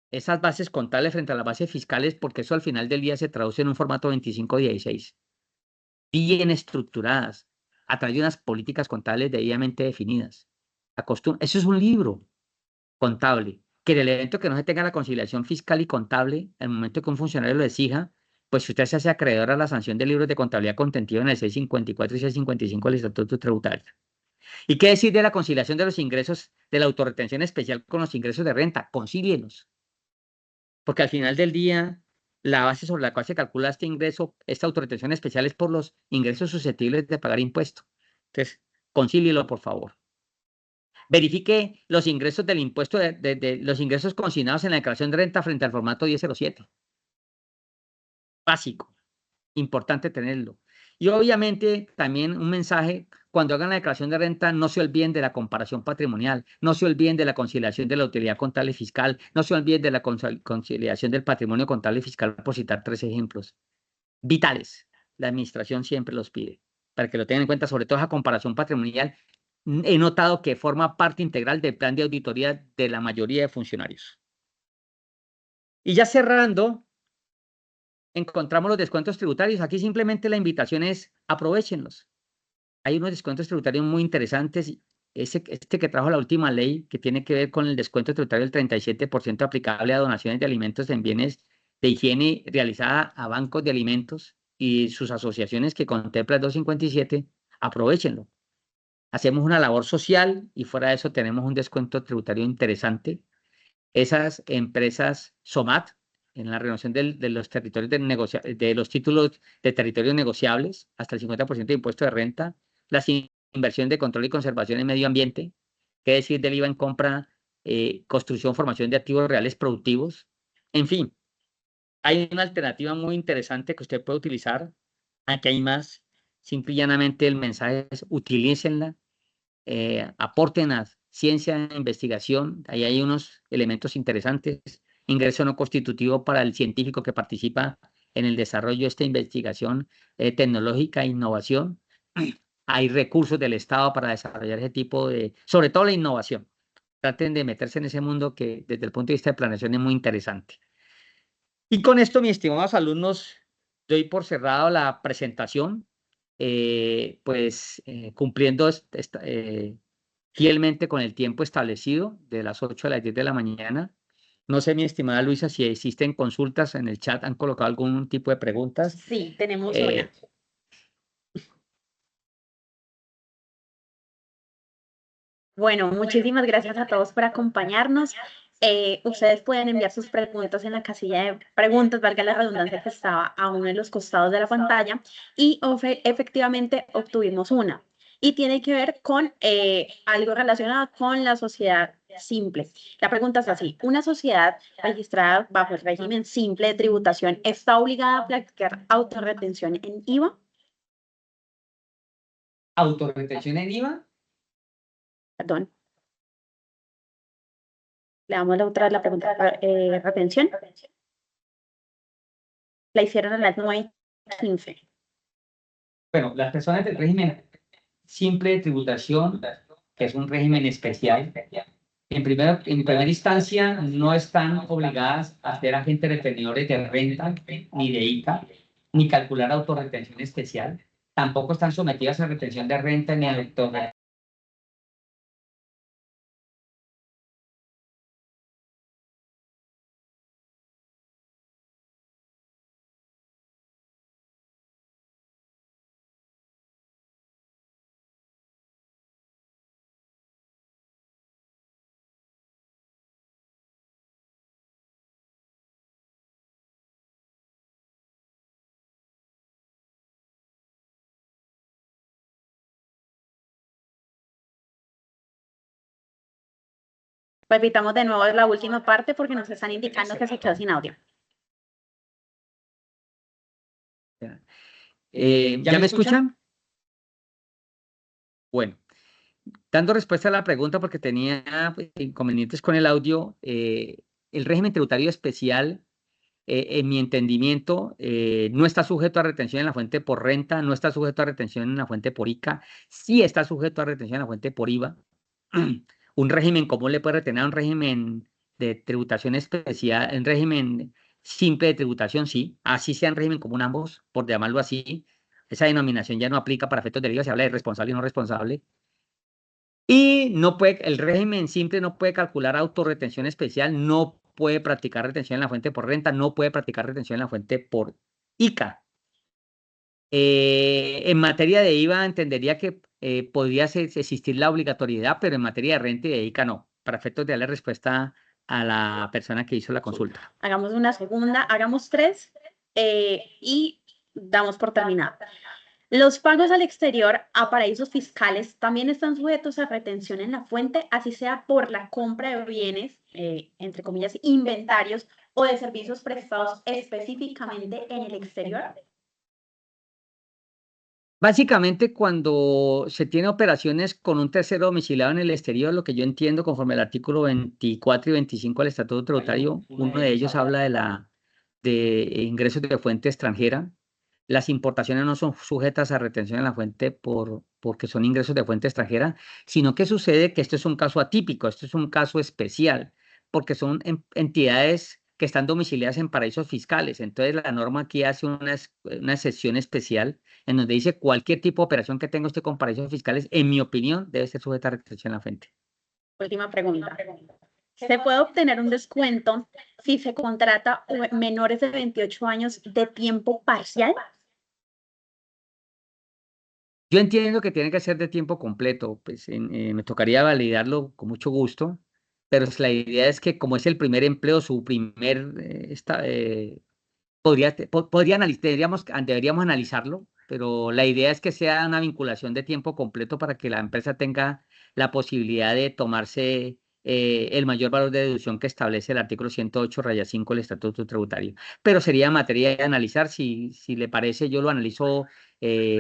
Esas bases contables frente a las bases fiscales, porque eso al final del día se traduce en un formato 2516. Bien estructuradas, a través de unas políticas contables debidamente definidas. Eso es un libro contable, que en el evento que no se tenga la conciliación fiscal y contable, al momento que un funcionario lo exija, pues si usted se hace acreedor a la sanción de libros de contabilidad contenido en el 654 y 655 del Estatuto Tributario. ¿Y qué decir de la conciliación de los ingresos de la autorretención especial con los ingresos de renta? Concílielos, porque al final del día, la base sobre la cual se calcula este ingreso, esta autorretención especial es por los ingresos susceptibles de pagar impuesto. Entonces, concílielo, por favor. Verifique los ingresos del impuesto de los ingresos consignados en la declaración de renta frente al formato 1007. Básico, importante tenerlo. Y obviamente también un mensaje, cuando hagan la declaración de renta, no se olviden de la comparación patrimonial, no se olviden de la conciliación de la utilidad contable y fiscal, no se olviden de la conciliación del patrimonio contable y fiscal, por citar 3 ejemplos vitales. La administración siempre los pide, para que lo tengan en cuenta, sobre todo esa comparación patrimonial. He notado que forma parte integral del plan de auditoría de la mayoría de funcionarios. Y ya cerrando, encontramos los descuentos tributarios. Aquí simplemente la invitación es aprovéchenlos. Hay unos descuentos tributarios muy interesantes. Este que trajo la última ley, que tiene que ver con el descuento tributario del 37% aplicable a donaciones de alimentos en bienes de higiene realizada a bancos de alimentos y sus asociaciones que contempla el 257, aprovéchenlo. Hacemos una labor social y fuera de eso tenemos un descuento tributario interesante. Esas empresas SOMAT, en la renovación de los territorios de los títulos de territorios negociables, hasta el 50% de impuesto de renta, las inversiones de control y conservación en medio ambiente, qué decir del IVA en compra, construcción, formación de activos reales productivos. En fin, hay una alternativa muy interesante que usted puede utilizar. Aquí hay más. Simple y llanamente el mensaje es utilícenla, aporten a ciencia e investigación. Ahí hay unos elementos interesantes. Ingreso no constitutivo para el científico que participa en el desarrollo de esta investigación tecnológica e innovación. Hay recursos del Estado para desarrollar ese tipo de, sobre todo la innovación. Traten de meterse en ese mundo que desde el punto de vista de planeación es muy interesante. Y con esto, mis estimados alumnos, doy por cerrado la presentación, cumpliendo fielmente con el tiempo establecido de las 8 a las 10 de la mañana. No sé, mi estimada Luisa, si existen consultas en el chat, han colocado algún tipo de preguntas. Sí, tenemos una. Bueno, muchísimas gracias a todos por acompañarnos. Ustedes pueden enviar sus preguntas en la casilla de preguntas, valga la redundancia, que estaba a uno de los costados de la pantalla, y efectivamente obtuvimos una. Y tiene que ver con algo relacionado con la sociedad simple. La pregunta es así: ¿una sociedad registrada bajo el régimen simple de tributación está obligada a practicar autorretención en IVA? ¿Autorretención en IVA? Perdón. Le damos la otra, la pregunta, retención. La hicieron a las 9:15. Bueno, las personas del régimen simple de tributación, que es un régimen especial, en primera instancia no están obligadas a ser agentes retenedores de renta, ni de ICA, ni calcular autorretención especial. Tampoco están sometidas a retención de renta ni a autorretención. Repitamos de nuevo la última parte porque nos están indicando que se quedó sin audio. ¿Ya me escuchan? Bueno, dando respuesta a la pregunta porque tenía pues, inconvenientes con el audio, el régimen tributario especial, en mi entendimiento, no está sujeto a retención en la fuente por renta, no está sujeto a retención en la fuente por ICA, sí está sujeto a retención en la fuente por IVA. Un régimen común le puede retener a un régimen de tributación especial, en régimen simple de tributación, sí, así sea en régimen común ambos, por llamarlo así. Esa denominación ya no aplica para efectos del IVA, se habla de responsable y no responsable. Y no puede, el régimen simple no puede calcular autorretención especial, no puede practicar retención en la fuente por renta, no puede practicar retención en la fuente por ICA. En materia de IVA entendería que podría existir la obligatoriedad, pero en materia de renta y de ICA no, para efectos de darle respuesta a la persona que hizo la consulta. Hagamos una segunda, hagamos tres y damos por terminado. Los pagos al exterior a paraísos fiscales también están sujetos a retención en la fuente, así sea por la compra de bienes, entre comillas, inventarios o de servicios prestados específicamente en el exterior. Básicamente, cuando se tiene operaciones con un tercero domiciliado en el exterior, lo que yo entiendo conforme al artículo 24 y 25 del Estatuto Tributario, uno de ellos habla de ingresos de fuente extranjera. Las importaciones no son sujetas a retención en la fuente porque son ingresos de fuente extranjera, sino que sucede que esto es un caso atípico, esto es un caso especial, porque son entidades que están domiciliadas en paraísos fiscales. Entonces, la norma aquí hace una excepción especial en donde dice cualquier tipo de operación que tenga usted con paraísos fiscales, en mi opinión, debe ser sujeta a retención en la fuente. Última pregunta. ¿Se puede obtener un descuento si se contrata menores de 28 años de tiempo parcial? Yo entiendo que tiene que ser de tiempo completo, pues me tocaría validarlo con mucho gusto, pero la idea es que como es el primer empleo, su primer, deberíamos analizarlo, pero la idea es que sea una vinculación de tiempo completo para que la empresa tenga la posibilidad de tomarse el mayor valor de deducción que establece el artículo 108-5 del Estatuto Tributario. Pero sería materia de analizar, si le parece, yo lo analizo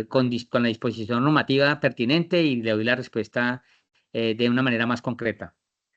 con la disposición normativa pertinente y le doy la respuesta de una manera más concreta.